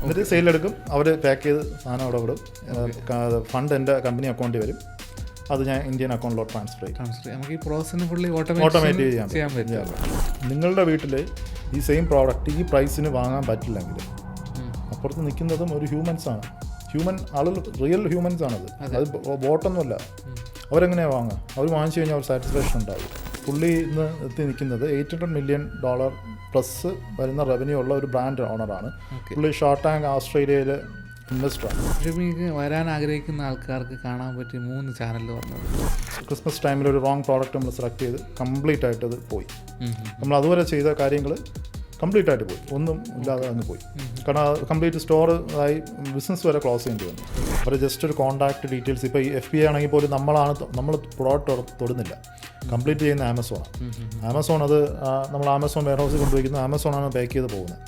എന്നിട്ട് സെയിലെടുക്കും, അവർ പാക്ക് ചെയ്ത് സാധനം അവിടെ വിടും, ഫണ്ട് എൻ്റെ കമ്പനി അക്കൗണ്ടിൽ വരും, അത് ഞാൻ ഇന്ത്യൻ അക്കൗണ്ടിലോട്ട് ട്രാൻസ്ഫർ ചെയ്യും. നമുക്ക് ഈ പ്രോസസ്സിന് ഫുള്ളി ഓട്ടോമാറ്റിക് ചെയ്യാൻ പറ്റും. നിങ്ങളുടെ വീട്ടിൽ ഈ സെയിം പ്രോഡക്റ്റ് ഈ പ്രൈസിന് വാങ്ങാൻ പറ്റില്ലെങ്കിൽ അപ്പുറത്ത് നിൽക്കുന്നതും ഒരു ഹ്യൂമൻസാണ്, ആളുകൾ റിയൽ ഹ്യൂമൻസ് ആണത്, അത് ബോട്ടൊന്നുമല്ല. അവരെങ്ങനെയാണ് വാങ്ങുക? അവർ വാങ്ങിച്ചു കഴിഞ്ഞാൽ ഒരു സാറ്റിസ്ഫാക്ഷൻ ഉണ്ടാവും. പുള്ളി ഇന്ന് എത്തി നിൽക്കുന്നത് $800 million പ്ലസ് വരുന്ന റവന്യൂ ഉള്ള ഒരു ബ്രാൻഡ് ഓണറാണ്. പുള്ളി ഷാർട്ട് ടാങ്ക് ഓസ്ട്രേലിയയിൽ ഇൻവെസ്റ്ററാണ്. ഷോപ്പിംഗ് വരാൻ ആഗ്രഹിക്കുന്ന ആൾക്കാർക്ക് കാണാൻ പറ്റിയ 3 ചാനൽ പറഞ്ഞത്. ക്രിസ്മസ് ടൈമിൽ ഒരു റോങ് പ്രോഡക്റ്റ് നമ്മൾ സെലക്ട് ചെയ്ത് കംപ്ലീറ്റ് ആയിട്ട് അത് പോയി. നമ്മൾ അതുവരെ ചെയ്ത കാര്യങ്ങൾ കംപ്ലീറ്റ് ആയിട്ട് പോയി, ഒന്നും ഇല്ലാതെ അങ്ങ് പോയി. കാരണം കംപ്ലീറ്റ് സ്റ്റോർ ആയി ബിസിനസ് വരെ ക്ലോസ് ചെയ്യേണ്ടി വന്നു. അവർ ജസ്റ്റ് ഒരു കോൺടാക്ട് ഡീറ്റെയിൽസ്, ഇപ്പോൾ ഈ FBA ആണെങ്കിൽ പോലും നമ്മൾ പ്രോഡക്റ്റ് തൊടുന്നില്ല, കംപ്ലീറ്റ് ചെയ്യുന്ന ആമസോൺ അത് നമ്മൾ ആമസോൺ വെയർ ഹൗസിൽ കൊണ്ടുപോയിരിക്കുന്നത്, ആമസോണാണ് പാക്ക് ചെയ്ത് പോകുന്നത്.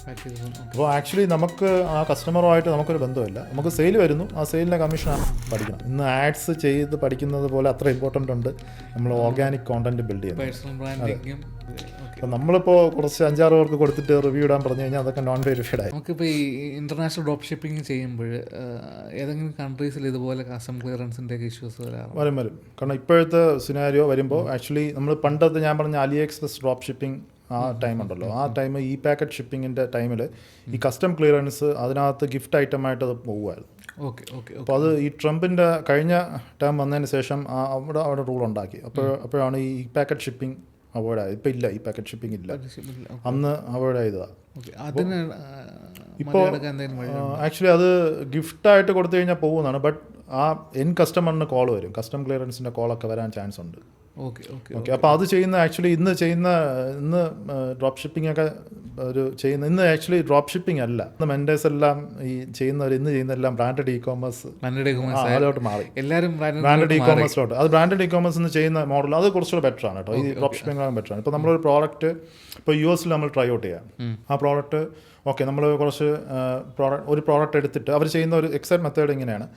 അപ്പോൾ ആക്ച്വലി നമുക്ക് ആ കസ്റ്റമറുമായിട്ട് നമുക്കൊരു ബന്ധമില്ല, നമുക്ക് സെയിൽ വരുന്നു, ആ സെയിലിൻ്റെ കമ്മീഷൻ പഠിക്കണം. ഇന്ന് ആഡ്സ് ചെയ്ത് പഠിക്കുന്നത് പോലെ അത്ര ഇമ്പോർട്ടൻ്റ് ഉണ്ട് നമ്മൾ ഓർഗാനിക് കോണ്ടന്റ് ബിൽഡ് ചെയ്യുന്നത്. അപ്പം നമ്മളിപ്പോൾ കുറച്ച് 5-6 പേർക്ക് കൊടുത്തിട്ട് റിവ്യൂ ഇടാൻ പറഞ്ഞു കഴിഞ്ഞാൽ അതൊക്കെ നോൺ വെരിഫൈഡ് ആയി. നമുക്കിപ്പോൾ ഈ ഇൻ്റർനാഷണൽ ഡ്രോപ്പ് ഷിപ്പിംഗ് ചെയ്യുമ്പോൾ ഏതെങ്കിലും കൺട്രീസിൽ ഇതുപോലെ കസ്റ്റം ക്ലിയറൻസിൻ്റെ ഇഷ്യൂസ് വരും. കാരണം ഇപ്പോഴത്തെ സിനാരിയോ വരുമ്പോൾ ആക്ച്വലി നമ്മൾ പണ്ടത്തെ ഞാൻ പറഞ്ഞ AliExpress ഡ്രോപ്പ് ഷിപ്പിംഗ് ആ ടൈം ഉണ്ടല്ലോ, ആ ടൈം ഈ പാക്കറ്റ് ഷിപ്പിങ്ങിൻ്റെ ടൈമിൽ ഈ കസ്റ്റം ക്ലിയറൻസ് അതിനകത്ത് ഗിഫ്റ്റ് ഐറ്റമായിട്ട് അത് പോകുമായിരുന്നു. അപ്പോൾ അത് ഈ ട്രംപിൻ്റെ കഴിഞ്ഞ ടൈം വന്നതിന് ശേഷം അവിടെ റൂൾ ഉണ്ടാക്കി. അപ്പോഴാണ് ഈ പാക്കറ്റ് ഷിപ്പിംഗ് അവോയ്ഡ് ആയത്. ഇപ്പം ഇല്ല, ഈ പാക്കറ്റ് ഷിപ്പിംഗ് ഇല്ല, അന്ന് അവോയ്ഡ് ആയതാണ്. ഇപ്പോൾ ആക്ച്വലി അത് ഗിഫ്റ്റായിട്ട് കൊടുത്തു കഴിഞ്ഞാൽ പോകുന്നതാണ്. ബട്ട് ആ കസ്റ്റമറിന് കോൾ വരും, കസ്റ്റം ക്ലിയറൻസിൻ്റെ കോളൊക്കെ വരാൻ ചാൻസ് ഉണ്ട്. ഓക്കെ അപ്പോൾ അത് ചെയ്യുന്ന ആക്ച്വലി ഇന്ന് ഡ്രോപ്പ് ഷിപ്പിംഗ് ഒക്കെ ഇന്ന് ആക്ച്വലി ഡ്രോപ്പ് ഷിപ്പിംഗ് അല്ല, മെൻഡേഴ്സ് എല്ലാം ഈ ഇന്ന് ചെയ്യുന്നതെല്ലാം ബ്രാൻഡഡ് ഇ കോമേഴ്സ് അതിലോട്ട് മാറി, എല്ലാവരും ബ്രാൻഡഡ് ഇ കോമേഴ്സിലോട്ട്. അത് ബ്രാൻഡഡ് ഇ കോമേഴ്സ് എന്ന് ചെയ്യുന്ന മോഡൽ അത് കുറച്ചുകൂടെ ബെറ്റർ ആണ് കേട്ടോ, ഈ ഡ്രോപ്പ് ഷിപ്പിംഗ് ബെറ്റർ ആണ്. ഇപ്പോൾ നമ്മളൊരു പ്രോഡക്റ്റ് ഇപ്പോൾ US നമ്മൾ ട്രൈ ഔട്ട് ചെയ്യാം, ആ പ്രോഡക്റ്റ് ഓക്കെ നമ്മൾ ഒരു പ്രോഡക്റ്റ് എടുത്തിട്ട് അവർ ചെയ്യുന്ന ഒരു എക്സാക്ട് മെത്തേഡ് ഇങ്ങനെയാണ്.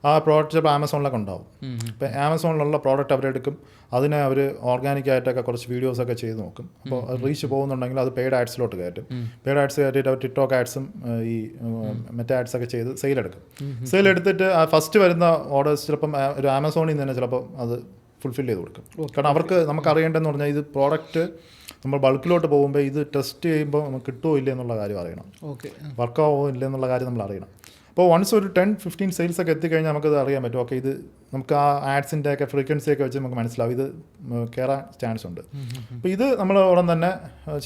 ആ പ്രോഡക്റ്റ് ചിലപ്പോൾ ആമസോണിലൊക്കെ ഉണ്ടാവും. ഇപ്പോൾ ആമസോണിലുള്ള പ്രോഡക്റ്റ് അവരെടുക്കും, അതിനെ അവർ ഓർഗാനിക്കായിട്ടൊക്കെ കുറച്ച് വീഡിയോസൊക്കെ ചെയ്ത് നോക്കും. അപ്പോൾ അത് റീച്ച് പോകുന്നുണ്ടെങ്കിൽ അത് പെയ്ഡ് ആഡ്സിലോട്ട് കയറ്റും. പെയ്ഡ് ആഡ്സ് കയറ്റിയിട്ട് അവർ ടിക്ടോക്ക് ആഡ്സും ഈ മറ്റേ ആഡ്സൊക്കെ ചെയ്ത് സെയിലെടുത്തിട്ട് ആ ഫസ്റ്റ് വരുന്ന ഓർഡേഴ്സ് ചിലപ്പം ഒരു ആമസോണിൽ നിന്ന് തന്നെ ചിലപ്പോൾ അത് ഫുൾഫിൽ ചെയ്ത് കൊടുക്കും. കാരണം അവർക്ക് നമുക്ക് അറിയേണ്ടതെന്ന് പറഞ്ഞാൽ ഇത് പ്രോഡക്റ്റ് നമ്മൾ ബൾക്കിലോട്ട് പോകുമ്പോൾ ഇത് ടെസ്റ്റ് ചെയ്യുമ്പോൾ നമുക്ക് കിട്ടുമോ ഇല്ല എന്നുള്ള കാര്യം അറിയണം, വർക്കാവോ ഇല്ല എന്നുള്ള കാര്യം നമ്മൾ അറിയണം. അപ്പോൾ വൺസ് ഒരു 10-15 സെയിൽസൊക്കെ എത്തിക്കഴിഞ്ഞാൽ നമുക്കത് അറിയാൻ പറ്റും. ഓക്കെ, ഇത് നമുക്ക് ആ ആഡ്സിൻ്റെ ഒക്കെ ഫ്രീക്വൻസിയൊക്കെ വെച്ച് നമുക്ക് മനസ്സിലാവും ഇത് കയറാൻ ചാൻസ് ഉണ്ട്. അപ്പോൾ ഇത് നമ്മൾ ഉടൻ തന്നെ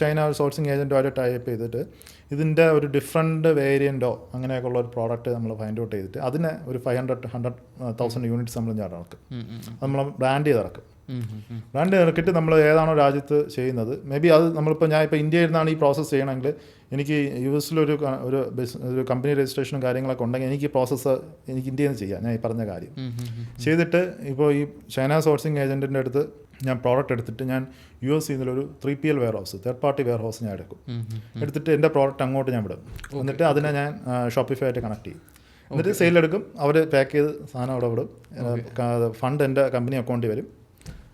ചൈന സോഴ്സിങ് ഏജൻറ്റുമായിട്ട് ടൈപ്പ് ചെയ്തിട്ട് ഇതിൻ്റെ ഒരു ഡിഫറെൻറ്റ് വേരിയൻറ്റോ അങ്ങനെയൊക്കെ ഉള്ള ഒരു പ്രോഡക്റ്റ് നമ്മൾ ഫൈൻഡ് ഔട്ട് ചെയ്തിട്ട് അതിനെ ഒരു 500,000 യൂണിറ്റ്സ് നമ്മൾ ഇറക്കും, നമ്മൾ ബ്രാൻഡ് ചെയ്ത് ഇറക്കും. ബ്രാൻഡ് ഇറക്കിയിട്ട് നമ്മൾ ഏതാണോ രാജ്യത്ത് ചെയ്യുന്നത്, മേ ബി അത് നമ്മളിപ്പോൾ ഞാൻ ഇപ്പോൾ ഇന്ത്യയിൽ നിന്നാണ് ഈ പ്രോസസ്സ് ചെയ്യണമെങ്കിൽ എനിക്ക് US-ലൊരു ഒരു കമ്പനി രജിസ്ട്രേഷനും കാര്യങ്ങളൊക്കെ ഉണ്ടെങ്കിൽ എനിക്ക് പ്രോസസ്സ് എനിക്ക് ഇന്ത്യയിൽ നിന്ന് ചെയ്യാം. ഞാൻ ഈ പറഞ്ഞ കാര്യം ചെയ്തിട്ട് ഇപ്പോൾ ഈ ചൈന സോഴ്സിങ് ഏജൻറ്റിൻ്റെ അടുത്ത് ഞാൻ പ്രോഡക്റ്റ് എടുത്തിട്ട് ഞാൻ US-ൽ നിന്നൊരു 3PL warehouse, third party warehouse ഞാൻ എടുത്തിട്ട് എൻ്റെ പ്രോഡക്റ്റ് അങ്ങോട്ട് ഞാൻ വിടും. എന്നിട്ട് അതിനെ ഞാൻ ഷോപ്പിഫൈ ആയിട്ട് കണക്ട് ചെയ്യും. എന്നിട്ട് സെയിലെടുക്കും, അവർ പാക്ക് ചെയ്ത് സാധനം അവിടെ വിടും, ഫണ്ട് എൻ്റെ കമ്പനി അക്കൗണ്ടിൽ വരും,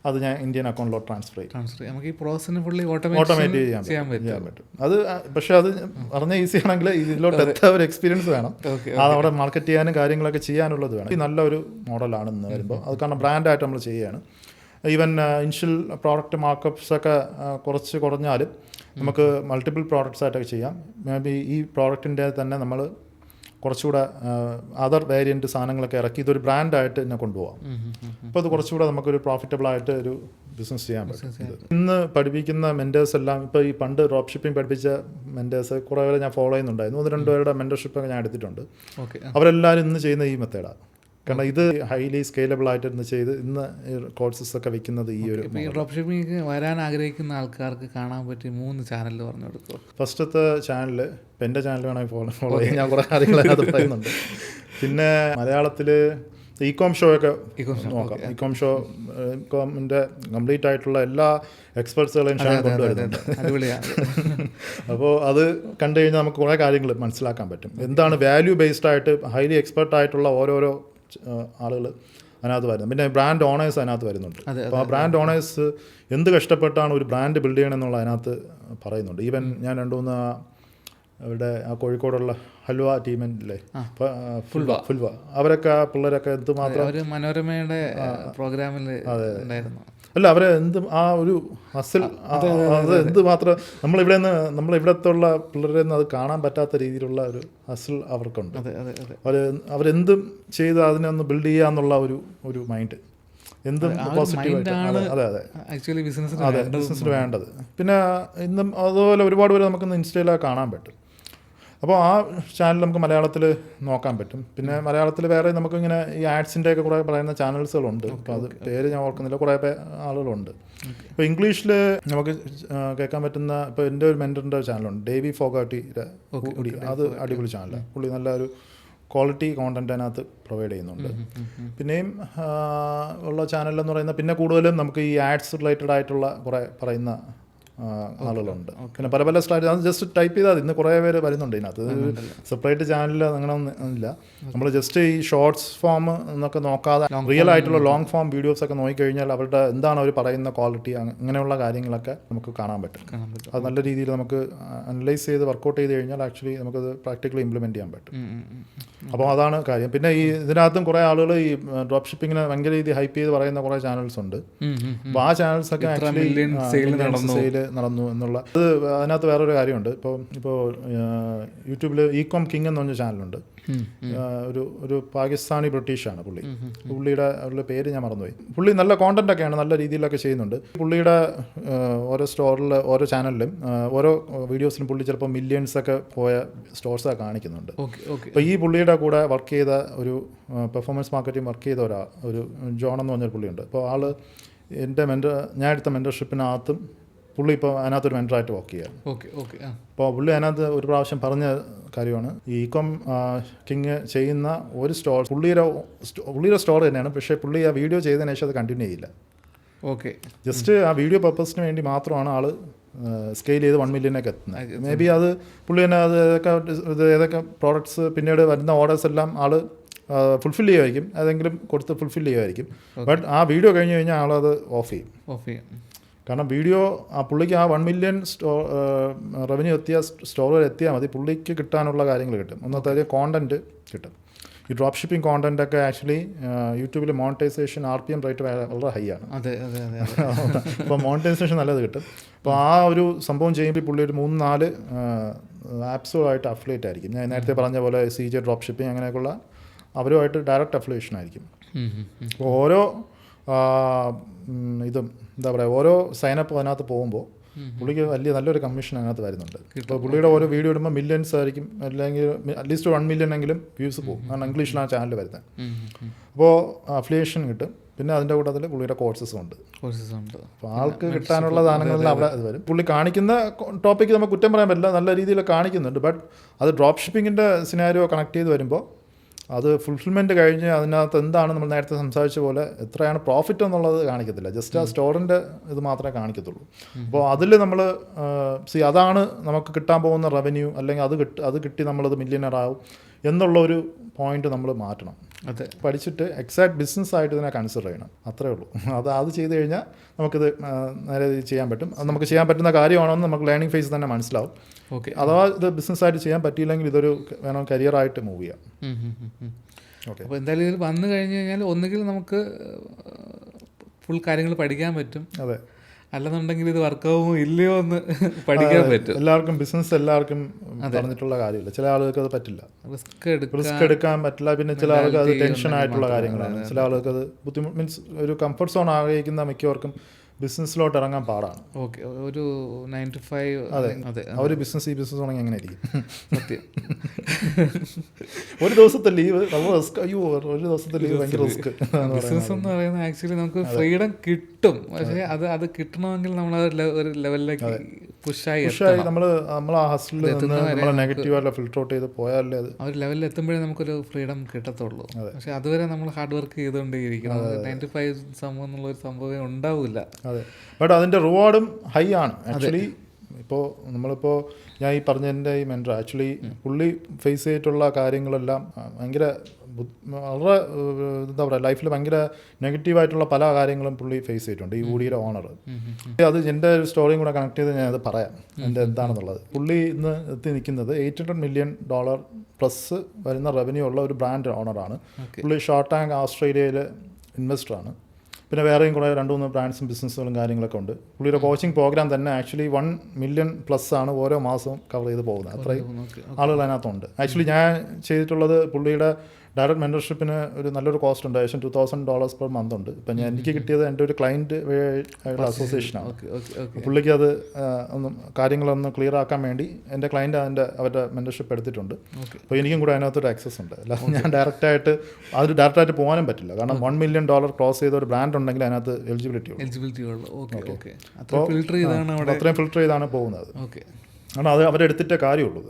അത് ഞാൻ ഇന്ത്യൻ അക്കൗണ്ടിലോട്ട് ട്രാൻസ്ഫർ ചെയ്യും. നമുക്ക് ഈ പ്രോസസ്സിന് ഫുള്ളി ഓട്ടോമാറ്റിക് ചെയ്യാൻ പറ്റും. അത് പക്ഷേ അത് പറഞ്ഞ ഈസി ആണെങ്കിൽ ഇതിലോട്ട് എത്താൻ ഒരു എക്സ്പീരിയൻസ് വേണം, അത് അവിടെ മാർക്കറ്റ് ചെയ്യാനും കാര്യങ്ങളൊക്കെ ചെയ്യാനുള്ളത് വേണം. ഇത് നല്ലൊരു മോഡലാണ് ഇന്ന് വരുമ്പോൾ. അത് കാരണം ബ്രാൻഡായിട്ട് നമ്മൾ ചെയ്യുകയാണ്. ഈവൻ ഇനിഷ്യൽ പ്രോഡക്റ്റ് മാർക്കപ്സൊക്കെ കുറച്ച് കുറഞ്ഞാലും നമുക്ക് മൾട്ടിപ്പിൾ പ്രോഡക്റ്റ്സ് ആയിട്ടൊക്കെ ചെയ്യാം. മേ ബി ഈ പ്രോഡക്റ്റിൻ്റെ തന്നെ നമ്മൾ കുറച്ചുകൂടെ അതർ വേരിയൻറ്റ് സാധനങ്ങളൊക്കെ ഇറക്കി ഇതൊരു ബ്രാൻഡായിട്ട് തന്നെ കൊണ്ടുപോകാം. അപ്പോൾ അത് കുറച്ചുകൂടെ നമുക്കൊരു പ്രോഫിറ്റബിളായിട്ട് ഒരു ബിസിനസ് ചെയ്യാൻ പറ്റും. ഇന്ന് പഠിപ്പിക്കുന്ന മെൻറ്റേഴ്സ് എല്ലാം ഇപ്പോൾ ഈ പണ്ട് ഡ്രോപ്പ് ഷിപ്പിംഗ് പഠിപ്പിച്ച മെൻറ്റേഴ്സ് കുറേ പേരെ ഞാൻ ഫോളോ ചെയ്യുന്നുണ്ടായിരുന്നു. 1-2 പേരുടെ മെൻറ്റർഷിപ്പൊക്കെ ഞാൻ എടുത്തിട്ടുണ്ട്. അവരെല്ലാവരും ഇന്ന് ചെയ്യുന്ന ഈ മെത്തേഡാണ്. കാരണം ഇത് ഹൈലി സ്കെയിലബിൾ ആയിട്ട് ഇന്ന് ചെയ്ത് ഇന്ന് കോഴ്സസ് ഒക്കെ വെക്കുന്നത് ഈ ഒരു ഡ്രോപ്പ് ഷിപ്പിംഗ് വരാൻ ആഗ്രഹിക്കുന്ന ആൾക്കാർക്ക് കാണാൻ പറ്റിയ 3 ചാനൽ പറഞ്ഞു കൊടുക്കും. ഫസ്റ്റത്തെ ചാനൽ ഇപ്പം എൻ്റെ ചാനൽ വേണമെങ്കിൽ ഫോളോ ചെയ്യാൻ ഞാൻ കുറേ കാര്യങ്ങൾ അതിനകത്ത് പറയുന്നുണ്ട്. പിന്നെ മലയാളത്തിൽ ഇകോം ഷോ ഒക്കെ നോക്കാം. ഇകോമിൻ്റെ കംപ്ലീറ്റ് ആയിട്ടുള്ള എല്ലാ എക്സ്പെർട്സുകളെയും ഷാൻ കൊണ്ടുവരുന്നുണ്ട്. അപ്പോൾ അത് കണ്ടു കഴിഞ്ഞാൽ നമുക്ക് കുറേ കാര്യങ്ങൾ മനസ്സിലാക്കാൻ പറ്റും. എന്താണ് വാല്യൂ ബേസ്ഡ് ആയിട്ട് ഹൈലി എക്സ്പെർട്ടായിട്ടുള്ള ഓരോരോ ആളുകൾ അതിനകത്ത് വരുന്നത്. പിന്നെ ബ്രാൻഡ് ഓണേഴ്സ് അതിനകത്ത് വരുന്നുണ്ട്. അപ്പോൾ ആ ബ്രാൻഡ് ഓണേഴ്സ് എന്ത് കഷ്ടപ്പെട്ടാണ് ഒരു ബ്രാൻഡ് ബിൽഡ് ചെയ്യണമെന്നുള്ള അതിനകത്ത് പറയുന്നുണ്ട്. ഈവൻ ഞാൻ 2-3 അവിടെ ആ കോഴിക്കോടുള്ള ഹൽവ ടീമില്ലേ, ഫുൽവ, അവരൊക്കെ ആ പിള്ളേരൊക്കെ എന്തുമാത്രം മനോരമയുടെ പ്രോഗ്രാമിൽ ഉണ്ടായിരുന്നു. അല്ല അവരെ ആ ഒരു അസൽ അത് എന്തുമാത്രം നമ്മളിവിടത്തുള്ള പിള്ളേരെ അത് കാണാൻ പറ്റാത്ത രീതിയിലുള്ള ഒരു അസൽ അവർക്കുണ്ട്. അവരെന്തും ചെയ്ത് അതിനെ ഒന്ന് ബിൽഡ് ചെയ്യാന്നുള്ള ഒരു മൈൻഡ്, എന്തും പോസിറ്റീവായിട്ട്. അതെ ബിസിനസ്സിന് വേണ്ടത്. പിന്നെ ഇന്നും അതുപോലെ ഒരുപാട് പേര് നമുക്കിന്ന് ഇൻസ്റ്റയിലൊക്കെ കാണാൻ പറ്റും. അപ്പോൾ ആ ചാനൽ നമുക്ക് മലയാളത്തിൽ നോക്കാൻ പറ്റും. പിന്നെ മലയാളത്തിൽ വേറെ നമുക്കിങ്ങനെ ഈ ആഡ്സിൻ്റെ ഒക്കെ കുറേ പറയുന്ന ചാനൽസുകളുണ്ട്. അപ്പോൾ അത് പേര് ഞാൻ ഓർക്കുന്നില്ല, കുറേ ആളുകളുണ്ട്. ഇപ്പോൾ ഇംഗ്ലീഷിൽ നമുക്ക് കേൾക്കാൻ പറ്റുന്ന, ഇപ്പോൾ എൻ്റെ ഒരു മെൻറ്ററിൻ്റെ ചാനലുണ്ട്, ഡേവി ഫോഗാട്ടിയുടെ കൂടി, അത് അടിപൊളി ചാനലാണ്. പുള്ളി നല്ല ഒരു ക്വാളിറ്റി കോണ്ടന്റ് അതിനകത്ത് പ്രൊവൈഡ് ചെയ്യുന്നുണ്ട്. പിന്നെയും ഉള്ള ചാനലെന്ന് പറയുന്നത് പിന്നെ കൂടുതലും നമുക്ക് ഈ ആഡ്സ് റിലേറ്റഡ് ആയിട്ടുള്ള കുറേ പറയുന്ന ആളുകളുണ്ട്. പിന്നെ പല പല സ്ട്രാറ്റജി, അത് ജസ്റ്റ് ടൈപ്പ് ചെയ്താൽ ഇന്ന് കുറേ പേര് വരുന്നുണ്ട് ഇതിനകത്ത്. സെപ്പറേറ്റ് ചാനൽ അങ്ങനെ ഒന്നുമില്ല. നമ്മൾ ജസ്റ്റ് ഈ ഷോർട്സ് ഫോം എന്നൊക്കെ നോക്കാതെ റിയൽ ആയിട്ടുള്ള ലോങ് ഫോം വീഡിയോസ് ഒക്കെ നോക്കിക്കഴിഞ്ഞാൽ അവരുടെ എന്താണ് അവർ പറയുന്ന ക്വാളിറ്റി, അങ്ങനെയുള്ള കാര്യങ്ങളൊക്കെ നമുക്ക് കാണാൻ പറ്റും. അത് നല്ല രീതിയിൽ നമുക്ക് അനലൈസ് ചെയ്ത് വർക്കൗട്ട് ചെയ്ത് കഴിഞ്ഞാൽ ആക്ച്വലി നമുക്കത് പ്രാക്ടിക്കലി ഇംപ്ലിമെൻറ്റ് ചെയ്യാൻ പറ്റും. അപ്പോൾ അതാണ് കാര്യം. പിന്നെ ഈ ഇതിനകത്തും കുറേ ആളുകൾ ഈ ഡ്രോപ്പ് ഷിപ്പിങ്ങിന് ഭയങ്കര രീതി ഹൈപ്പ് ചെയ്ത് പറയുന്ന കുറേ ചാനൽസ് ഉണ്ട്. അപ്പോൾ ആ ചാനൽസൊക്കെ ആക്ച്വലി സെയിൽ നടന്നു എന്നുള്ള അത്. അതിനകത്ത് വേറൊരു കാര്യമുണ്ട്. ഇപ്പോൾ യൂട്യൂബിൽ ഇകോം കിങ് എന്ന് പറഞ്ഞ ചാനലുണ്ട്. ഒരു പാകിസ്ഥാനി ബ്രിട്ടീഷാണ് പുള്ളിയുടെ പേര് ഞാൻ മറന്നുപോയി. പുള്ളി നല്ല കോണ്ടന്റ് ഒക്കെയാണ്, നല്ല രീതിയിലൊക്കെ ചെയ്യുന്നുണ്ട്. പുള്ളിയുടെ ഓരോ സ്റ്റോറിൽ ഓരോ ചാനലിലും ഓരോ വീഡിയോസിലും പുള്ളി ചിലപ്പോൾ മില്യൺസ് ഒക്കെ പോയ സ്റ്റോർസൊക്കെ കാണിക്കുന്നുണ്ട്. അപ്പോൾ ഈ പുള്ളിയുടെ കൂടെ വർക്ക് ചെയ്ത ഒരു പെർഫോമൻസ് മാർക്കറ്റിംഗ് വർക്ക് ചെയ്ത ഒരു ജോൺ എന്ന് പറഞ്ഞൊരു പുള്ളിയുണ്ട്. അപ്പോൾ ഞാൻ എടുത്ത മെൻറ്റർഷിപ്പിനകത്തും പുള്ളി ഇപ്പോൾ അതിനകത്തൊരു മെൻറ്ററായിട്ട് വർക്ക് ചെയ്യുക. അപ്പോൾ പുള്ളി അതിനകത്ത് ഒരു പ്രാവശ്യം പറഞ്ഞ കാര്യമാണ്, ഈ ഇകോം കിങ് ചെയ്യുന്ന ഒരു സ്റ്റോർ പുള്ളിയുടെ സ്റ്റോർ തന്നെയാണ്, പക്ഷേ പുള്ളി ആ വീഡിയോ ചെയ്തതിന് ശേഷം അത് കണ്ടിന്യൂ ചെയ്യില്ല. ജസ്റ്റ് ആ വീഡിയോ പർപ്പസിന് വേണ്ടി മാത്രമാണ് ആൾ സ്കെയിൽ ചെയ്ത് 1 മില്യനൊക്കെ എത്തുന്നത്. മേ ബി അത് പുള്ളി തന്നെ ഏതൊക്കെ പ്രോഡക്ട്സ് പിന്നീട് വരുന്ന ഓർഡേഴ്സ് എല്ലാം ആൾ ഫുൾഫിൽ ചെയ്യുമായിരിക്കും, ഏതെങ്കിലും കൊടുത്ത് ഫുൾഫിൽ ചെയ്യുമായിരിക്കും. ബട്ട് ആ വീഡിയോ കഴിഞ്ഞ് കഴിഞ്ഞാൽ ആളത് ഓഫ് ചെയ്യും. കാരണം വീഡിയോ പുള്ളിക്ക് ആ 1 മില്യൺ റവന്യൂ എത്തിയ സ്റ്റോർ വരെ എത്തിയാൽ മതി, പുള്ളിക്ക് കിട്ടാനുള്ള കാര്യങ്ങൾ കിട്ടും. ഒന്നത്തെ കോണ്ടന്റ് കിട്ടും. ഈ ഡ്രോപ്പ് ഷിപ്പിംഗ് കോണ്ടന്റ് ഒക്കെ ആക്ച്വലി യൂട്യൂബിൽ മോണിറ്റൈസേഷൻ RPM റേറ്റ് വളരെ ഹൈ ആണ്. അപ്പോൾ മോണിറ്റൈസേഷൻ നല്ലത് കിട്ടും. അപ്പോൾ ആ ഒരു സംഭവം ചെയ്യുമ്പോൾ പുള്ളി ഒരു 3-4 ആപ്സുമായിട്ട് അഫിലിയേറ്റ് ആയിരിക്കും. ഞാൻ നേരത്തെ പറഞ്ഞ പോലെ CJ ഡ്രോപ്പ് ഷിപ്പിംഗ് അങ്ങനെയൊക്കെയുള്ള അവരുമായിട്ട് ഡയറക്റ്റ് അഫിലിയേഷൻ ആയിരിക്കും. അപ്പോൾ ഓരോ ഇതും എന്താ പറയുക, ഓരോ സൈനപ്പ് അതിനകത്ത് പോകുമ്പോൾ പുള്ളിക്ക് നല്ലൊരു കമ്മീഷൻ അതിനകത്ത് വരുന്നുണ്ട്. ഇപ്പോൾ പുള്ളിയുടെ ഓരോ വീഡിയോ ഇടുമ്പോൾ മില്യൺസ് ആയിരിക്കും, അല്ലെങ്കിൽ അറ്റ്ലീസ്റ്റ് 1 മില്യൺ എങ്കിലും വ്യൂസ് പോകും. കാരണം ഇംഗ്ലീഷിലാണ് ചാനൽ വരുന്നത്. അപ്പോൾ അഫിലിയേഷൻ കിട്ടും. പിന്നെ അതിൻ്റെ കൂട്ടത്തിൽ പുള്ളിയുടെ കോഴ്സസും ഉണ്ട്. അപ്പോൾ ആൾക്ക് കിട്ടാനുള്ള സാധനങ്ങളെല്ലാം അവിടെ അത് വരും. പുള്ളി കാണിക്കുന്ന ടോപ്പിക്ക് നമുക്ക് കുറ്റം പറയാൻ പറ്റില്ല, നല്ല രീതിയിൽ കാണിക്കുന്നുണ്ട്. ബട്ട് അത് ഡ്രോപ്പ് ഷിപ്പിങ്ങിൻ്റെ സിനാരിയോ കണക്ട് ചെയ്ത് വരുമ്പോൾ അത് ഫുൾഫിൽമെൻറ്റ് കഴിഞ്ഞ് അതിനകത്ത് എന്താണ് നമ്മൾ നേരത്തെ സംസാരിച്ച പോലെ എത്രയാണ് പ്രോഫിറ്റ് എന്നുള്ളത് കാണിക്കത്തില്ല. ജസ്റ്റ് ആ സ്റ്റോറിൻ്റെ ഇത് മാത്രമേ കാണിക്കത്തുള്ളൂ. അപ്പോൾ അതിൽ നമ്മൾ അതാണ് നമുക്ക് കിട്ടാൻ പോകുന്ന റവന്യൂ, അല്ലെങ്കിൽ അത് കിട്ടി നമ്മളത് മില്യണറാവും എന്നുള്ളൊരു പോയിന്റ് നമ്മൾ മാറ്റണം. പഠിച്ചിട്ട് എക്സാക്ട് ബിസിനസ്സായിട്ട് ഇതിനെ കൺസിഡർ ചെയ്യണം. അത്രേ ഉള്ളൂ. അത് ചെയ്ത് കഴിഞ്ഞാൽ നമുക്കിത് നേരെ ചെയ്യാൻ പറ്റും. അത് നമുക്ക് ചെയ്യാൻ പറ്റുന്ന കാര്യമാണെന്ന് നമുക്ക് ലേണിംഗ് ഫേസ് തന്നെ മനസ്സിലാവും. അഥവാ ഇത് ബിസിനസ്സായിട്ട് ചെയ്യാൻ പറ്റിയില്ലെങ്കിൽ ഇതൊരു വേണം കരിയറായിട്ട് മൂവ് ചെയ്യാം. അപ്പോൾ എന്തായാലും ഇതിൽ വന്നു കഴിഞ്ഞ് കഴിഞ്ഞാൽ ഒന്നുകിൽ നമുക്ക് ഫുൾ കാര്യങ്ങൾ പഠിക്കാൻ പറ്റും, അല്ലെന്നുണ്ടെങ്കിൽ ഇത് വർക്കാവുമോ ഇല്ലയോ എന്ന് പഠിക്കാൻ പറ്റും. എല്ലാവർക്കും ബിസിനസ് എല്ലാവർക്കും പറഞ്ഞിട്ടുള്ള കാര്യമില്ല. ചില ആളുകൾക്ക് അത് പറ്റില്ല, റിസ്ക് എടുക്കാൻ പറ്റില്ല. പിന്നെ ചില ആൾക്ക് അത് ടെൻഷൻ ആയിട്ടുള്ള കാര്യങ്ങളാണ്. ചില ആളുകൾക്ക് അത് ബുദ്ധിമുട്ട്, മീൻസ് ഒരു കംഫർട്ട് സോൺ ആഗ്രഹിക്കുന്ന മിക്കവർക്കും ബിസിനസ്സിലോട്ട് ഇറങ്ങാൻ പാടാണ്. ഒരു 9 to 5. അതെ, ഒരു ബിസിനസ് തുടങ്ങി എങ്ങനെ ഇരിക്കും? സത്യം. ഒരു ദിവസത്തെ ലീവ് നമ്മൾ റിസ്ക്. അയ്യോ, ഒരു ദിവസത്തെ ലീവ് ഭയങ്കര റിസ്ക്. ബിസിനസ് എന്ന് പറയുന്നത് ആക്ച്വലി നമുക്ക് ഫ്രീഡം കിട്ടും, പക്ഷേ അത് കിട്ടണമെങ്കിൽ നമ്മൾ ഒരു ലെവലിലേക്ക് പുഷായി നമ്മൾ ആ ഹസ്റ്റിൽ നമ്മൾ നെഗറ്റീവായിട്ട് ഫിൽട്ടർ ഔട്ട് ചെയ്ത് പോയാലേ അത് ആ ഒരു ലെവലിൽ എത്തുമ്പോഴേ നമുക്കൊരു ഫ്രീഡം കിട്ടത്തുള്ളൂ. പക്ഷെ അതുവരെ നമ്മൾ ഹാർഡ് വർക്ക് ചെയ്തുകൊണ്ടേയിരിക്കണം. 9 to 5 സംഭവം എന്നുള്ളൊരു സംഭവം ഉണ്ടാവില്ല. അതെ, ബട്ട് അതിൻ്റെ റിവാർഡും ഹൈ ആണ് ആക്ച്വലി. നമ്മളിപ്പോൾ ഞാൻ ഈ പറഞ്ഞതിൻ്റെ ഈ മെൻറ്റർ ആക്ച്വലി പുള്ളി ഫേസ് ചെയ്തിട്ടുള്ള കാര്യങ്ങളെല്ലാം ഭയങ്കര വളരെ എന്താ പറയുക ലൈഫിൽ ഭയങ്കര നെഗറ്റീവായിട്ടുള്ള പല കാര്യങ്ങളും പുള്ളി ഫേസ് ചെയ്തിട്ടുണ്ട് ഈ ഊടിയുടെ ഓണർ. അത് എൻ്റെ ഒരു സ്റ്റോറിയും കൂടെ കണക്ട് ചെയ്ത് ഞാൻ അത് പറയാം എൻ്റെ എന്താണെന്നുള്ളത്. പുള്ളി ഇന്ന് എത്തി നിൽക്കുന്നത് $800 million പ്ലസ് വരുന്ന റവന്യൂ ഉള്ള ഒരു ബ്രാൻഡ് ഓണറാണ്. പുള്ളി ഷോർട്ട് ടാങ്ക് ഓസ്ട്രേലിയയിൽ ഇൻവെസ്റ്ററാണ്. പിന്നെ വേറെയും കുറേ 2-3 ബ്രാൻഡ്സും ബിസിനസ്സുകളും കാര്യങ്ങളൊക്കെ ഉണ്ട്. പുള്ളിയുടെ കോച്ചിങ് പ്രോഗ്രാം തന്നെ ആക്ച്വലി 1 million പ്ലസ് ആണ് ഓരോ മാസവും കവർ ചെയ്ത് പോകുന്നത്. അത്രയും ആളുകൾ അതിനകത്തുണ്ട്. ആക്ച്വലി ഞാൻ ചെയ്തിട്ടുള്ളത് പുള്ളിയുടെ ഡയറക്റ്റ് മെൻറ്റർഷിപ്പിന് ഒരു നല്ലൊരു കോസ്റ്റ് ഉണ്ട്. ഏകദേശം $2,000 പെർ മന്ത് ഉണ്ട്. ഇപ്പം എനിക്ക് കിട്ടിയത് എൻ്റെ ഒരു ക്ലയൻറ്റ് അസോസിയേഷനാണ്. പുള്ളിക്ക് അത് ഒന്ന് കാര്യങ്ങളൊന്ന് ക്ലിയർ ആക്കാൻ വേണ്ടി എൻ്റെ ക്ലയൻറ്റ് അവരുടെ മെൻറ്റർഷിപ്പ് എടുത്തിട്ടുണ്ട്. അപ്പോൾ എനിക്കും കൂടെ അതിനകത്തൊരു ആക്സസ് ഉണ്ട്. അല്ലാതെ ഞാൻ ഡയറക്റ്റായിട്ട് പോകാനും പറ്റില്ല. കാരണം $1 million ക്രോസ് ചെയ്ത ഒരു ബ്രാൻഡ് ഉണ്ടെങ്കിൽ അതിനകത്ത് എലിജിബിലിറ്റി ഉള്ളൂ. അത്രയും ഫിൽട്ടർ ചെയ്താണ് പോകുന്നത്. കാരണം അത് അവരെടുത്തിട്ടേ കാര്യമുള്ളത്.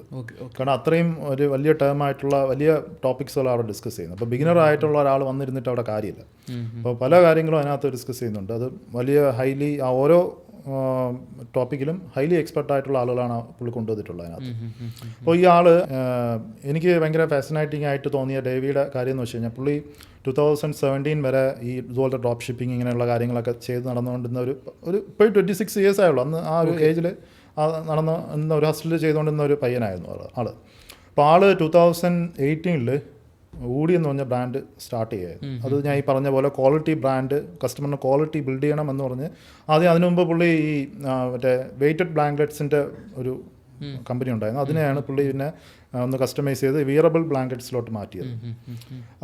കാരണം അത്രയും ഒരു വലിയ ടേം ആയിട്ടുള്ള വലിയ ടോപ്പിക്സുകൾ അവിടെ ഡിസ്കസ് ചെയ്യുന്നത്. അപ്പോൾ ബിഗിനർ ആയിട്ടുള്ള ഒരാൾ വന്നിരുന്നിട്ട് അവിടെ കാര്യമില്ല. അപ്പോൾ പല കാര്യങ്ങളും അതിനകത്ത് ഡിസ്കസ് ചെയ്യുന്നുണ്ട്. അത് വലിയ ഹൈലി ആ ഓരോ ടോപ്പിക്കിലും ഹൈലി എക്സ്പെർട്ട് ആയിട്ടുള്ള ആളുകളാണ് പുള്ളി കൊണ്ടുവന്നിട്ടുള്ളത് അതിനകത്ത്. അപ്പോൾ ഈ ആൾ എനിക്ക് ഭയങ്കര ഫാസിനേറ്റിംഗ് ആയിട്ട് തോന്നിയ ഡേവിയുടെ കാര്യം എന്ന് വെച്ച് കഴിഞ്ഞാൽ പുള്ളി 2017 വരെ ഈ ഇതുപോലത്തെ ഡ്രോപ്പ് ഷിപ്പിംഗ് ഇങ്ങനെയുള്ള കാര്യങ്ങളൊക്കെ ചെയ്ത് നടന്നുകൊണ്ടിരുന്ന ഒരു ഇപ്പോൾ 26 years ആയുള്ളൂ. അന്ന് ആ ഒരു ഏജിൽ നടന്ന ഒരു ഹസ്റ്റിൽ ചെയ്തുകൊണ്ടിരുന്ന ഒരു പയ്യനായിരുന്നു ആൾ. അപ്പോൾ ആൾ 2018 ഊടി എന്ന് പറഞ്ഞ ബ്രാൻഡ് സ്റ്റാർട്ട് ചെയ്യുമായിരുന്നു. അത് ഞാൻ ഈ പറഞ്ഞ പോലെ ക്വാളിറ്റി ബ്രാൻഡ്, കസ്റ്റമറിന് ക്വാളിറ്റി ബിൽഡ് ചെയ്യണം എന്ന് പറഞ്ഞ് ആദ്യം അതിനു മുമ്പ് പുള്ളി ഈ മറ്റേ വെയ്റ്റഡ് ബ്ലാങ്കറ്റ്സിൻ്റെ ഒരു കമ്പനി ഉണ്ടായിരുന്നു. അതിനെയാണ് പുള്ളി പിന്നെ ഒന്ന് കസ്റ്റമൈസ് ചെയ്ത് വിയറബിൾ ബ്ലാങ്കറ്റ്സിലോട്ട് മാറ്റിയത്.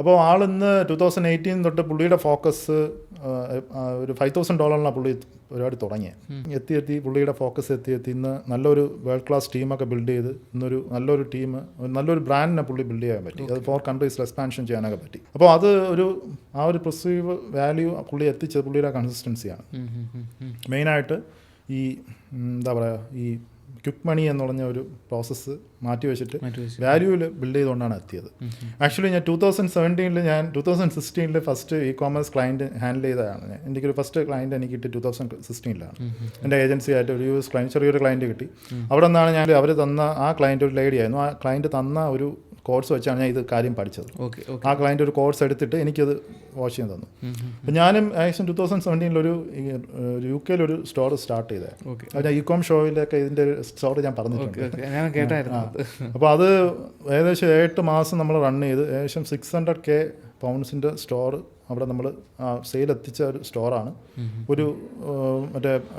അപ്പോൾ ആളിന്ന് 2018 തൊട്ട് പുള്ളിയുടെ ഫോക്കസ് ഒരു $5,000 പുള്ളി പരിപാടി തുടങ്ങിയത്. എത്തി പുള്ളിയുടെ ഫോക്കസ് എത്തി ഇന്ന് നല്ലൊരു വേൾഡ് ക്ലാസ് ടീമൊക്കെ ബിൽഡ് ചെയ്ത് ഇന്നൊരു നല്ലൊരു ടീം, നല്ലൊരു ബ്രാൻഡിനെ പുള്ളി ബിൽഡ് ചെയ്യാൻ പറ്റി. അത് 4 countries എക്സ്പാൻഷൻ ചെയ്യാനൊക്കെ പറ്റി. അപ്പോൾ അത് ആ ഒരു പെർസീവ് വാല്യൂ പുള്ളി എത്തിച്ചത് പുള്ളിയുടെ കൺസിസ്റ്റൻസിയാണ്. മെയിനായിട്ട് ഈ എന്താ പറയുക ഈ ക്വിക്ക് മണി എന്ന് പറഞ്ഞ ഒരു പ്രോസസ്സ് മാറ്റി വെച്ചിട്ട് വാല്യൂവിൽ ബിൽഡ് ചെയ്തുകൊണ്ടാണ് എത്തിയത്. ആക്ച്വലി ഞാൻ 2016 first E commerce client handle ചെയ്തതാണ്. എനിക്കൊരു ഫസ്റ്റ് ക്ലയൻറ്റ് എനിക്ക് കിട്ടി 2016 എൻ്റെ ഏജൻസി ആയിട്ട് ഒരു US ക്ലയൻറ്റ്, ചെറിയൊരു ക്ലയൻറ്റ് കിട്ടി. അവിടെ നിന്നാണ് അവർ തന്ന ആ ക്ലയൻറ്റ് ഒരു ലേഡി ആയിരുന്നു. ആ ക്ലയൻറ്റ് തന്ന ഒരു കോഴ്സ് വെച്ചാണ് ഞാൻ ഇത് കാര്യം പഠിച്ചത്. ആ ക്ലയൻറ്റ് ഒരു കോഴ്സ് എടുത്തിട്ട് എനിക്കത് വാച്ച് ചെയ്യാൻ തന്നു. അപ്പോൾ ഞാനും ഏകദേശം 2017 ഒരു UK ഒരു സ്റ്റോർ സ്റ്റാർട്ട് ചെയ്തത്. ഇ കോം ഷോയിലൊക്കെ ഇതിൻ്റെ സ്റ്റോർ ഞാൻ പറഞ്ഞിട്ടുണ്ട്. അപ്പോൾ അത് ഏകദേശം 8 മാസം നമ്മൾ റൺ ചെയ്ത് ഏകദേശം £600K സ്റ്റോർ അവിടെ നമ്മൾ സെയിൽ എത്തിച്ച ഒരു സ്റ്റോറാണ്. ഒരു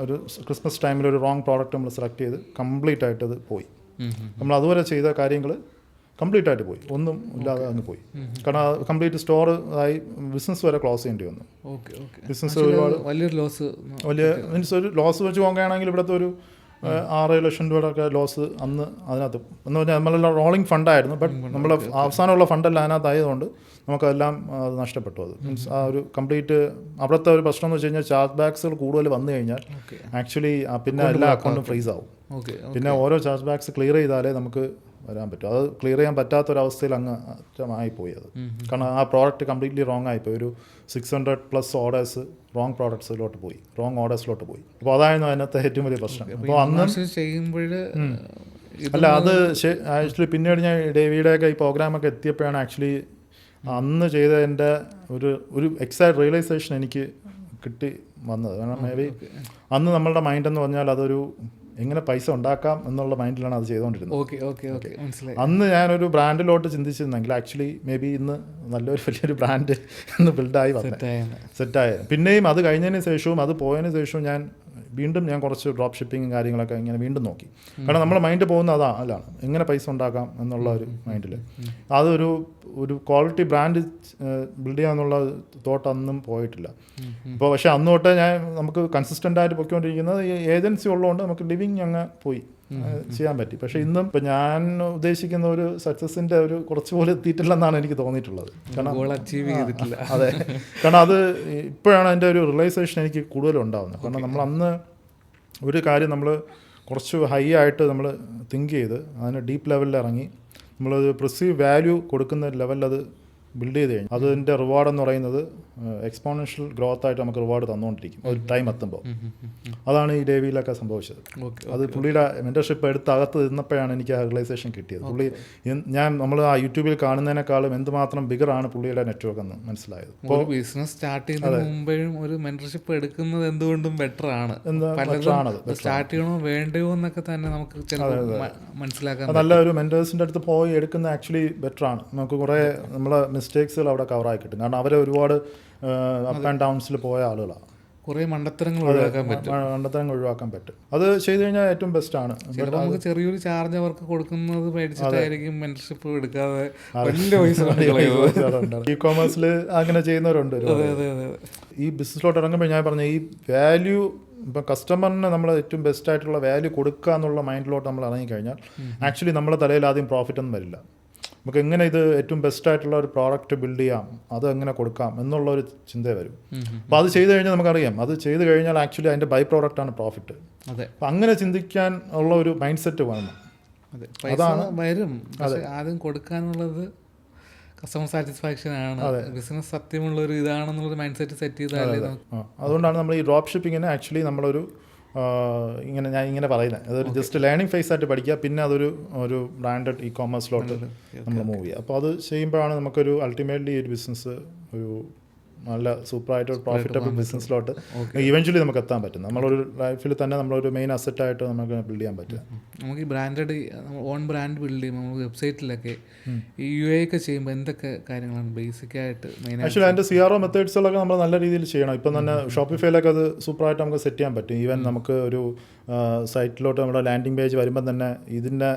ഒരു ക്രിസ്മസ് ടൈമിൽ ഒരു റോങ് പ്രോഡക്റ്റ് നമ്മൾ സെലക്ട് ചെയ്ത് കംപ്ലീറ്റ് ആയിട്ട് അത് പോയി. നമ്മൾ അതുവരെ ചെയ്ത കാര്യങ്ങൾ കംപ്ലീറ്റ് ആയിട്ട് പോയി, ഒന്നും ഇല്ലാതെ അങ്ങ് പോയി. കാരണം കംപ്ലീറ്റ് സ്റ്റോർ ആയി ബിസിനസ് വരെ ക്ലോസ് ചെയ്യേണ്ടി വന്നു. ബിസിനസ് ഒരുപാട് വലിയ മീൻസ് ഒരു ലോസ് വെച്ച് നോക്കുകയാണെങ്കിൽ ഇവിടുത്തെ ഒരു 6 ലക്ഷം രൂപയുടെ ലോസ് അന്ന് അതിനകത്ത് എന്ന് പറഞ്ഞാൽ നമ്മളെല്ലാം റോളിംഗ് ഫണ്ടായിരുന്നു. ബട്ട് നമ്മൾ അവസാനമുള്ള ഫണ്ടെല്ലാം അതിനകത്തായതുകൊണ്ട് നമുക്കതെല്ലാം അത് നഷ്ടപ്പെട്ടു. അത് മീൻസ് ആ ഒരു കംപ്ലീറ്റ് അവിടുത്തെ ഒരു പ്രശ്നം എന്ന് വെച്ച് കഴിഞ്ഞാൽ ചാർജ് ബാക്സുകൾ കൂടുതൽ വന്നു കഴിഞ്ഞാൽ ആക്ച്വലി പിന്നെ എല്ലാ അക്കൗണ്ടും ഫ്രീസ് ആവും. പിന്നെ ഓരോ ചാർജ് ബാക്സ് ക്ലിയർ ചെയ്താലേ നമുക്ക് വരാൻ പറ്റും. അത് ക്ലിയർ ചെയ്യാൻ പറ്റാത്തൊരവസ്ഥയിൽ അങ്ങ് ആയിപ്പോയി അത്. കാരണം ആ പ്രോഡക്റ്റ് കംപ്ലീറ്റ്ലി റോങ് ആയിപ്പോയി. ഒരു 600+ ഓർഡേഴ്സ് റോങ് പ്രോഡക്ട്സിലോട്ട് പോയി, റോങ് ഓർഡേഴ്സിലോട്ട് പോയി. അപ്പോൾ അതായിരുന്നു അതിനകത്ത് ഏറ്റവും വലിയ പ്രശ്നം. അപ്പോൾ അന്ന് അല്ല അത് ആക്ച്വലി പിന്നീട് ഞാൻ ഡേവിയുടെയൊക്കെ ഈ പ്രോഗ്രാമൊക്കെ എത്തിയപ്പോഴാണ് ആക്ച്വലി അന്ന് ചെയ്ത എൻ്റെ ഒരു എക്സാക്ട് റിയലൈസേഷൻ എനിക്ക് കിട്ടി വന്നത്. കാരണം മേ ബി അന്ന് നമ്മളുടെ മൈൻഡ് എന്ന് പറഞ്ഞാൽ അതൊരു എങ്ങനെ പൈസ ഉണ്ടാക്കാം എന്നുള്ള മൈൻഡിലാണ് അത് ചെയ്തുകൊണ്ടിരുന്നത്. അന്ന് ഞാനൊരു ബ്രാൻഡിലോട്ട് ചിന്തിച്ചിരുന്നെങ്കിൽ ആക്ച്വലി മേ ബി ഇന്ന് വലിയൊരു ബ്രാൻഡ് ഇന്ന് ബിൽഡായി സെറ്റായ. പിന്നെയും അത് കഴിഞ്ഞതിന് ശേഷവും അത് പോയതിന് ശേഷവും ഞാൻ കുറച്ച് ഡ്രോപ്പ് ഷിപ്പിങ്ങും കാര്യങ്ങളൊക്കെ ഇങ്ങനെ വീണ്ടും നോക്കി. കാരണം നമ്മുടെ മൈൻഡ് പോകുന്ന അതാണ് എങ്ങനെ പൈസ ഉണ്ടാക്കാം എന്നുള്ള ഒരു മൈൻഡിൽ. അതൊരു ക്വാളിറ്റി ബ്രാൻഡ് ബിൽഡ് ചെയ്യാന്നുള്ള തോട്ട് അന്നും പോയിട്ടില്ല. അപ്പോൾ പക്ഷേ അന്ന് തൊട്ട് നമുക്ക് കൺസിസ്റ്റൻ്റ് ആയിട്ട് പൊയ്ക്കൊണ്ടിരിക്കുന്നത് ഈ ഏജൻസി ഉള്ളതുകൊണ്ട് നമുക്ക് ലിവിങ് അങ്ങ് പോയി ചെയ്യാൻ പറ്റി. പക്ഷേ ഇന്നും ഇപ്പം ഞാൻ ഉദ്ദേശിക്കുന്ന ഒരു സക്സസിൻ്റെ ഒരു കുറച്ചുപോലെ എത്തിയിട്ടില്ലെന്നാണ് എനിക്ക് തോന്നിയിട്ടുള്ളത്. കാരണം അതെ, കാരണം അത് ഇപ്പോഴാണ് അതിൻ്റെ ഒരു റിയലൈസേഷൻ എനിക്ക് കൂടുതലും ഉണ്ടാകുന്നത്. കാരണം നമ്മൾ അന്ന് ഒരു കാര്യം നമ്മൾ കുറച്ച് ഹൈ ആയിട്ട് നമ്മൾ തിങ്ക് ചെയ്ത് അതിന് ഡീപ്പ് ലെവലിൽ ഇറങ്ങി നമ്മളത് പെർസീവ് വാല്യൂ കൊടുക്കുന്ന ലെവലിൽ അത് ബിൽഡ് ചെയ്ത് കഴിഞ്ഞാൽ അതിൻ്റെ റിവാർഡ് എന്ന് പറയുന്നത് എക്സ്പോണൻഷ്യൽ ഗ്രോത്ത് ആയിട്ട് നമുക്ക് റിവാർഡ് തന്നുകൊണ്ടിരിക്കും ഒരു ടൈം എത്തുമ്പോൾ. അതാണ് ഈ ഡേവിയിലൊക്കെ സംഭവിച്ചത്. അത് പുള്ളിയുടെ മെൻറ്റർഷിപ്പ് എടുത്ത് അകത്ത് നിന്നപ്പോഴാണ് എനിക്ക് ആ റിയലൈസേഷൻ കിട്ടിയത്. പുള്ളി നമ്മൾ ആ യൂട്യൂബിൽ കാണുന്നതിനേക്കാളും എന്തുമാത്രം ബിഗറാണ് പുള്ളിയുടെ നെറ്റ്വർക്ക് എന്ന് മനസ്സിലായത്. ഇപ്പോൾ ബിസിനസ് സ്റ്റാർട്ട് ചെയ്യുന്നതിന് മുമ്പേയും ഒരു മെൻറ്റർഷിപ്പ് എടുക്കുന്നത് എന്തുകൊണ്ടും ബെറ്റർ ആണ്. സ്റ്റാർട്ട് ചെയ്യണോ വേണ്ടയോ എന്നൊക്കെ തന്നെ നമുക്ക് മനസ്സിലാക്കാൻ നല്ല ഒരു മെൻറ്റേഴ്സിൻ്റെ അടുത്ത് പോയി എടുക്കുന്ന ആക്ച്വലി ബെറ്റർ ആണ്. നമുക്ക് കുറേ നമ്മളെ മിസ്റ്റേക്സുകൾ അവിടെ കവറായി കിട്ടും. കാരണം അവരെ ഒരുപാട് അപ്പ് ആൻഡ് ഡൗൺസിൽ പോയ ആളുകളാണ്. കുറേ മണ്ടത്തരങ്ങൾ ഒഴിവാക്കാൻ പറ്റും. അത് ചെയ്ത് കഴിഞ്ഞാൽ ഏറ്റവും ബെസ്റ്റ് ആണ്. ചിലപ്പോൾ നമുക്ക് ചെറിയൊരു ചാർജ് അവർക്ക് കൊടുക്കുന്നത് മേടിച്ചിട്ടായിരിക്കും മെൻറ്റർഷിപ്പ് എടുക്കാതെ വലിയ പൈസ. ഇ കോമേഴ്സിൽ അങ്ങനെ ചെയ്യുന്നവരുണ്ട്. ഈ ബിസിനസ്സിലോട്ട് ഇറങ്ങുമ്പോൾ ഞാൻ പറഞ്ഞ ഈ വാല്യൂ ഇപ്പം കസ്റ്റമറിന് നമ്മൾ ഏറ്റവും ബെസ്റ്റ് ആയിട്ടുള്ള വാല്യൂ കൊടുക്കുക എന്നുള്ള മൈൻഡിലോട്ട് നമ്മൾ ഇറങ്ങിക്കഴിഞ്ഞാൽ ആക്ച്വലി നമ്മുടെ തലയിൽ ആദ്യം പ്രോഫിറ്റ് ഒന്നും വരില്ല. നമുക്ക് എങ്ങനെ ഇത് ഏറ്റവും ബെസ്റ്റ് ആയിട്ടുള്ള ഒരു പ്രോഡക്റ്റ് ബിൽഡ് ചെയ്യാം, അത് എങ്ങനെ കൊടുക്കാം എന്നുള്ളൊരു ചിന്ത വരും. അപ്പോൾ അത് ചെയ്ത് കഴിഞ്ഞാൽ നമുക്കറിയാം, അത് ചെയ്ത് കഴിഞ്ഞാൽ ആക്ച്വലി അതിൻ്റെ ബൈ പ്രോഡക്റ്റാണ് പ്രോഫിറ്റ്. അപ്പം അങ്ങനെ ചിന്തിക്കാൻ ഉള്ള ഒരു മൈൻഡ് സെറ്റ് വേണം. അതാണ് വരും. ആദ്യം കൊടുക്കാനുള്ളത് കസ്റ്റമർ സാറ്റിസ്ഫാക്ഷൻ ആണ്, ബിസിനസ് സത്യമുള്ളൊരു ഇതാണെന്നുള്ളൊരു മൈൻഡ് സെറ്റ് സെറ്റ് ചെയ്താലേ. അതുകൊണ്ടാണ് നമ്മൾ ഈ ഡ്രോപ്പ് ഷിപ്പിങ്ങിനെ ആക്ച്വലി നമ്മളൊരു ഞാൻ ഇങ്ങനെ പറയുന്നത്, അതൊരു ജസ്റ്റ് ലേണിംഗ് ഫേസ് ആയിട്ട് പഠിക്കുക, പിന്നെ അതൊരു ബ്രാൻഡഡ് ഇ കോമേഴ്സിലോട്ട് നമ്മൾ മൂവ് ചെയ്യുക. അപ്പോൾ അത് ചെയ്യുമ്പോഴാണ് നമുക്കൊരു അൾട്ടിമേറ്റ്ലി ഒരു ബിസിനസ് ഒരു നല്ല സൂപ്പറായിട്ട് പ്രോഫിറ്റബിൾ ബിസിനസ്സിലോട്ട് ഇവൻച്വലി നമുക്ക് എത്താൻ പറ്റും. നമ്മളൊരു ലൈഫിൽ തന്നെ നമ്മളൊരു മെയിൻ അസറ്റായിട്ട് നമുക്ക് ബിൽഡ് ചെയ്യാൻ പറ്റും. നമുക്ക് ഈ ബ്രാൻഡഡ് ഓൺ ബ്രാൻഡ് ബിൽഡ് ചെയ്യുമ്പോൾ നമുക്ക് വെബ്സൈറ്റിലൊക്കെ ഈ UA ഒക്കെ ചെയ്യുമ്പോൾ എന്തൊക്കെ കാര്യങ്ങളാണ് ബേസിക്കായിട്ട് മെയിൻ? ആക്ച്വലി അതിൻ്റെ CRO മെത്തേഡ്സുകളൊക്കെ നമ്മൾ നല്ല രീതിയിൽ ചെയ്യണം. ഇപ്പം തന്നെ ഷോപ്പിഫൈയിലൊക്കെ അത് സൂപ്പറായിട്ട് നമുക്ക് സെറ്റ് ചെയ്യാൻ പറ്റും. ഈവൻ നമുക്ക് ഒരു സൈറ്റിലോട്ട് നമ്മുടെ ലാൻഡിംഗ് പേജ് വരുമ്പം തന്നെ ഇതിൻ്റെ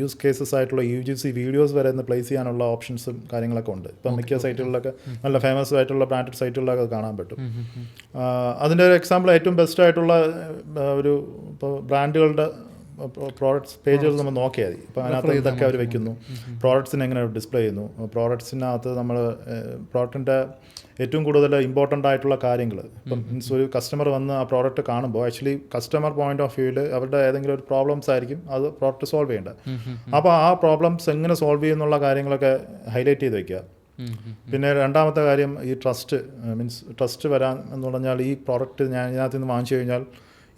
യൂസ് കേസസ് ആയിട്ടുള്ള UGC വീഡിയോസ് വരെ ഒന്ന് പ്ലേസ് ചെയ്യാനുള്ള ഓപ്ഷൻസും കാര്യങ്ങളൊക്കെ ഉണ്ട്. ഇപ്പം മിക്ക സൈറ്റുകളിലൊക്കെ നല്ല ഫേമസ് ആയിട്ടുള്ള ബ്രാൻഡഡ് സൈറ്റുകളിലൊക്കെ അത് കാണാൻ പറ്റും. അതിൻ്റെ ഒരു എക്സാമ്പിൾ ഏറ്റവും ബെസ്റ്റ് ആയിട്ടുള്ള ഒരു ഇപ്പോൾ ബ്രാൻഡുകളുടെ പ്രോഡക്ട്സ് പേജുകൾ നമ്മൾ നോക്കിയാൽ മതി. ഇപ്പോൾ അതിനകത്ത് ഇതൊക്കെ അവർ വെക്കുന്നു, പ്രോഡക്ട്സിനെ എങ്ങനെ ഡിസ്പ്ലേ ചെയ്യുന്നു, പ്രോഡക്ട്സിനകത്ത് നമ്മൾ പ്രോഡക്റ്റിൻ്റെ ഏറ്റവും കൂടുതൽ ഇമ്പോർട്ടൻ്റ് ആയിട്ടുള്ള കാര്യങ്ങൾ. ഇപ്പം മീൻസ് ഒരു കസ്റ്റമർ വന്ന് ആ പ്രോഡക്റ്റ് കാണുമ്പോൾ ആക്ച്വലി കസ്റ്റമർ പോയിന്റ് ഓഫ് വ്യൂവിൽ അവരുടെ ഏതെങ്കിലും ഒരു പ്രോബ്ലംസ് ആയിരിക്കും അത് പ്രോഡക്റ്റ് സോൾവ് ചെയ്യേണ്ടത്. അപ്പോൾ ആ പ്രോബ്ലംസ് എങ്ങനെ സോൾവ് ചെയ്യുന്നുള്ള കാര്യങ്ങളൊക്കെ ഹൈലൈറ്റ് ചെയ്ത് വയ്ക്കുക. പിന്നെ രണ്ടാമത്തെ കാര്യം ഈ ട്രസ്റ്റ് വരാൻ എന്ന് പറഞ്ഞാൽ ഈ പ്രോഡക്റ്റ് ഞാൻ ഇതിനകത്ത് നിന്ന് വാങ്ങിച്ചു കഴിഞ്ഞാൽ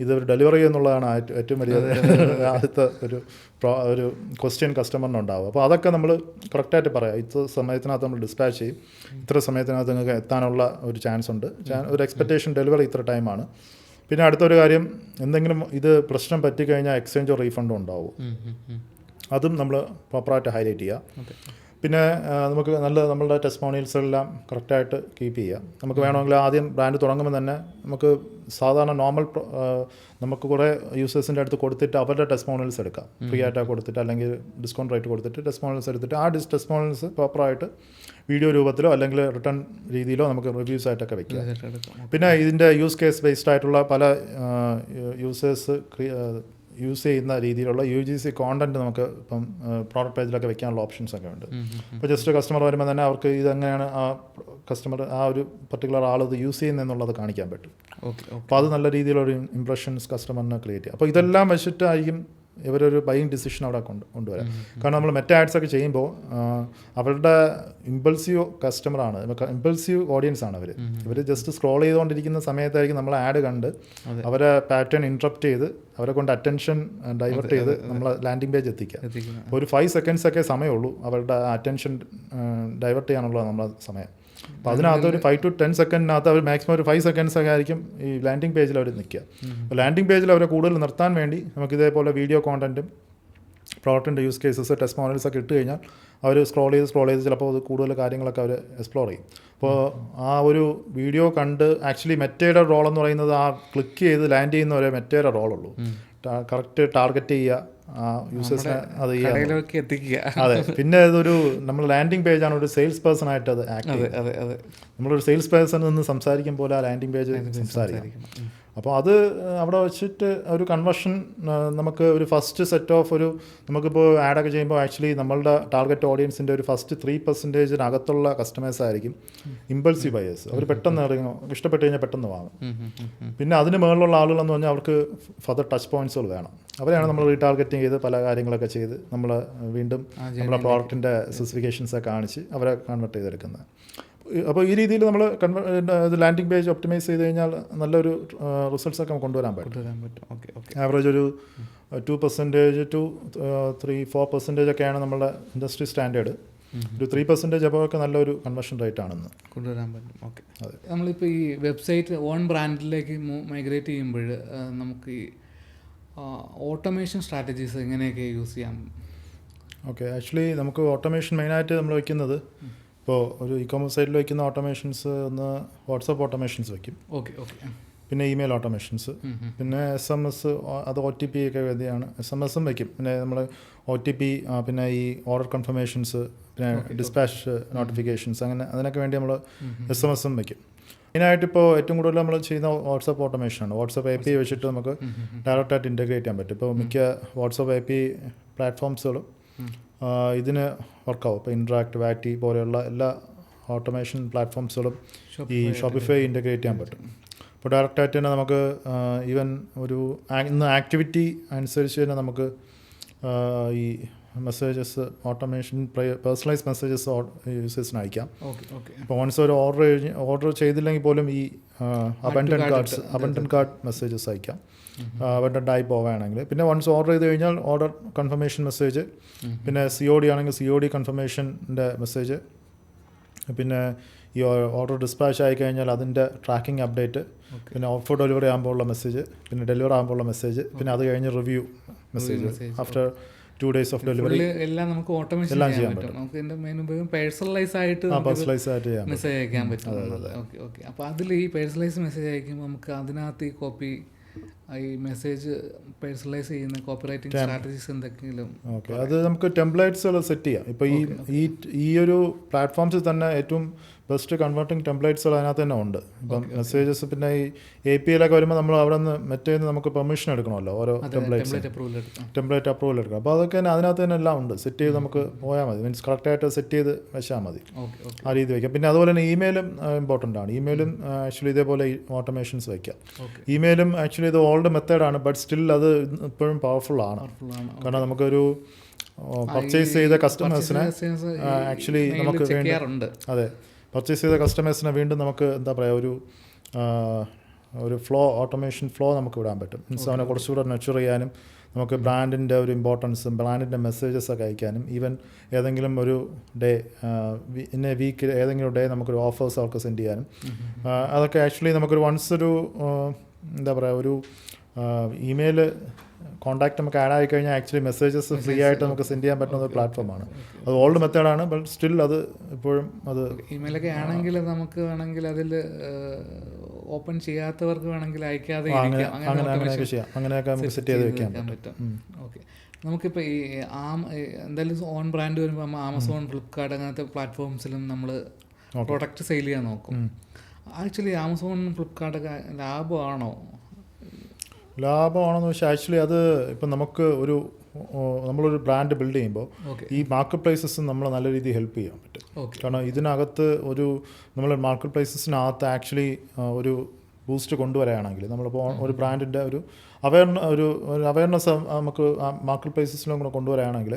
ഇത് ഡെലിവറി ചെയ്യുന്നുള്ളതാണ് ഏറ്റവും വലിയ ആദ്യത്തെ ഒരു ക്വസ്റ്റ്യൻ കസ്റ്റമറിനുണ്ടാവും. അപ്പോൾ അതൊക്കെ നമ്മൾ കറക്റ്റായിട്ട് പറയാം. ഇത്ര സമയത്തിനകത്ത് നമ്മൾ ഡിസ്പാച്ച് ചെയ്യും, ഇത്ര സമയത്തിനകത്ത് നിങ്ങൾക്ക് എത്താനുള്ള ഒരു ചാൻസ് ഉണ്ട്, ഒരു എക്സ്പെക്റ്റേഷൻ ഡെലിവറി ഇത്ര ടൈമാണ്. പിന്നെ അടുത്തൊരു കാര്യം, എന്തെങ്കിലും ഇത് പ്രശ്നം പറ്റിക്കഴിഞ്ഞാൽ എക്സ്ചേഞ്ചോ റീഫണ്ടോ ഉണ്ടാവും, അതും നമ്മൾ പ്രോപ്പറായിട്ട് ഹൈലൈറ്റ് ചെയ്യുക. പിന്നെ നമുക്ക് നമ്മളുടെ ടെസ്റ്റിമോണിയൽസെല്ലാം കറക്റ്റായിട്ട് കീപ്പ് ചെയ്യുക. നമുക്ക് വേണമെങ്കിൽ ആദ്യം ബ്രാൻഡ് തുടങ്ങുമ്പോൾ തന്നെ നമുക്ക് സാധാരണ നോർമൽ നമുക്ക് കുറേ യൂസേഴ്സിൻ്റെ അടുത്ത് കൊടുത്തിട്ട് അവരുടെ ടെസ്റ്റിമോണിയൽസ് എടുക്കാം, ഫ്രീ ആയിട്ടൊക്കെ കൊടുത്തിട്ട് അല്ലെങ്കിൽ ഡിസ്കൗണ്ട് റേറ്റ് കൊടുത്തിട്ട് ടെസ്റ്റിമോണിയൽസ് എടുത്തിട്ട് ആ ടെസ്റ്റിമോണിയൽസ് പ്രോപ്പറായിട്ട് വീഡിയോ രൂപത്തിലോ അല്ലെങ്കിൽ റിട്ടേൺ രീതിയിലോ നമുക്ക് റിവ്യൂസ് ആയിട്ടൊക്കെ വെക്കുക. പിന്നെ ഇതിൻ്റെ യൂസ് കേസ് ബേസ്ഡ് ആയിട്ടുള്ള പല യൂസേഴ്സ് യൂസ് ചെയ്യുന്ന രീതിയിലുള്ള UGC കോണ്ടന്റ് നമുക്ക് ഇപ്പം പ്രോഡക്റ്റ് പേജിലൊക്കെ വെക്കാനുള്ള ഓപ്ഷൻസ് ഒക്കെ ഉണ്ട്. ഇപ്പോൾ ജസ്റ്റ് കസ്റ്റമർ വരുമ്പോൾ തന്നെ അവർക്ക് ഇതെങ്ങനെയാണ് ആ കസ്റ്റമർ ആ ഒരു പർട്ടിക്കുലർ ആൾ ഇത് യൂസ് ചെയ്യുന്നതെന്നുള്ളത് കാണിക്കാൻ പറ്റും. അപ്പോൾ അത് നല്ല രീതിയിലൊരു ഇംപ്രഷൻസ് കസ്റ്റമറിനെ ക്രിയേറ്റ് ചെയ്യും. അപ്പോൾ ഇതെല്ലാം വെച്ചിട്ടായിരിക്കും ഇവരൊരു ബൈയിങ് ഡിസിഷൻ അവിടെ കൊണ്ടുവരാം. കാരണം നമ്മൾ മെറ്റാ ആഡ്സ് ഒക്കെ ചെയ്യുമ്പോൾ അവരുടെ ഇമ്പൾസീവ് കസ്റ്റമറാണ്, ഇമ്പൾസീവ് ഓഡിയൻസ് ആണ് ഇവർ ജസ്റ്റ് സ്ക്രോൾ ചെയ്തുകൊണ്ടിരിക്കുന്ന സമയത്തായിരിക്കും നമ്മൾ ആഡ് കണ്ട് അവരെ പാറ്റേൺ ഇൻട്രപ്റ്റ് ചെയ്ത് അവരെ കൊണ്ട് അറ്റൻഷൻ ഡൈവേർട്ട് ചെയ്ത് നമ്മൾ ലാൻഡിംഗ് പേജ് എത്തിക്കുക. ഒരു 5 seconds ഒക്കെ സമയമുള്ളൂ അവരുടെ അറ്റൻഷൻ ഡൈവേർട്ട് ചെയ്യാനുള്ള നമ്മുടെ സമയം. അപ്പോൾ അതിനകത്ത് ഒരു 5 to 10 സെക്കൻഡിനകത്ത് അവർ മാക്സിമം ഒരു 5 seconds ഒക്കെ ആയിരിക്കും ഈ ലാൻഡിംഗ് പേജിൽ അവർ നിൽക്കുക. അപ്പോൾ ലാൻഡിംഗ് പേജിൽ അവരെ കൂടുതൽ നിർത്താൻ വേണ്ടി നമുക്ക് ഇതേപോലെ വീഡിയോ കോണ്ടന്റും പ്രോഡക്റ്റിൻ്റെ യൂസ് കേസസ് ടെസ്റ്റിമോണിയൽസ് ഒക്കെ ഇട്ട് കഴിഞ്ഞാൽ അവർ സ്ക്രോൾ ചെയ്ത് ചിലപ്പോൾ അത് കൂടുതൽ കാര്യങ്ങളൊക്കെ അവർ എക്സ്പ്ലോർ ചെയ്യും. അപ്പോൾ ആ ഒരു വീഡിയോ കണ്ട് ആക്ച്വലി മെറ്റയുടെ റോൾ എന്ന് പറയുന്നത് ആ ക്ലിക്ക് ചെയ്ത് ലാൻഡ് ചെയ്യുന്നവരെ മെറ്റയുടെ റോളുള്ളൂ. കറക്റ്റ് ടാർഗറ്റ് ചെയ്യുക, ആ യൂസേഴ്സിനെ അത് എത്തിക്കുക. അതെ. പിന്നെ ഇതൊരു നമ്മൾ ലാൻഡിംഗ് പേജാണ്, ഒരു സെയിൽസ് പേഴ്സൺ ആയിട്ട് അത് ആക്ട് ചെയ്യും. നമ്മളൊരു സെയിൽസ് പേഴ്സൺ നിന്ന് സംസാരിക്കും പോലെ ആ ലാൻഡിംഗ് പേജ് സംസാരിക്കും. അപ്പോൾ അത് അവിടെ വെച്ചിട്ട് ഒരു കൺവേർഷൻ നമുക്ക് ഒരു ഫസ്റ്റ് സെറ്റ് ഓഫ് നമുക്കിപ്പോൾ ആഡൊക്കെ ചെയ്യുമ്പോൾ ആക്ച്വലി നമ്മളുടെ ടാർഗറ്റ് ഓഡിയൻസിൻ്റെ ഒരു ഫസ്റ്റ് 3% കസ്റ്റമേഴ്സ് ആയിരിക്കും ഇമ്പൾസീവ് ബയേഴ്സ്. അവർ പെട്ടെന്ന് ഇഷ്ടപ്പെട്ട് കഴിഞ്ഞാൽ പെട്ടെന്ന് വാങ്ങും. പിന്നെ അതിന് മുകളിലുള്ള ആളുകളെന്ന് പറഞ്ഞാൽ അവർക്ക് ഫർദർ ടച്ച് പോയിന്റ്സുകൾ വേണം. അവരെയാണ് നമ്മൾ റീടാർഗറ്റിംഗ് ചെയ്ത് പല കാര്യങ്ങളൊക്കെ ചെയ്ത് നമ്മൾ വീണ്ടും നമ്മളെ പ്രോഡക്റ്റിൻ്റെ സ്പെസിഫിക്കേഷൻസൊക്കെ കാണിച്ച് അവരെ കൺവേർട്ട് ചെയ്തെടുക്കുന്നത്. അപ്പോൾ ഈ രീതിയിൽ നമ്മൾ ലാൻഡിംഗ് പേജ് ഒപ്റ്റിമൈസ് ചെയ്ത് കഴിഞ്ഞാൽ നല്ലൊരു റിസൾട്ട്സൊക്കെ നമുക്ക് കൊണ്ടുവരാൻ പറ്റും. ആവറേജ് ഒരു 2% to 3-4% ഒക്കെയാണ് നമ്മളുടെ ഇൻഡസ്ട്രി സ്റ്റാൻഡേർഡ്. ഒരു 3% അപ്പോഴൊക്കെ നല്ലൊരു കൺവേർഷൻ റേറ്റ് ആണെന്ന് കൊണ്ടുവരാൻ പറ്റും. ഓക്കെ, അതെ. നമ്മളിപ്പോൾ ഈ വെബ്സൈറ്റ് ഓൺ ബ്രാൻഡിലേക്ക് മൈഗ്രേറ്റ് ചെയ്യുമ്പോൾ നമുക്ക് ഈ ഓട്ടോമേഷൻ സ്ട്രാറ്റജീസ് എങ്ങനെയൊക്കെ യൂസ് ചെയ്യാം? ഓക്കെ, ആക്ച്വലി നമുക്ക് ഓട്ടോമേഷൻ മെയിനായിട്ട് നമ്മൾ വയ്ക്കുന്നത്, ഇപ്പോൾ ഒരു ഇ-കോമേഴ്സ് സൈറ്റിൽ വയ്ക്കുന്ന ഓട്ടോമേഷൻസ് ഒന്ന് വാട്സപ്പ് ഓട്ടോമേഷൻസ് വയ്ക്കും. Okay okay. പിന്നെ ഇമെയിൽ ഓട്ടോമേഷൻസ്, പിന്നെ SMS, അത് OTP ഒക്കെ വേദിയാണ്. SMS വയ്ക്കും. പിന്നെ നമ്മൾ OTP, പിന്നെ ഈ ഓർഡർ കൺഫർമേഷൻസ്, പിന്നെ ഡിസ്പാച്ച് നോട്ടിഫിക്കേഷൻസ്, അങ്ങനെ അതിനൊക്കെ വേണ്ടി നമ്മൾ SMS വയ്ക്കും. മെയിനായിട്ട് ഇപ്പോൾ ഏറ്റവും കൂടുതൽ നമ്മൾ ചെയ്യുന്ന വാട്സപ്പ് ഓട്ടോമേഷനാണ്. വാട്സപ്പ് API വെച്ചിട്ട് നമുക്ക് ഡയറക്റ്റായിട്ട് ഇൻറ്റഗ്രേറ്റ് ചെയ്യാൻ പറ്റും. ഇപ്പോൾ മിക്ക വാട്സപ്പ് API പ്ലാറ്റ്ഫോംസുകളും ഇതിന് വർക്കാവും. ഇപ്പോൾ ഇൻട്രാക്ട്, വാറ്റി പോലെയുള്ള എല്ലാ ഓട്ടോമേഷൻ പ്ലാറ്റ്ഫോംസുകളും ഈ ഷോപ്പിഫൈ ഇൻറ്റഗ്രേറ്റ് ചെയ്യാൻ പറ്റും. ഇപ്പോൾ ഡയറക്റ്റായിട്ട് തന്നെ നമുക്ക് ഈവൻ ഒരു ഇന്ന് ആക്ടിവിറ്റി അനുസരിച്ച് തന്നെ നമുക്ക് ഈ മെസ്സേജസ് ഓട്ടോമേഷൻ പേഴ്സണലൈസ് മെസ്സേജസ് യൂസേഴ്സിന് അയക്കാം. ഇപ്പോൾ വൺസ് ഒരു ഓർഡർ ചെയ്തില്ലെങ്കിൽ പോലും ഈ അബണ്ടൻ കാർഡ് മെസ്സേജസ് അയക്കാം, അബണ്ടൻ്റ് ആയി പോവുകയാണെങ്കിൽ. പിന്നെ വൺസ് ഓർഡർ ചെയ്ത് കഴിഞ്ഞാൽ ഓർഡർ കൺഫർമേഷൻ മെസ്സേജ്, പിന്നെ COD ആണെങ്കിൽ COD കൺഫർമേഷൻ്റെ മെസ്സേജ്, പിന്നെ ഈ ഓർഡർ ഡിസ്പാച്ച് ആയി കഴിഞ്ഞാൽ അതിൻ്റെ ട്രാക്കിംഗ് അപ്ഡേറ്റ്, പിന്നെ ഓഫർ ഡെലിവറി ആകുമ്പോൾ ഉള്ള മെസ്സേജ്, പിന്നെ ഡെലിവറി ആകുമ്പോൾ ഉള്ള മെസ്സേജ്, പിന്നെ അത് കഴിഞ്ഞ് review message after 2 days of delivery. എല്ലാം നമുക്ക് ഓട്ടോമേഷൻ ചെയ്യാൻ പറ്റും. നമുക്ക് ഇതിൻ്റെ മെയിൻ ഉപയോഗം പേഴ്സണലൈസ് ആയിട്ട് മെസ്സേജ് അയക്കാൻ പറ്റും. Okay okay. അപ്പോൾ അതിൽ ഈ പേഴ്സണലൈസ് മെസ്സേജ് അയക്കുമ്പോൾ നമുക്ക് അതിനകത്ത് ഈ കോപ്പി ഈ മെസ്സേജ് പേഴ്സണലൈസ് ചെയ്യുന്ന കോപ്പി റൈറ്റിംഗ് സ്ട്രാറ്റജീസ് എന്തെങ്കിലും? ഓക്കെ, അത് നമുക്ക് ടെംപ്ലേറ്റ്സുകൾ സെറ്റ് ചെയ്യാം. ഇപ്പോൾ ഈ ഒരു പ്ലാറ്റ്ഫോംസിൽ തന്നെ ഏറ്റവും ബെസ്റ്റ് കൺവേർട്ടിംഗ് ടെംപ്ലേറ്റ്സുകൾ അതിനകത്ത് തന്നെ ഉണ്ട്. ഇപ്പം മെസ്സേജസ് പിന്നെ ഈ API-യിലൊക്കെ വരുമ്പോൾ നമ്മൾ അവിടെ നിന്ന് മറ്റേ നമുക്ക് പെർമിഷൻ എടുക്കണമല്ലോ ഓരോ ടെംപ്ലേറ്റ് അപ്രൂവൽ എടുക്കണം. അപ്പോൾ അതൊക്കെ തന്നെ അതിനകത്ത് തന്നെ എല്ലാം ഉണ്ട്. സെറ്റ് ചെയ്ത് നമുക്ക് പോയാൽ മതി. മീൻസ് കറക്റ്റായിട്ട് സെറ്റ് ചെയ്ത് വെച്ചാൽ മതി. ആ രീതി വയ്ക്കാം. പിന്നെ അതുപോലെ തന്നെ ഇമെയിലും ഇമ്പോർട്ടൻ്റ് ആണ്. ഇമെയിലും ആക്ച്വലി ഇതേപോലെ ഓട്ടോമേഷൻസ് വയ്ക്കാം. ഇമെയിലും ആക്ച്വലി ഇത് ഓൾഡ് മെത്തേഡാണ്, ബട്ട് സ്റ്റിൽ അത് ഇപ്പോഴും പവർഫുൾ ആണ്. കാരണം നമുക്കൊരു പർച്ചേസ് ചെയ്ത കസ്റ്റമേഴ്സിനെ ആക്ച്വലി നമുക്ക് അതെ പർച്ചേസ് ചെയ്ത കസ്റ്റമേഴ്സിനെ വീണ്ടും നമുക്ക് എന്താ പറയുക ഒരു ഓട്ടോമേഷൻ ഫ്ലോ നമുക്ക് വിടാൻ പറ്റും. മീൻസ് അവനെ കുറച്ചുകൂടെ നർച്ചർ ചെയ്യാനും നമുക്ക് ബ്രാൻഡിൻ്റെ ഒരു ഇമ്പോർട്ടൻസും ബ്രാൻഡിൻ്റെ മെസ്സേജസൊക്കെ അയക്കാനും ഈവൻ ഏതെങ്കിലും ഒരു ഡേ ഇന്ന വീക്കിൽ ഏതെങ്കിലും ഡേ നമുക്കൊരു ഓഫേഴ്സ് അവർക്ക് സെൻഡ് ചെയ്യാനും അതൊക്കെ ആക്ച്വലി നമുക്കൊരു വൺസ് ഒരു എന്താ പറയുക ഒരു ഇമെയിൽ കോൺടാക്ട് നമുക്ക് ആഡ് ആയി കഴിഞ്ഞാൽ ആക്ച്വലി മെസ്സേജസ് ഫ്രീ ആയിട്ട് നമുക്ക് സെൻഡ് ചെയ്യാൻ പറ്റുന്ന ഒരു പ്ലാറ്റ്ഫോമാണ്. അത് ഓൾഡ് മെത്തേഡാണ്, ബട്ട് സ്റ്റിൽ അത് ഇപ്പോഴും അത് ഇമെയിലൊക്കെ ആണെങ്കിൽ നമുക്ക് വേണമെങ്കിൽ അതിൽ ഓപ്പൺ ചെയ്യാത്തവർക്ക് വേണമെങ്കിൽ അയക്കാതെ അങ്ങനെയൊക്കെ ചെയ്യാം. അങ്ങനെയൊക്കെ നമുക്ക് സെറ്റ് ചെയ്ത് വെക്കാൻ പറ്റും. ഓക്കെ, നമുക്കിപ്പോൾ ഈ എന്തായാലും ഓൺ ബ്രാൻഡ് വരുമ്പോൾ ആമസോൺ, ഫ്ലിപ്കാർട്ട് അങ്ങനത്തെ പ്ലാറ്റ്ഫോംസിലും നമ്മൾ പ്രൊഡക്റ്റ് സെയിൽ ചെയ്യാൻ നോക്കും. Actually Amazon, ഫ്ലിപ്കാർട്ടൊക്കെ ലാഭമാണോ? ലാഭമാണെന്ന് വെച്ചാൽ ആക്ച്വലി അത് ഇപ്പം നമുക്ക് നമ്മളൊരു ബ്രാൻഡ് ബിൽഡ് ചെയ്യുമ്പോൾ ഈ മാർക്കറ്റ് പ്ലേസസ് നമ്മളെ നല്ല രീതിയിൽ ഹെൽപ്പ് ചെയ്യാൻ പറ്റും. കാരണം ഇതിനകത്ത് നമ്മൾ മാർക്കറ്റ് പ്ലേസസിനകത്ത് ആക്ച്വലി ഒരു ബൂസ്റ്റ് കൊണ്ടുവരികയാണെങ്കിൽ നമ്മളിപ്പോൾ ഒരു ബ്രാൻഡിൻ്റെ ഒരു അവയർനെസ് നമുക്ക് മാർക്കറ്റ് പ്ലേസസിലും കൂടെ കൊണ്ടുവരികയാണെങ്കിൽ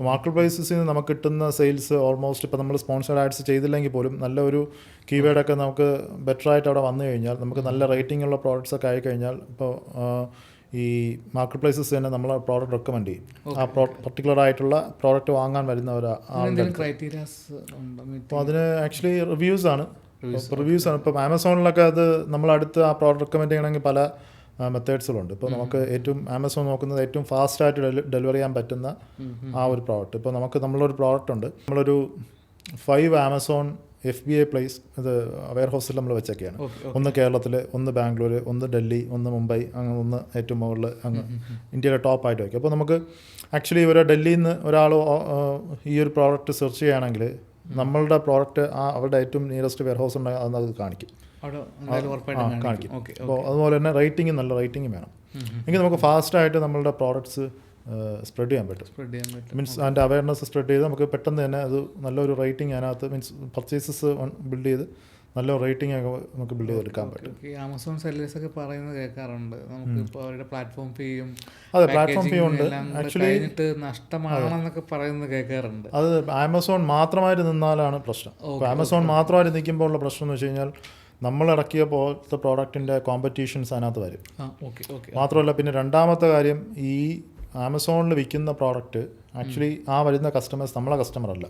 മാർക്കറ്റ് പ്ലേസസിൽ നിന്ന് നമുക്ക് കിട്ടുന്ന സെയിൽസ് ഓൾമോസ്റ്റ് ഇപ്പോൾ നമ്മൾ സ്പോൺസർഡ് ആഡ്സ് ചെയ്തില്ലെങ്കിൽ പോലും നല്ലൊരു കീവേഡൊക്കെ നമുക്ക് ബെറ്ററായിട്ട് അവിടെ വന്നു കഴിഞ്ഞാൽ നമുക്ക് നല്ല റേറ്റിംഗ് ഉള്ള പ്രോഡക്റ്റ്സൊക്കെ ആയിക്കഴിഞ്ഞാൽ ഇപ്പോൾ ഈ മാർക്കറ്റ് പ്ലേസസ് തന്നെ നമ്മളെ പ്രോഡക്റ്റ് റെക്കമെൻഡ് ചെയ്യും. ആ പർട്ടിക്കുലർ ആയിട്ടുള്ള പ്രോഡക്റ്റ് വാങ്ങാൻ വരുന്ന അപ്പോൾ അതിന് ആക്ച്വലി റിവ്യൂസ് ആണ്. ഇപ്പം ആമസോണിലൊക്കെ അത് നമ്മളടുത്ത് ആ പ്രോഡക്റ്റ് റെക്കമെൻഡ് ചെയ്യണമെങ്കിൽ പല മെത്തേഡ്സുകളുണ്ട്. ഇപ്പോൾ നമുക്ക് ഏറ്റവും ആമസോൺ നോക്കുന്നത് ഏറ്റവും ഫാസ്റ്റായിട്ട് ഡെലിവറി ചെയ്യാൻ പറ്റുന്ന ആ ഒരു പ്രോഡക്റ്റ്. ഇപ്പോൾ നമ്മളൊരു പ്രോഡക്റ്റ് ഉണ്ട്, നമ്മളൊരു 5 ആമസോൺ FBA പ്ലേസ് ഇത് വെയർ ഹൗസിൽ നമ്മൾ വെച്ചൊക്കെയാണ്. ഒന്ന് കേരളത്തിൽ, ഒന്ന് ബാംഗ്ലൂർ, ഒന്ന് ഡൽഹി, ഒന്ന് മുംബൈ, അങ്ങനെ ഒന്ന് ഏറ്റവും മുകളിൽ അങ്ങ് ഇന്ത്യയിലെ ടോപ്പായിട്ട് വയ്ക്കും. അപ്പോൾ നമുക്ക് ആക്ച്വലി ഡൽഹിയിൽ നിന്ന് ഒരാൾ ഈ ഒരു പ്രോഡക്റ്റ് സെർച്ച് ചെയ്യുകയാണെങ്കിൽ നമ്മളുടെ പ്രോഡക്റ്റ് അവരുടെ ഏറ്റവും നിയറസ്റ്റ് വെയർ ഹൗസ് ഉണ്ടെങ്കിൽ അത് കാണിക്കും. അപ്പോൾ അതുപോലെ തന്നെ നല്ല റേറ്റിംഗ് വേണം എങ്കിൽ നമുക്ക് ഫാസ്റ്റായിട്ട് നമ്മളുടെ പ്രോഡക്ട്സ് സ്പ്രെഡ് ചെയ്യാൻ പറ്റും. മീൻസ് അതിൻ്റെ അവയർനെസ് സ്പ്രെഡ് ചെയ്ത് നമുക്ക് പെട്ടെന്ന് തന്നെ അത് നല്ലൊരു റേറ്റിംഗ് അതിനകത്ത് മീൻസ് പർച്ചേസസ് ബിൽഡ് ചെയ്ത് നല്ല റേറ്റിംഗ് ഒക്കെ നമുക്ക് ബിൽഡ് ചെയ്തെടുക്കാൻ പറ്റും. ആമസോൺ സെല്ലേഴ്സ് ഒക്കെ പറയുന്നത് കേൾക്കാറുണ്ട്, നമുക്ക് ഇപ്പോൾ അവരുടെ പ്ലാറ്റ്ഫോം ഫീയും അതെ പ്ലാറ്റ്ഫോം ഫീ ഉണ്ട് ആക്ച്വലി നഷ്ടമാണെന്നൊക്കെ പറയുന്നത് കേൾക്കാറുണ്ട്. അത് ആമസോൺ മാത്രമായിട്ട് നിന്നാലാണ് പ്രശ്നം. അപ്പോൾ ആമസോൺ മാത്രമായിട്ട് നിൽക്കുമ്പോൾ ഉള്ള പ്രശ്നം എന്ന് വെച്ച് കഴിഞ്ഞാൽ നമ്മൾ ഇറക്കിയ പോലത്തെ പ്രോഡക്റ്റിൻ്റെ കോമ്പറ്റീഷൻസ് അതിനകത്ത് വരും. മാത്രമല്ല പിന്നെ രണ്ടാമത്തെ കാര്യം, ഈ ആമസോണിൽ വിൽക്കുന്ന പ്രോഡക്റ്റ് ആക്ച്വലി ആ വരുന്ന കസ്റ്റമേഴ്സ് നമ്മളെ കസ്റ്റമർ അല്ല,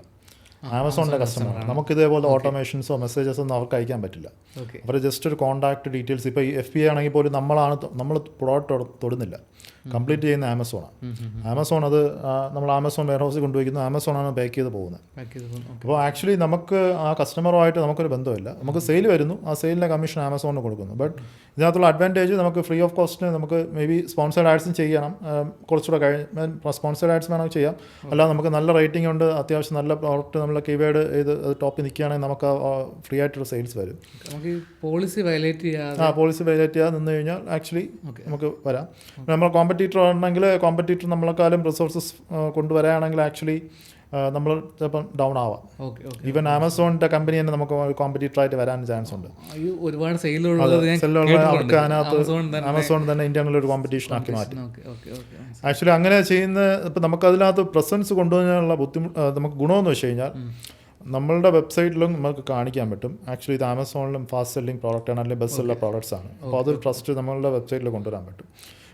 ആമസോണിൻ്റെ കസ്റ്റമറാണ്. നമുക്ക് ഇതേപോലെ ഓട്ടോമേഷൻസോ മെസ്സേജസ് ഒന്നും അവർക്ക് അയക്കാൻ പറ്റില്ല. അവർ ജസ്റ്റ് ഒരു കോൺടാക്ട് ഡീറ്റെയിൽസ്, ഇപ്പോൾ FBA ആണെങ്കിൽ പോലും നമ്മൾ പ്രോഡക്റ്റ് തൊടുന്നില്ല, കംപ്ലീറ്റ് ചെയ്യുന്ന ആമസോണാണ്. ആമസോൺ അത് നമ്മൾ ആമസോൺ വെയർ ഹൗസിൽ കൊണ്ടുവയ്ക്കുന്നു, ആമസോണാണ് പാക്ക് ചെയ്ത് പോകുന്നത്. അപ്പോൾ ആക്ച്വലി നമുക്ക് ആ കസ്റ്റമറുമായിട്ട് നമുക്കൊരു ബന്ധമില്ല. നമുക്ക് സെയിൽ വരുന്നു, ആ സെയിലിൻ്റെ കമ്മീഷൻ ആമസോണിന് കൊടുക്കുന്നു. ബട്ട് ഇതിനകത്തുള്ള അഡ്വാൻറ്റേജ് നമുക്ക് ഫ്രീ ഓഫ് കോസ്റ്റിന് നമുക്ക് മേ ബി സ്പോൺസേഡ് ആഡ്സും ചെയ്യണം, കുറച്ചുകൂടെ സ്പോൺസേഡ് ആഡ്സ് വേണമെങ്കിൽ ചെയ്യാം. അല്ലാതെ നമുക്ക് നല്ല റേറ്റിംഗ് ഉണ്ട്, അത്യാവശ്യം നല്ല പ്രോഡക്റ്റ് നമ്മൾ കീവേഡ് ചെയ്ത് ടോപ്പിൽ നിൽക്കുകയാണെങ്കിൽ നമുക്ക് ഫ്രീ ആയിട്ടൊരു സെയിൽസ് വരും. പോളിസി വയലേറ്റ് ചെയ്യാതെ നിന്ന് കഴിഞ്ഞാൽ ആക്ച്വലി നമുക്ക് വരാം. നമ്മൾ കോമ്പറ്റീറ്റർ ആണെങ്കിൽ കോമ്പറ്റീറ്റർ നമ്മളെക്കാളും റിസോഴ്സസ് കൊണ്ടുവരാണെങ്കിൽ ആക്ച്വലി നമ്മൾ ചിലപ്പം ഡൗൺ ആവാം. ഈവൻ ആമസോണിൻ്റെ കമ്പനി തന്നെ നമുക്ക് കോമ്പറ്റീറ്റർ ആയിട്ട് വരാൻ ചാൻസ് ഉണ്ട്. ഒരുപാട് അവർക്ക് അതിനകത്ത് ആമസോൺ തന്നെ ഇന്ത്യയിൽ ഒരു കോമ്പറ്റീഷൻ ആക്കി മാറ്റി. ആക്ച്വലി അങ്ങനെ ചെയ്യുന്ന ഇപ്പം നമുക്ക് അതിനകത്ത് പ്രസൻസ് കൊണ്ടുവരാനുള്ള നമുക്ക് ഗുണമെന്ന് വെച്ച് കഴിഞ്ഞാൽ നമ്മളുടെ വെബ്സൈറ്റിലും നമുക്ക് കാണിക്കാൻ പറ്റും ആക്ച്വലി ഇത് ആമസോണിലും ഫാസ്റ്റ് സെല്ലിംഗ് പ്രോഡക്റ്റാണ് അല്ലെങ്കിൽ ബെസ്റ്റ് സെല്ലർ പ്രോഡക്ട്സ് ആണ്. അപ്പോൾ അതൊരു ട്രസ്റ്റ് നമ്മളുടെ വെബ്സൈറ്റിൽ കൊണ്ടുവരാൻ പറ്റും.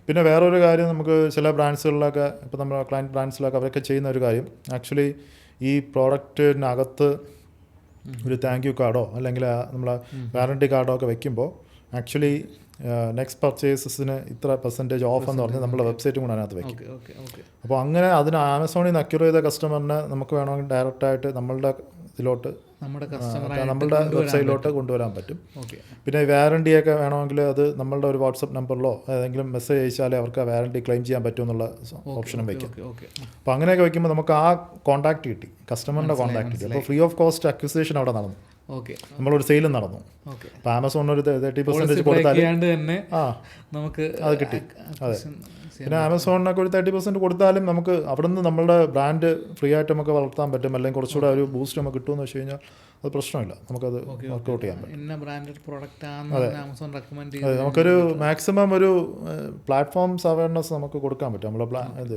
പിന്നെ വേറൊരു കാര്യം, നമുക്ക് ചില ബ്രാൻഡ്സുകളിലൊക്കെ ഇപ്പോൾ നമ്മുടെ ക്ലയൻറ്റ് ബ്രാൻഡ്സിലൊക്കെ അവരൊക്കെ ചെയ്യുന്ന ഒരു കാര്യം, ആക്ച്വലി ഈ പ്രോഡക്റ്റിനകത്ത് ഒരു താങ്ക് യു കാർഡോ അല്ലെങ്കിൽ നമ്മളെ വാറണ്ടി കാർഡോ ഒക്കെ വെക്കുമ്പോൾ ആക്ച്വലി നെക്സ്റ്റ് പർച്ചേസസിന് ഇത്ര % ഓഫ് എന്ന് പറഞ്ഞ് നമ്മളെ വെബ്സൈറ്റും കൂടെ അതിനകത്ത് വെക്കും. അപ്പോൾ അങ്ങനെ അതിന് ആമസോണിൽ നിന്ന് അക്യൂർ ചെയ്ത കസ്റ്റമറിനെ നമുക്ക് വേണമെങ്കിൽ ഡയറക്റ്റായിട്ട് നമ്മളുടെ ഇതിലോട്ട് നമ്മളുടെ വെബ്സൈറ്റിലോട്ട് കൊണ്ടുവരാൻ പറ്റും. പിന്നെ വാറണ്ടിയൊക്കെ വേണമെങ്കിൽ അത് നമ്മളുടെ ഒരു വാട്സപ്പ് നമ്പറിലോ ഏതെങ്കിലും മെസ്സേജ് അയച്ചാലേ അവർക്ക് ആ വാറണ്ടി ക്ലെയിം ചെയ്യാൻ പറ്റുമെന്നുള്ള ഓപ്ഷനും വയ്ക്കും. അപ്പോൾ അങ്ങനെയൊക്കെ വയ്ക്കുമ്പോൾ നമുക്ക് ആ കോൺടാക്ട് കിട്ടി, കസ്റ്റമറിൻ്റെ കോൺടാക്ട് കിട്ടി. അപ്പോൾ ഫ്രീ ഓഫ് കോസ്റ്റ് അക്വിസിഷൻ അവിടെ നടന്നു, നമ്മളൊരു സെയിലും നടന്നു. അപ്പോൾ ആമസോണിന് ഒരു 30% കൊടുത്താലും നമുക്ക് അത് കിട്ടി. അതെ, പിന്നെ ആമസോണിനൊക്കെ ഒരു 30% കൊടുത്താലും നമുക്ക് അവിടെ നിന്ന് നമ്മളുടെ ബ്രാൻഡ് ഫ്രീ ആയിട്ട് നമുക്ക് വളർത്താൻ പറ്റും, അല്ലെങ്കിൽ കുറച്ചുകൂടെ ഒരു ബൂസ്റ്റ് നമുക്ക് കിട്ടുമെന്ന് വെച്ച് കഴിഞ്ഞാൽ അത് പ്രശ്നമില്ല, നമുക്കത് വർക്കൗട്ട് ചെയ്യാൻ പറ്റും. അതെ, നമുക്കൊരു മാക്സിമം ഒരു പ്ലാറ്റ്ഫോംസ് അവയർനെസ് നമുക്ക് കൊടുക്കാൻ പറ്റും. നമ്മളെ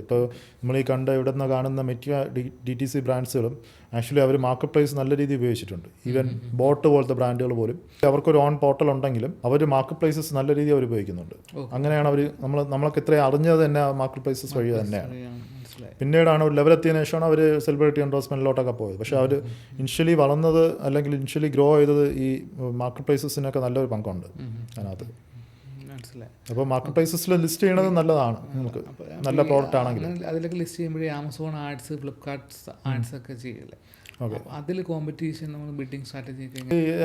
ഇപ്പോൾ നമ്മൾ ഈ ഇവിടെ നിന്ന് കാണുന്ന മിക്ക DTC ബ്രാൻഡ്സുകളും ആക്ച്വലി അവർ മാർക്കറ്റ് പ്ലേസ് നല്ല രീതിയിൽ ഉപയോഗിച്ചിട്ടുണ്ട്. ഈവൻ ബോട്ട് പോലത്തെ ബ്രാൻഡുകൾ പോലും അവർക്കൊരു ഓൺ പോർട്ടൽ ഉണ്ടെങ്കിലും അവർ മാർക്കറ്റ് പ്ലേസസ് നല്ല രീതിയിൽ അവർ ഉപയോഗിക്കുന്നുണ്ട്. അങ്ങനെയാണ് അവർ നമ്മളൊക്കെ ഇത്രയും അറിഞ്ഞത് തന്നെ മാർക്കറ്റ് പ്ലേസസ് വഴി തന്നെയാണ്. പിന്നീടാണ് ഒരു ലെവലെത്തിയതിനു ശേഷമാണ് അവർ സെലിബ്രിറ്റി എൻഡോഴ്സ്മെൻറ്റിലോട്ടൊക്കെ പോയത്. പക്ഷേ അവർ ഇനിഷ്യലി വളർന്നത് അല്ലെങ്കിൽ ഇനിഷ്യലി ഗ്രോ ചെയ്തത് ഈ മാർക്കറ്റ് പ്ലേസസിനൊക്കെ നല്ലൊരു പങ്കുണ്ട് അതിനകത്ത്. അപ്പോൾ മാർക്കറ്റ് പ്ലേസസിൽ ലിസ്റ്റ് ചെയ്യണത് നല്ലതാണ്, നമുക്ക് നല്ല പ്രോഡക്റ്റ് ആണെങ്കിൽ. അതിലൊക്കെ ലിസ്റ്റ് ചെയ്യുമ്പോഴേ ആമസോൺ ആഡ്സ്, ഫ്ലിപ്കാർട്ട് ആഡ്സ് ഒക്കെ ചെയ്യില്ലേ? അതിൽ കോമ്പറ്റീഷൻ നമ്മൾ ബിഡിങ് സ്ട്രാറ്റജി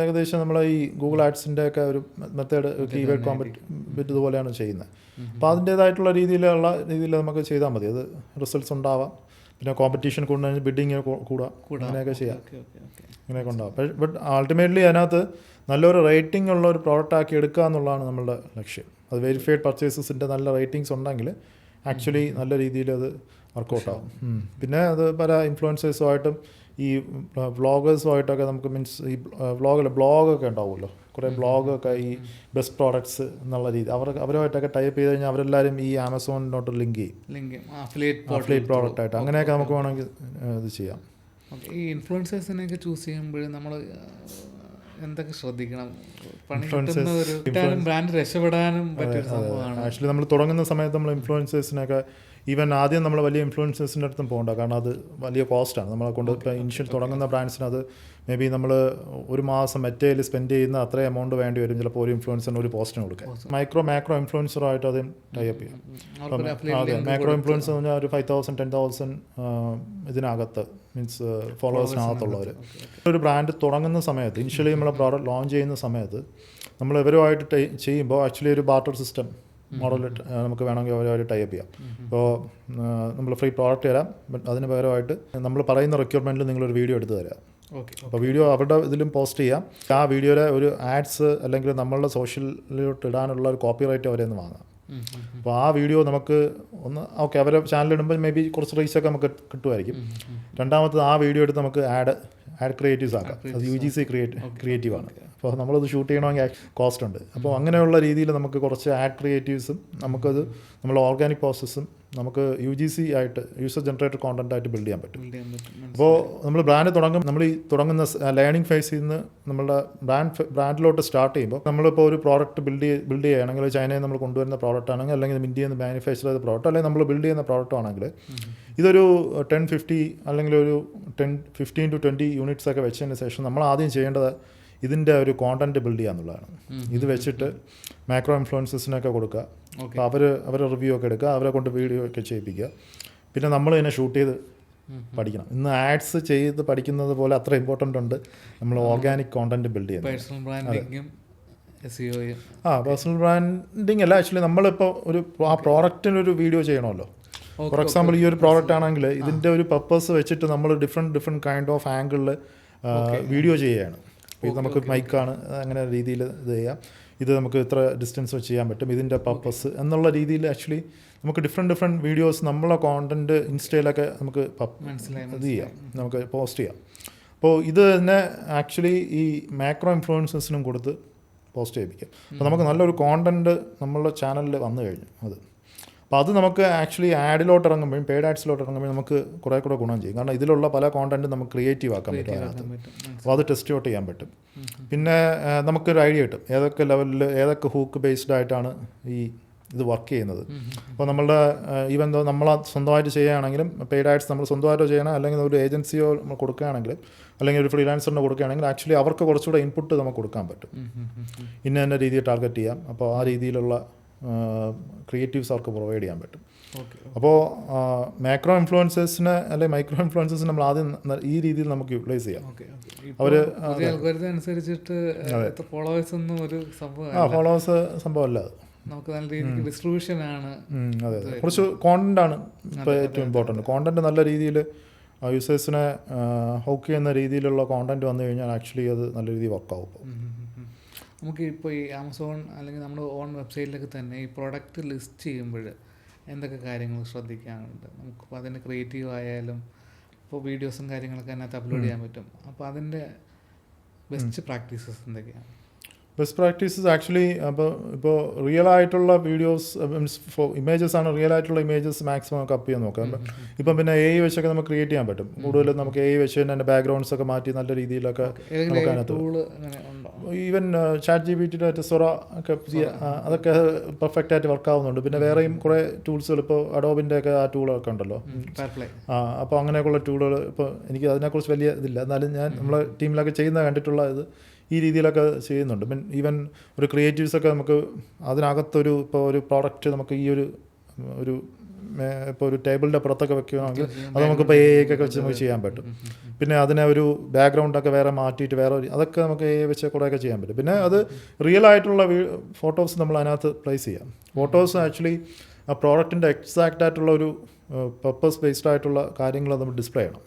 ഏകദേശം നമ്മൾ ഈ ഗൂഗിൾ ആഡ്സിൻ്റെ ഒക്കെ ഒരു മെത്തേഡ് കീവേഡ് കോമ്പറ്റ് ഇതുപോലെയാണ് ചെയ്യുന്നത്. അപ്പോൾ അതിൻ്റേതായിട്ടുള്ള രീതിയിൽ നമുക്ക് ചെയ്താൽ മതി, അത് റിസൾട്ട്സ് ഉണ്ടാവാം. പിന്നെ കോമ്പറ്റീഷൻ കൊണ്ടുകഴിഞ്ഞാൽ ബിഡിങ് കൂടാം, അങ്ങനെയൊക്കെ ചെയ്യാം, ഇങ്ങനെയൊക്കെ ഉണ്ടാവും. ബട്ട് അൾട്ടിമേറ്റ്ലി അതിനകത്ത് നല്ലൊരു റേറ്റിംഗ് ഉള്ള ഒരു പ്രോഡക്റ്റ് ആക്കി എടുക്കുക എന്നുള്ളതാണ് നമ്മളുടെ ലക്ഷ്യം. അത് വെരിഫൈഡ് പർച്ചേസസിൻ്റെ നല്ല റേറ്റിംഗ്സ് ഉണ്ടെങ്കിൽ ആക്ച്വലി നല്ല രീതിയിൽ അത് വർക്കൗട്ടാവും. പിന്നെ അത് പല ഇൻഫ്ലുവൻസേഴ്സുമായിട്ടും ഈ വ്ളോഗേഴ്സുമായിട്ടൊക്കെ നമുക്ക് മീൻസ് ഈ ബ്ലോഗൊക്കെ ഉണ്ടാവുമല്ലോ, കുറേ ബ്ലോഗൊക്കെ ഈ ബെസ്റ്റ് പ്രോഡക്ട്സ് എന്നുള്ള രീതി അവരുമായിട്ടൊക്കെ ടൈപ്പ് ചെയ്ത് കഴിഞ്ഞാൽ അവരെല്ലാവരും ഈ ആമസോണിനോട്ട് ലിങ്ക് ചെയ്യും, അഫിലിയേറ്റ് പ്രോഡക്റ്റായിട്ട്. അങ്ങനെയൊക്കെ നമുക്ക് വേണമെങ്കിൽ ഇത് ചെയ്യാം. ഈ ഇൻഫ്ലുവൻസേഴ്സിനെയൊക്കെ ചൂസ് ചെയ്യുമ്പോൾ നമ്മൾ എന്തൊക്കെ ശ്രദ്ധിക്കണം? ബ്രാൻഡ് രക്ഷപ്പെടാനും പറ്റിയ സംഭവമാണ്. ആക്ച്വലി നമ്മൾ തുടങ്ങുന്ന സമയത്ത് നമ്മൾ ഇൻഫ്ലുവൻസേഴ്സിനൊക്കെ ഈവൻ ആദ്യം നമ്മൾ വലിയ ഇൻഫ്ലുവൻസേഴ്സിൻ്റെ അടുത്തും പോകണ്ട, കാരണം അത് വലിയ കോസ്റ്റാണ്. നമ്മളെ കൊണ്ട് ഇപ്പോൾ ഇനിഷ്യൽ തുടങ്ങുന്ന ബ്രാൻഡ്സിന് അത് മേ ബി നമ്മൾ ഒരു മാസം മെറ്റയിൽ സ്പെൻഡ് ചെയ്യുന്ന അത്രയും എമൗണ്ട് വേണ്ടി വരും ചിലപ്പോൾ ഒരു ഇൻഫ്ലുവൻസറിന് ഒരു പോസ്റ്റിന് കൊടുക്കാം. മാക്രോ ഇൻഫ്ലുവൻസറായിട്ട് അത് ടൈപ്പ് ചെയ്യും. അതെ, മാക്രോ ഇൻഫ്ലുവൻസർ എന്ന് പറഞ്ഞാൽ ഒരു 5,000 10,000 ഇതിനകത്ത് മീൻസ് ഫോളോവേഴ്സിനകത്തുള്ളവർ. ഒരു ബ്രാൻഡ് തുടങ്ങുന്ന സമയത്ത് ഇനിഷ്യലി നമ്മളെ പ്രോഡക്റ്റ് ലോഞ്ച് ചെയ്യുന്ന സമയത്ത് നമ്മൾ ഇവരുമായിട്ട് ചെയ്യുമ്പോൾ ആക്ച്വലി ഒരു ബാർട്ടർ സിസ്റ്റം മോഡൽ നമുക്ക് വേണമെങ്കിൽ അവരവർ ടൈപ്പ് ചെയ്യാം. ഇപ്പോൾ നമ്മൾ ഫ്രീ പ്രോഡക്റ്റ് തരാം, ബട്ട് അതിന് പകരമായിട്ട് നമ്മൾ പറയുന്ന റിക്വയർമെൻറ്റിൽ നിങ്ങളൊരു വീഡിയോ എടുത്ത് തരാം. അപ്പോൾ വീഡിയോ അവരുടെ ഇതിലും പോസ്റ്റ് ചെയ്യാം. ആ വീഡിയോയിലെ ഒരു ആഡ്സ് അല്ലെങ്കിൽ നമ്മളുടെ സോഷ്യലിലോട്ട് ഇടാനുള്ള ഒരു കോപ്പി റൈറ്റ് അവരെ നിന്ന് വാങ്ങാം. അപ്പോൾ ആ വീഡിയോ നമുക്ക് ഓക്കെ അവരെ ചാനലിടുമ്പോൾ മേ ബി കുറച്ച് റീച്ചൊക്കെ നമുക്ക് കിട്ടുമായിരിക്കും. രണ്ടാമത്തത് ആ വീഡിയോ എടുത്ത് നമുക്ക് ആഡ് ക്രിയേറ്റീവ്സ് ആക്കാം. അത് UGC ക്രിയേറ്റീവാണ്. അപ്പോൾ നമ്മളത് ഷൂട്ട് ചെയ്യണമെങ്കിൽ കോസ്റ്റ് ഉണ്ട്. അപ്പോൾ അങ്ങനെയുള്ള രീതിയിൽ നമുക്ക് കുറച്ച് ആഡ് ക്രിയേറ്റീവ്സും നമുക്കത് നമ്മൾ ഓർഗാനിക് പ്രോസസ്സും നമുക്ക് UGC ആയിട്ട് യൂസർ ജനറേറ്റഡ് കോണ്ടന്റ് ആയിട്ട് ബിൽഡ് ചെയ്യാൻ പറ്റും. അപ്പോൾ നമ്മൾ ബ്രാൻഡ് നമ്മൾ ഈ തുടങ്ങുന്ന ലേണിംഗ് ഫേസിൽ നിന്ന് നമ്മളുടെ ബ്രാൻഡിലോട്ട് സ്റ്റാർട്ട് ചെയ്യുമ്പോൾ നമ്മളിപ്പോൾ ഒരു പ്രോഡക്റ്റ് ബിൽഡ് ചെയ്യുകയാണെങ്കിൽ ചൈനയിൽ നമ്മൾ കൊണ്ടുവരുന്ന പ്രോഡക്റ്റ് ആണെങ്കിൽ അല്ലെങ്കിൽ ഇന്ത്യയിൽ നിന്ന് മാനുഫാക്ചർ ചെയ്ത പ്രോഡക്റ്റ് അല്ലെങ്കിൽ നമ്മൾ ബിൽഡ് ചെയ്യുന്ന പ്രോഡക്റ്റ് ആണെങ്കിൽ ഇതൊരു 10-50 അല്ലെങ്കിൽ ഒരു 15 to 20 യൂണിറ്റ്സ് ഒക്കെ വെച്ചതിന് ശേഷം നമ്മൾ ആദ്യം ചെയ്യേണ്ടത് ഇതിൻ്റെ ഒരു കോണ്ടന്റ് ബിൽഡ് ചെയ്യുക എന്നുള്ളതാണ്. ഇത് വെച്ചിട്ട് മാക്രോ ഇൻഫ്ലുവൻസസിനൊക്കെ കൊടുക്കുക. അപ്പോൾ അവർ റിവ്യൂ ഒക്കെ എടുക്കുക, അവരെ കൊണ്ട് വീഡിയോ ഒക്കെ ചെയ്യിപ്പിക്കുക. പിന്നെ നമ്മൾ ഇതിനെ ഷൂട്ട് ചെയ്ത് പഠിക്കണം. ഇന്ന് ആഡ്സ് ചെയ്ത് പഠിക്കുന്നത് പോലെ അത്ര ഇമ്പോർട്ടൻ്റ് ഉണ്ട് നമ്മൾ ഓർഗാനിക് കോണ്ടന്റ് ബിൽഡ് ചെയ്യുന്നത്. പേഴ്സണൽ ബ്രാൻഡിങ് അല്ല, ആക്ച്വലി നമ്മളിപ്പോൾ ആ പ്രോഡക്റ്റിനൊരു വീഡിയോ ചെയ്യണമല്ലോ. ഫോർ എക്സാമ്പിൾ ഈ ഒരു പ്രോഡക്റ്റ് ആണെങ്കിൽ ഇതിൻ്റെ ഒരു പർപ്പസ് വെച്ചിട്ട് നമ്മൾ ഡിഫറെൻറ്റ് കൈൻഡ് ഓഫ് ആംഗിളിൽ വീഡിയോ ചെയ്യുകയാണ്. ഇത് നമുക്ക് മൈക്കാണ്, അങ്ങനെ രീതിയിൽ ഇത് ചെയ്യാം. ഇത് നമുക്ക് ഇത്ര ഡിസ്റ്റൻസ് വെച്ച് ചെയ്യാൻ പറ്റും, ഇതിൻ്റെ പർപ്പസ് എന്നുള്ള രീതിയിൽ ആക്ച്വലി നമുക്ക് ഡിഫറെൻറ്റ് വീഡിയോസ് നമ്മളെ കോണ്ടന്റ് ഇൻസ്റ്റയിലൊക്കെ നമുക്ക് ഇത് ചെയ്യാം, നമുക്ക് പോസ്റ്റ് ചെയ്യാം. അപ്പോൾ ഇത് തന്നെ ആക്ച്വലി ഈ മാക്രോ ഇൻഫ്ലുവൻസസിനും കൊടുത്ത് പോസ്റ്റ് ചെയ്യിപ്പിക്കാം. അപ്പോൾ നമുക്ക് നല്ലൊരു കോണ്ടന്റ് നമ്മളുടെ ചാനലിൽ വന്നു കഴിഞ്ഞു. അപ്പോൾ അത് നമുക്ക് ആക്ച്വലി ആഡിലോട്ട് ഇറങ്ങുമ്പോഴും പെയ്ഡ് ആഡ്സിലോട്ട് ഇറങ്ങുമ്പോഴും നമുക്ക് കുറേ കൂടെ ഗുണം ചെയ്യും. കാരണം ഇതിലുള്ള പല കോണ്ടന്റും നമുക്ക് ക്രിയേറ്റീവ് ആക്കാൻ പറ്റും അതിനകത്ത്. അപ്പോൾ അത് ടെസ്റ്റ് ഔട്ട് ചെയ്യാൻ പറ്റും. പിന്നെ നമുക്കൊരു ഐഡിയ കിട്ടും ഏതൊക്കെ ലെവലിൽ ഏതൊക്കെ ഹൂക്ക് ബേസ്ഡ് ആയിട്ടാണ് ഇത് വർക്ക് ചെയ്യുന്നത്. അപ്പോൾ നമ്മളുടെ ഈവൻ ദോ നമ്മൾ സ്വന്തമായിട്ട് ചെയ്യുകയാണെങ്കിലും പെയ്ഡ് ആഡ്സ് നമ്മൾ സ്വന്തമായിട്ടോ ചെയ്യണം, അല്ലെങ്കിൽ ഒരു ഏജൻസിയോ നമ്മൾ കൊടുക്കുകയാണെങ്കിലും അല്ലെങ്കിൽ ഒരു ഫ്രീലാൻസറിന് കൊടുക്കുകയാണെങ്കിൽ ആക്ച്വലി അവർക്ക് കുറച്ചുകൂടെ ഇൻപുട്ട് നമുക്ക് കൊടുക്കാൻ പറ്റും. ഇന്ന രീതിയിൽ ടാർഗറ്റ് ചെയ്യാം. അപ്പോൾ ആ രീതിയിലുള്ള ക്രിയേറ്റീവ്സ് അവർക്ക് പ്രൊവൈഡ് ചെയ്യാൻ പറ്റും. അപ്പോൾ മാക്രോ ഇൻഫ്ലുവൻസേഴ്സിന് അല്ലെങ്കിൽ മൈക്രോ ഇൻഫ്ലുവൻസേഴ്സിന് നമ്മൾ ആദ്യം ഈ രീതിയിൽ നമുക്ക് യൂട്ടിലൈസ് ചെയ്യാം. ഫോളോവേഴ്സ് സംഭവമല്ല, നമുക്ക് നല്ല രീതിക്ക് ഡിസ്ട്രിബ്യൂഷൻ ആണ്. അതെ, കുറച്ച് കോണ്ടന്റ് ആണ് ഇപ്പോൾ ഏറ്റവും ഇമ്പോർട്ടൻറ്റ്. കോണ്ടന്റ് നല്ല രീതിയിൽ യൂസേഴ്സിനെ ഹോക്ക് ചെയ്യുന്ന രീതിയിലുള്ള കോണ്ടന്റ് വന്നു കഴിഞ്ഞാൽ ആക്ച്വലി അത് നല്ല രീതിയിൽ വർക്കാവും. നമുക്ക് ഇപ്പോൾ ഈ ആമസോൺ അല്ലെങ്കിൽ നമ്മുടെ ഓൺ വെബ്സൈറ്റിലൊക്കെ തന്നെ ഈ പ്രോഡക്റ്റ് ലിസ്റ്റ് ചെയ്യുമ്പോൾ എന്തൊക്കെ കാര്യങ്ങൾ ശ്രദ്ധിക്കാനുണ്ട്? നമുക്കിപ്പോൾ അതിൻ്റെ ക്രിയേറ്റീവ് ആയാലും ഇപ്പോൾ വീഡിയോസും കാര്യങ്ങളൊക്കെ അതിനകത്ത് അപ്ലോഡ് ചെയ്യാൻ പറ്റും. അപ്പോൾ അതിൻ്റെ ബെസ്റ്റ് പ്രാക്ടീസസ് എന്തൊക്കെയാണ്? ബെസ്റ്റ് പ്രാക്ടീസസ് ആക്ച്വലി ഇപ്പോൾ റിയൽ ആയിട്ടുള്ള വീഡിയോസ് മീൻസ് ഇമേജസ് ആണ്, റിയൽ ആയിട്ടുള്ള ഇമേജസ് മാക്സിമം നമുക്ക് അപ്പ് ചെയ്യാൻ നോക്കാം. ഇപ്പം പിന്നെ AI വെച്ചൊക്കെ നമുക്ക് ക്രിയേറ്റ് ചെയ്യാൻ പറ്റും. കൂടുതലും നമുക്ക് AI വെച്ച് തന്നെ അതിൻ്റെ ബാക്ക്ഗ്രൗണ്ട്സ് ഒക്കെ മാറ്റി നല്ല രീതിയിലൊക്കെ നമുക്ക് അതിനകത്ത് ഈവൻ ChatGPT Sora ഒക്കെ അതൊക്കെ പെർഫെക്റ്റ് ആയിട്ട് വർക്ക് ആവുന്നുണ്ട്. പിന്നെ വേറെയും കുറേ ടൂൾസുകൾ ഇപ്പോൾ അഡോബിൻ്റെ ഒക്കെ ആ ടൂളൊക്കെ ഉണ്ടല്ലോ. അപ്പോൾ അങ്ങനെയൊക്കെയുള്ള ടൂളുകൾ ഇപ്പോൾ എനിക്ക് അതിനെക്കുറിച്ച് വലിയ ഇതില്ല, എന്നാലും ഞാൻ നമ്മളെ ടീമിലൊക്കെ ചെയ്യുന്ന കണ്ടിട്ടുള്ള ഇത് ഈ രീതിയിലൊക്കെ ചെയ്യുന്നുണ്ട്. മീൻ ഈവൻ ഒരു ക്രിയേറ്റീവ്സൊക്കെ നമുക്ക് അതിനകത്തൊരു ഇപ്പോൾ ഒരു പ്രോഡക്റ്റ് നമുക്ക് ഈ ഒരു ഇപ്പോൾ ഒരു ടേബിളിൻ്റെ പുറത്തൊക്കെ വെക്കുകയാണെങ്കിൽ അത് നമുക്കിപ്പോൾ AI ഒക്കെ വെച്ച് നമുക്ക് ചെയ്യാൻ പറ്റും. പിന്നെ അതിനെ ഒരു ബാക്ക്ഗ്രൗണ്ടൊക്കെ വേറെ മാറ്റിയിട്ട് അതൊക്കെ നമുക്ക് AI വെച്ച് കുറേയൊക്കെ ചെയ്യാൻ പറ്റും. പിന്നെ അത് റിയൽ ആയിട്ടുള്ള ഫോട്ടോസ് നമ്മൾ അതിനകത്ത് പ്ലേസ് ചെയ്യാം. ഫോട്ടോസ് ആക്ച്വലി ആ പ്രോഡക്റ്റിൻ്റെ എക്സാക്റ്റ് ആയിട്ടുള്ള ഒരു പർപ്പസ് ബേസ്ഡ് ആയിട്ടുള്ള കാര്യങ്ങൾ നമ്മൾ ഡിസ്പ്ലേ ചെയ്യണം.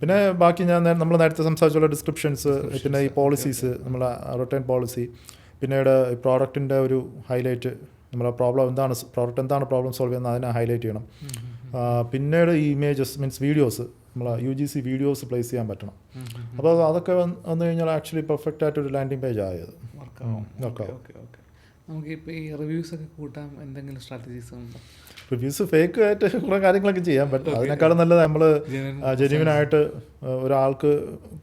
പിന്നെ ബാക്കി നമ്മൾ നേരത്തെ സംസാരിച്ചുള്ള ഡിസ്ക്രിപ്ഷൻസ്, പിന്നെ ഈ പോളിസീസ്, നമ്മളെ റിട്ടേൺ പോളിസി, പിന്നീട് ഈ പ്രോഡക്റ്റിൻ്റെ ഒരു ഹൈലൈറ്റ്, നമ്മളെ പ്രോഡക്റ്റ് എന്താണ് പ്രോബ്ലം സോൾവ് ചെയ്യുന്നത് അതിനെ ഹൈലൈറ്റ് ചെയ്യണം. പിന്നീട് ഈ ഇമേജസ് മീൻസ് വീഡിയോസ്, നമ്മളെ UGC വീഡിയോസ് പ്ലേസ് ചെയ്യാൻ പറ്റണം. അപ്പോൾ അതൊക്കെ വന്നു കഴിഞ്ഞാൽ ആക്ച്വലി പെർഫെക്റ്റ് ആയിട്ടൊരു ലാൻഡിങ് പേജ് ആയത് വർക്കാവും. നമുക്കിപ്പോൾ ഈ റിവ്യൂസൊക്കെ കൂട്ടാൻ എന്തെങ്കിലും സ്ട്രാറ്റജീസ് ഉണ്ടോ? റിവ്യൂസ് ഫേക്ക് ആയിട്ട് കുറേ കാര്യങ്ങളൊക്കെ ചെയ്യാൻ പറ്റും. അതിനേക്കാളും നല്ലത് നമ്മൾ ജെന്യുവിനായിട്ട് ഒരാൾക്ക്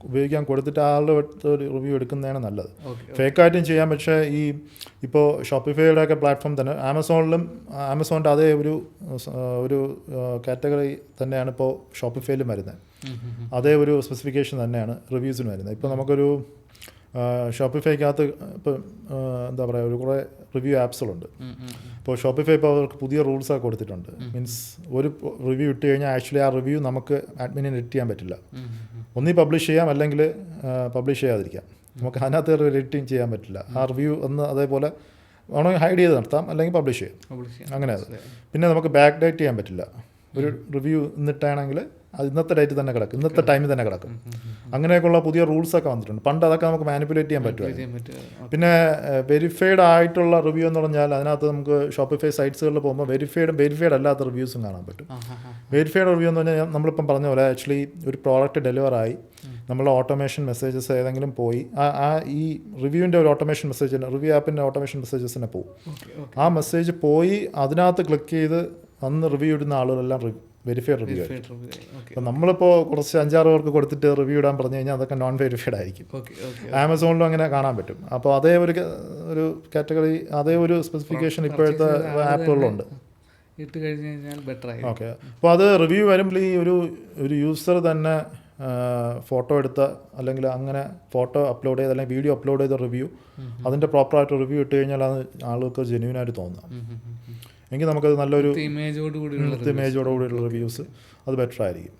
ഉപയോഗിക്കാൻ കൊടുത്തിട്ട് ആളുടെ ഒരു റിവ്യൂ എടുക്കുന്നതാണ് നല്ലത്. ഫേക്കായിട്ടും ചെയ്യാം. പക്ഷേ ഇപ്പോൾ ഷോപ്പിഫൈയുടെ ഒക്കെ പ്ലാറ്റ്ഫോം തന്നെ ആമസോണിൻ്റെ അതേ ഒരു കാറ്റഗറി തന്നെയാണ് ഇപ്പോൾ ഷോപ്പിഫൈയിലും വരുന്നത്. അതേ ഒരു സ്പെസിഫിക്കേഷൻ തന്നെയാണ് റിവ്യൂസിന് വരുന്നത്. ഇപ്പോൾ നമുക്കൊരു ഷോപ്പിഫൈക്കകത്ത് ഇപ്പോൾ എന്താ പറയുക ഒരു കുറേ റിവ്യൂ ആപ്സുകളുണ്ട്. ഇപ്പോൾ ഷോപ്പിഫൈ ഇപ്പോൾ അവർക്ക് പുതിയ റൂൾസൊക്കെ കൊടുത്തിട്ടുണ്ട്. മീൻസ് ഒരു റിവ്യൂ ഇട്ട് കഴിഞ്ഞാൽ ആക്ച്വലി ആ റിവ്യൂ നമുക്ക് അഡ്മിനിന് എഡിറ്റ് ചെയ്യാൻ പറ്റില്ല. ഒന്നീ പബ്ലിഷ് ചെയ്യാം, അല്ലെങ്കിൽ പബ്ലിഷ് ചെയ്യാതിരിക്കാം. നമുക്ക് അതിനകത്ത് എഡിറ്റിങ് ചെയ്യാൻ പറ്റില്ല. ആ റിവ്യൂ ഒന്ന് അതേപോലെ വേണമെങ്കിൽ ഹൈഡ് ചെയ്ത് നടത്താം, അല്ലെങ്കിൽ പബ്ലിഷ് ചെയ്യാം. അങ്ങനെ അത് പിന്നെ നമുക്ക് ബാക്ക് ഡേറ്റ് ചെയ്യാൻ പറ്റില്ല. ഒരു റിവ്യൂ ഇന്നിട്ടാണെങ്കിൽ അത് ഇന്നത്തെ ഡേറ്റ് തന്നെ കിടക്കും, ഇന്നത്തെ ടൈമിൽ തന്നെ കിടക്കും. അങ്ങനെയൊക്കെയുള്ള പുതിയ റൂൾസൊക്കെ വന്നിട്ടുണ്ട്. പണ്ട് അതൊക്കെ നമുക്ക് മാനിപ്പുലേറ്റ് ചെയ്യാൻ പറ്റുമായിരുന്നു. പിന്നെ വെരിഫൈഡ് ആയിട്ടുള്ള റിവ്യൂ എന്ന് പറഞ്ഞാൽ അതിനകത്ത് നമുക്ക് ഷോപ്പിഫൈ സൈറ്റ്സുകളിൽ പോകുമ്പോൾ വെരിഫൈഡ് അല്ലാത്ത റിവ്യൂസും കാണാൻ പറ്റും. വെരിഫൈഡ് റിവ്യൂ എന്ന് പറഞ്ഞാൽ നമ്മളിപ്പം പറഞ്ഞ പോലെ ആക്ച്വലി ഒരു പ്രോഡക്റ്റ് ഡെലിവറായി നമ്മൾ ഓട്ടോമേഷൻ മെസ്സേജസ് ഏതെങ്കിലും പോയി ഈ റിവ്യൂവിൻ്റെ ഒരു ഓട്ടോമേഷൻ മെസ്സേജ് റിവ്യൂ ആപ്പിൻ്റെ ഓട്ടോമേഷൻ മെസ്സേജസിനെ പോകും. ആ മെസ്സേജ് പോയി അതിനകത്ത് ക്ലിക്ക് ചെയ്ത് അന്ന് റിവ്യൂ ഇടുന്ന ആളുകളെല്ലാം വെരിഫൈഡ് റിവ്യൂ ആയിരിക്കും. അപ്പോൾ നമ്മളിപ്പോൾ കുറച്ച് 5-6 പേർക്ക് കൊടുത്തിട്ട് റിവ്യൂ ഇടാൻ പറഞ്ഞു കഴിഞ്ഞാൽ അതൊക്കെ നോൺ വെരിഫൈഡ് ആയിരിക്കും. ആമസോണിലും അങ്ങനെ കാണാൻ പറ്റും. അപ്പോൾ അതേ ഒരു കാറ്റഗറി, അതേ ഒരു സ്പെസിഫിക്കേഷൻ ഇപ്പോഴത്തെ ആപ്പുകളിലുണ്ട്. ഇട്ട് കഴിഞ്ഞ് കഴിഞ്ഞാൽ ബെറ്റർ ആയി. ഓക്കെ. അപ്പോൾ അത് റിവ്യൂ വരുമ്പോൾ ഈ ഒരു യൂസർ തന്നെ ഫോട്ടോ എടുത്ത അല്ലെങ്കിൽ അങ്ങനെ ഫോട്ടോ അപ്ലോഡ് ചെയ്ത് അല്ലെങ്കിൽ വീഡിയോ അപ്ലോഡ് ചെയ്ത റിവ്യൂ അതിൻ്റെ പ്രോപ്പറായിട്ട് റിവ്യൂ ഇട്ട് കഴിഞ്ഞാൽ അത് ആളുകൾക്ക് ജെന്യൂനായിട്ട് തോന്നാം. എങ്കിൽ നമുക്കത് നല്ലൊരു ഇമേജോടുകൂടിയുള്ള റിവ്യൂസ് അത് ബെറ്റർ ആയിരിക്കും.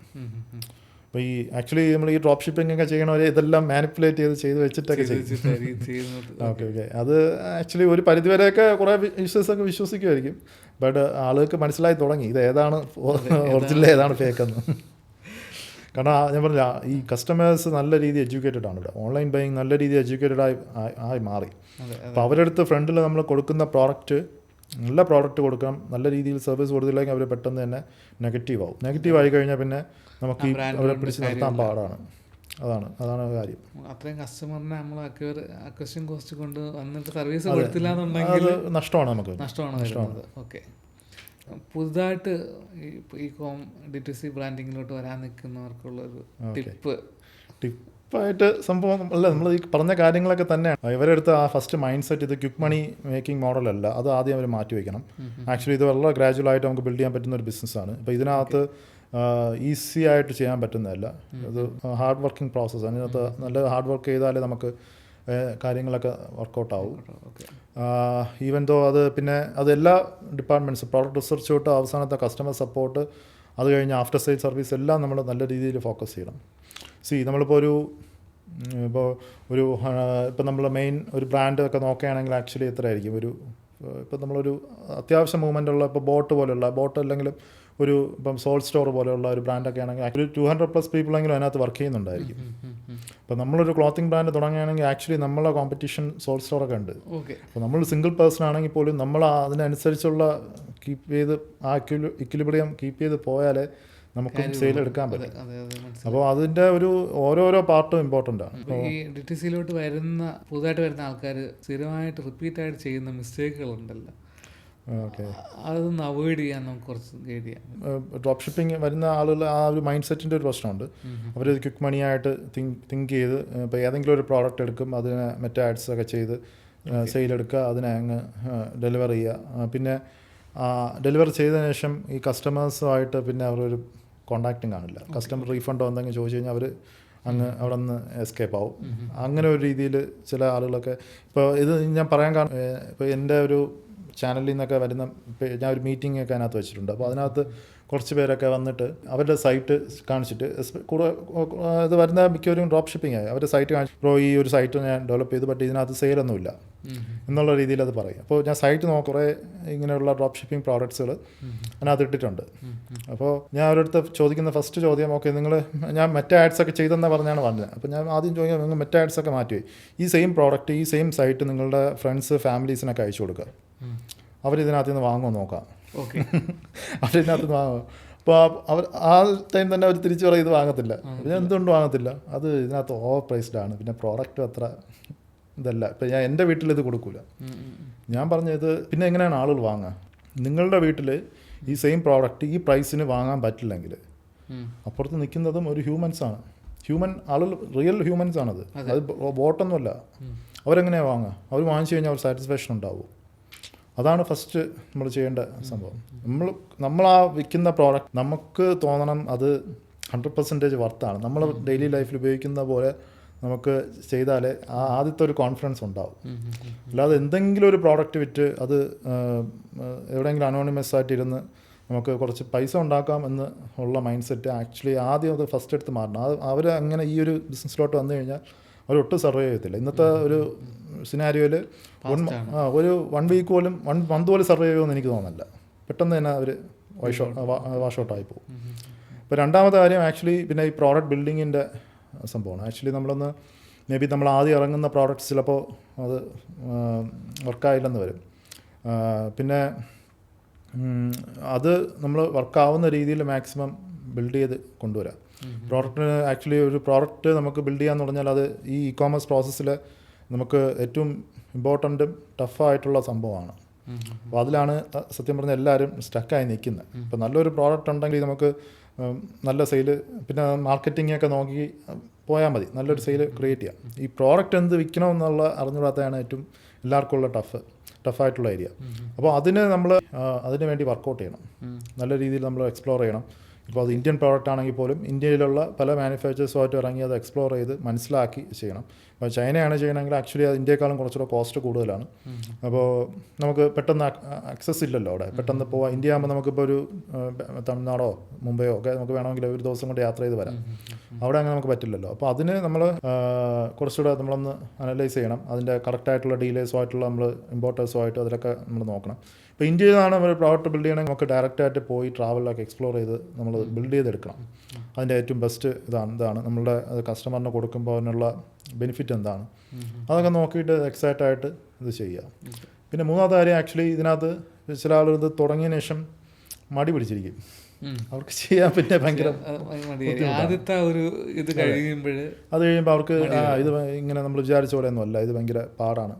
അപ്പോൾ ഈ ആക്ച്വലി നമ്മൾ ഈ ഡ്രോപ്പ് ഷിപ്പിംഗ് ഒക്കെ ചെയ്യണവരെ ഇതെല്ലാം മാനിപ്പുലേറ്റ് ചെയ്ത് വെച്ചിട്ടൊക്കെ ചെയ്യും. ഓക്കെ. അത് ആക്ച്വലി ഒരു പരിധിവരെയൊക്കെ കുറേ യൂസേഴ്സൊക്കെ വിശ്വസിക്കുമായിരിക്കും. ബട്ട് ആളുകൾക്ക് മനസ്സിലായി തുടങ്ങി ഇത് ഏതാണ് ഒറിജിനൽ ഏതാണ് ഫേക്കെന്ന്. കാരണം ഞാൻ പറഞ്ഞ ഈ കസ്റ്റമേഴ്സ് നല്ല രീതിയിൽ എഡ്യൂക്കേറ്റഡ് ആണ് ഇവിടെ. ഓൺലൈൻ ബൈയിങ് നല്ല രീതിയിൽ എഡ്യൂക്കേറ്റഡ് ആയി മാറി. അപ്പോൾ അവരുടെ അടുത്ത് ഫ്രണ്ടിൽ നമ്മൾ കൊടുക്കുന്ന പ്രോഡക്റ്റ് നല്ല പ്രോഡക്റ്റ് കൊടുക്കണം, നല്ല രീതിയിൽ സർവീസ് കൊടുത്തില്ലെങ്കിൽ അവർ പെട്ടെന്ന് തന്നെ നെഗറ്റീവ് ആവും. നെഗറ്റീവ് ആയി കഴിഞ്ഞാൽ പിന്നെ നമുക്ക് ഈ അവരെ പിടിച്ച് നിർത്താൻ പാടാണ്. അതാണ് കാര്യം. അത്രയും കസ്റ്റമറിനെ നമ്മൾ അക്വസിഷൻ കോസ്റ്റ് കൊണ്ട് വന്നിട്ട് സർവീസ് കൊടുത്തില്ല എന്നുണ്ടെങ്കിൽ നഷ്ടമാണ് നഷ്ടമാണ്. ഓക്കെ. പുതുതായിട്ട് ഈ D2C ബ്രാൻഡിങ്ങിലോട്ട് വരാൻ നിൽക്കുന്നവർക്കുള്ളൊരു ടിപ്പായിട്ട് സംഭവം അല്ല, നമ്മൾ ഈ പറഞ്ഞ കാര്യങ്ങളൊക്കെ തന്നെയാണ്. ഇവരുടെ അടുത്ത് ആ ഫസ്റ്റ് മൈൻഡ് സെറ്റ് ഇത് ക്വിക്ക് മണി മേക്കിംഗ് മോഡലല്ല, അത് ആദ്യം അവർ മാറ്റി വയ്ക്കണം. ആക്ച്വലി ഇത് വളരെ ഗ്രാജുവലായിട്ട് നമുക്ക് ബിൽഡ് ചെയ്യാൻ പറ്റുന്ന ഒരു ബിസിനസ്സാണ്. അപ്പോൾ ഇതിനകത്ത് ഈസി ആയിട്ട് ചെയ്യാൻ പറ്റുന്നതല്ല, ഇത് ഹാർഡ് വർക്കിംഗ് പ്രോസസ്സ്. അതിനകത്ത് നല്ല ഹാർഡ് വർക്ക് ചെയ്താലേ നമുക്ക് കാര്യങ്ങളൊക്കെ വർക്കൗട്ട് ആവും. ഈവൻ ദോ അത് പിന്നെ അതെല്ലാ ഡിപ്പാർട്ട്മെൻറ്റ്സ് പ്രോഡക്റ്റ് റിസർച്ച് തൊട്ട് അവസാനത്തെ കസ്റ്റമർ സപ്പോർട്ട്, അത് കഴിഞ്ഞ് ആഫ്റ്റർ സെയിൽ സർവീസ് എല്ലാം നമ്മൾ നല്ല രീതിയിൽ ഫോക്കസ് ചെയ്യണം. നമ്മളിപ്പോൾ ഇപ്പം നമ്മൾ മെയിൻ ഒരു ബ്രാൻഡ് ഒക്കെ നോക്കുകയാണെങ്കിൽ ആക്ച്വലി എത്രയായിരിക്കും ഇപ്പം നമ്മളൊരു അത്യാവശ്യം മൂവ്മെൻ്റ് ഉള്ള ഇപ്പോൾ ബോട്ട് അല്ലെങ്കിൽ ഇപ്പം സോൾ സ്റ്റോർ പോലെയുള്ള ഒരു ബ്രാൻഡൊക്കെ ആണെങ്കിൽ ആക്ച്വലി 200+ പീപ്പിളെങ്കിലും അതിനകത്ത് വർക്ക് ചെയ്യുന്നുണ്ടായിരിക്കും. അപ്പോൾ നമ്മളൊരു ക്ലോത്തിങ് ബ്രാൻഡ് തുടങ്ങുകയാണെങ്കിൽ ആക്ച്വലി നമ്മളെ കോമ്പറ്റീഷൻ സോൾ സ്റ്റോറൊക്കെ ഉണ്ട്. അപ്പോൾ നമ്മൾ സിംഗിൾ പേഴ്സൺ ആണെങ്കിൽ പോലും നമ്മൾ അതിനനുസരിച്ചുള്ള കീപ്പ് ചെയ്ത് ആ ഇക്വിലിബ്രിയം കീപ്പ് ചെയ്ത് പോയാലേ നമുക്ക് സെയിൽ എടുക്കാൻ പറ്റും. അപ്പോൾ അതിൻ്റെ ഓരോരോ പാർട്ടും ഇമ്പോർട്ടൻ്റ് ആണ്. ഈ DTCയിലോട്ട് പുതുതായിട്ട് വരുന്ന ആൾക്കാർ സ്ഥിരമായിട്ട് റിപ്പീറ്റായിട്ട് ചെയ്യുന്ന മിസ്റ്റേക്കുകളുണ്ടല്ലോ, അതൊന്ന് അവോയ്ഡ് ചെയ്യാൻ നമുക്ക് കുറച്ച് ഗൈഡ് ചെയ്യാം. ഡ്രോപ്പ് ഷിപ്പിംഗ് വരുന്ന ആളുകൾ ആ ഒരു മൈൻഡ് സെറ്റിൻ്റെ ഒരു പ്രശ്നമുണ്ട്. അവർ ക്വിക്ക് മണിയായിട്ട് തിങ്ക് ചെയ്ത് ഇപ്പോൾ ഏതെങ്കിലും ഒരു പ്രോഡക്റ്റ് എടുക്കും, അതിനെ മറ്റേ ആഡ്സ് ഒക്കെ ചെയ്ത് സെയിലെടുക്കുക, അതിനെ അങ്ങ് ഡെലിവർ ചെയ്യുക. പിന്നെ ഡെലിവർ ചെയ്തതിന് ശേഷം ഈ കസ്റ്റമേഴ്സുമായിട്ട് പിന്നെ അവരൊരു കോണ്ടാക്റ്റും കാണില്ല. കസ്റ്റമർ റീഫണ്ടോ എന്തെങ്കിലും ചോദിച്ചു കഴിഞ്ഞാൽ അവർ അവിടെ നിന്ന് എസ്കേപ്പ് ആവും. അങ്ങനെ ഒരു രീതിയിൽ ചില ആളുകളൊക്കെ ഇപ്പോൾ ഇത് ഞാൻ പറയാൻ കാരണം ഇപ്പോൾ എൻ്റെ ഒരു ചാനലിൽ നിന്നൊക്കെ വരുന്ന ഞാൻ ഒരു മീറ്റിംഗ് ഒക്കെ അതിനകത്ത് വെച്ചിട്ടുണ്ട്. അപ്പോൾ അതിനകത്ത് കുറച്ച് പേരൊക്കെ വന്നിട്ട് അവരുടെ സൈറ്റ് കാണിച്ചിട്ട് ഇത് വരുന്ന മിക്കവരും ഡ്രോപ്പ് ഷിപ്പിംഗ് ആയി അവരുടെ സൈറ്റ് കാണിച്ചു, ഈ ഒരു സൈറ്റ് ഞാൻ ഡെവലപ്പ് ചെയ്തു, ബട്ട് ഇതിനകത്ത് സെയിലൊന്നുമില്ല എന്നുള്ള രീതിയിൽ അത് പറയും. അപ്പോൾ ഞാൻ സൈറ്റ് കുറേ ഇങ്ങനെയുള്ള ഡ്രോപ്പ് ഷിപ്പിംഗ് പ്രോഡക്ട്സുകൾ അതിനകത്ത് ഇട്ടിട്ടുണ്ട്. അപ്പോൾ ഞാൻ അവരടുത്ത് ചോദിക്കുന്ന ഫസ്റ്റ് ചോദ്യം, ഓക്കെ ഞാൻ മറ്റേ ആഡ്സൊക്കെ ചെയ്തെന്നാണ് പറഞ്ഞത്. അപ്പോൾ ഞാൻ ആദ്യം ചോദിക്കാം, നിങ്ങൾ മറ്റേ ആഡ്സൊക്കെ മാറ്റി ഈ സെയിം പ്രോഡക്റ്റ് ഈ സെയിം സൈറ്റ് നിങ്ങളുടെ ഫ്രണ്ട്സ് ഫാമിലീസിനൊക്കെ അയച്ചു കൊടുക്കുക, അവരിതിനകത്ത് നിന്ന് വാങ്ങുമോ നോക്കാം. അവരിതിനകത്ത് നിന്ന് വാങ്ങുമോ. അപ്പോൾ അവർ ആ ടൈം തന്നെ അവർ തിരിച്ചു പറയും ഇത് വാങ്ങത്തില്ല. പിന്നെ എന്തുകൊണ്ട് വാങ്ങത്തില്ല, അത് ഇതിനകത്ത് ഓവർ പ്രൈസ്ഡാണ്, പിന്നെ പ്രോഡക്റ്റും അത്ര ഇതല്ല. ഇപ്പം ഞാൻ എൻ്റെ വീട്ടിൽ ഇത് കൊടുക്കില്ല. ഞാൻ പറഞ്ഞത് പിന്നെ എങ്ങനെയാണ് ആളുകൾ വാങ്ങുക? നിങ്ങളുടെ വീട്ടിൽ ഈ സെയിം പ്രോഡക്റ്റ് ഈ പ്രൈസിന് വാങ്ങാൻ പറ്റില്ലെങ്കിൽ അപ്പുറത്ത് നിൽക്കുന്നതും ഒരു ഹ്യൂമൻസാണ്. ആളുകൾ റിയൽ ഹ്യൂമൻസാണത്, അത് ബോട്ടൊന്നുമല്ല. അവരെങ്ങനെയാണ് വാങ്ങുക? അവർ വാങ്ങിച്ചു കഴിഞ്ഞാൽ അവർ സാറ്റിസ്ഫാക്ഷൻ ഉണ്ടാവും. അതാണ് ഫസ്റ്റ് നമ്മൾ ചെയ്യേണ്ട സംഭവം. നമ്മൾ ആ വിൽക്കുന്ന പ്രോഡക്റ്റ് നമുക്ക് തോന്നണം അത് 100% വർത്താണ്, നമ്മൾ ഡെയിലി ലൈഫിൽ ഉപയോഗിക്കുന്ന പോലെ നമുക്ക് ചെയ്താലേ ആ ആദ്യത്തെ ഒരു കോൺഫിഡൻസ് ഉണ്ടാവും. അല്ലാതെ എന്തെങ്കിലും ഒരു പ്രോഡക്റ്റ് വിറ്റ് അത് എവിടെയെങ്കിലും അനോണിമസ് ആയിട്ടിരുന്ന് നമുക്ക് കുറച്ച് പൈസ ഉണ്ടാക്കാം എന്ന് ഉള്ള മൈൻഡ് സെറ്റ് ആക്ച്വലി ആദ്യം അത് ഫസ്റ്റ് എടുത്ത് മാറണം. അവർ അങ്ങനെ ഈ ഒരു ബിസിനസ്സിലോട്ട് വന്നു കഴിഞ്ഞാൽ അവരൊട്ടും സർവൈവ് ചെയ്യത്തില്ല. ഇന്നത്തെ ഒരു സിനാരിയോയിൽ ഒരു 1 വീക്ക് പോലും 1 മന്ത് പോലും സർവൈവ് ചെയ്യുമെന്ന് എനിക്ക് തോന്നുന്നില്ല. പെട്ടെന്ന് തന്നെ അവർ വാഷ് ഔട്ടായി പോകും. ഇപ്പോൾ രണ്ടാമത്തെ കാര്യം ആക്ച്വലി പിന്നെ ഈ പ്രോഡക്റ്റ് ബിൽഡിങ്ങിൻ്റെ സംഭവമാണ്. ആക്ച്വലി നമ്മൾ ആദ്യം ഇറങ്ങുന്ന പ്രോഡക്റ്റ്സ് ചിലപ്പോൾ അത് വർക്കായില്ലെന്ന് വരും. പിന്നെ അത് നമ്മൾ വർക്കാവുന്ന രീതിയിൽ മാക്സിമം ബിൽഡ് ചെയ്ത് കൊണ്ടുവരാം. പ്രോഡക്റ്റിന് ആക്ച്വലി ഒരു പ്രോഡക്റ്റ് നമുക്ക് ബിൽഡ് ചെയ്യാന്ന് പറഞ്ഞാൽ അത് ഈ ഇ-കോമേഴ്സ് പ്രോസസ്സിൽ നമുക്ക് ഏറ്റവും ഇമ്പോർട്ടൻറ്റും ടഫായിട്ടുള്ള സംഭവമാണ്. അപ്പോൾ അതിലാണ് സത്യം പറഞ്ഞാൽ എല്ലാവരും സ്റ്റക്കായി നിൽക്കുന്നത്. ഇപ്പോൾ നല്ലൊരു പ്രോഡക്റ്റ് ഉണ്ടെങ്കിൽ നമുക്ക് നല്ല സെയിൽ, പിന്നെ മാർക്കറ്റിംഗ് ഒക്കെ നോക്കി പോയാൽ മതി, നല്ലൊരു സെയിൽ ക്രിയേറ്റ് ചെയ്യാം. ഈ പ്രോഡക്റ്റ് എന്ത് വിൽക്കണമെന്നുള്ള അറിഞ്ഞുകൂടാത്തതാണ് ഏറ്റവും എല്ലാവർക്കും ഉള്ള ടഫായിട്ടുള്ള ഏരിയ. അപ്പോൾ അതിന് വേണ്ടി വർക്കൗട്ട് ചെയ്യണം, നല്ല രീതിയിൽ നമ്മൾ എക്സ്പ്ലോർ ചെയ്യണം. ഇപ്പോൾ അത് ഇന്ത്യൻ പ്രോഡക്റ്റ് ആണെങ്കിൽ പോലും ഇന്ത്യയിലുള്ള പല മാനുഫാക്ചേഴ്സുമായിട്ട് ഇറങ്ങി അത് എക്സ്പ്ലോർ ചെയ്ത് മനസ്സിലാക്കി ചെയ്യണം. അപ്പോൾ ചൈനയാണ് ചെയ്യണമെങ്കിൽ ആക്ച്വലി അത് ഇന്ത്യയെക്കാളും കുറച്ചുകൂടെ കോസ്റ്റ് കൂടുതലാണ്. അപ്പോൾ നമുക്ക് പെട്ടെന്ന് ആക്സസ് ഇല്ലല്ലോ അവിടെ, പെട്ടെന്ന് പോവാം. ഇന്ത്യ ആകുമ്പോൾ നമുക്കിപ്പോൾ ഒരു തമിഴ്നാടോ മുംബൈയോ ഒക്കെ നമുക്ക് വേണമെങ്കിൽ ഒരു ദിവസം കൊണ്ട് യാത്ര ചെയ്ത് വരാം. അവിടെ അങ്ങനെ നമുക്ക് പറ്റില്ലല്ലോ. അപ്പോൾ അതിന് നമ്മൾ കുറച്ചുകൂടെ നമ്മളൊന്ന് അനലൈസ് ചെയ്യണം. അതിൻ്റെ കറക്റ്റായിട്ടുള്ള ഡീലേഴ്സുമായിട്ടുള്ള നമ്മൾ ഇമ്പോർട്ടേഴ്സുമായിട്ട് അതിലൊക്കെ നമ്മൾ നോക്കണം. ഇപ്പോൾ ഇന്ത്യയിൽ നിന്നാണ് നമ്മൾ പ്രോഡക്റ്റ് ബിൽഡ് ചെയ്യണമെങ്കിൽ നമുക്ക് ഡയറക്റ്റായിട്ട് പോയി ട്രാവലൊക്കെ എക്സ്പ്ലോർ ചെയ്ത് നമ്മൾ ബിൽഡ് ചെയ്തെടുക്കണം. അതിൻ്റെ ഏറ്റവും ബെസ്റ്റ് എന്താണ് നമ്മളുടെ അത് കസ്റ്റമറിന് കൊടുക്കുമ്പോൾ അതിനുള്ള ബെനിഫിറ്റ് എന്താണ്, അതൊക്കെ നോക്കിയിട്ട് എക്സാക്റ്റായിട്ട് ഇത് ചെയ്യുക. പിന്നെ മൂന്നാമത്തെ കാര്യം, ആക്ച്വലി ഇതിനകത്ത് ചില ആളുകൾ ഇത് തുടങ്ങിയതിന് ശേഷം മടി പിടിച്ചിരിക്കും. അവർക്ക് ചെയ്യാൻ പിന്നെ ഭയങ്കര ആദ്യത്തെ ഒരു ഇത് അത് കഴിയുമ്പോൾ അവർക്ക് ഇത് ഇങ്ങനെ നമ്മൾ വിചാരിച്ച പോലെയൊന്നും അല്ല, ഇത് ഭയങ്കര പാടാണ്.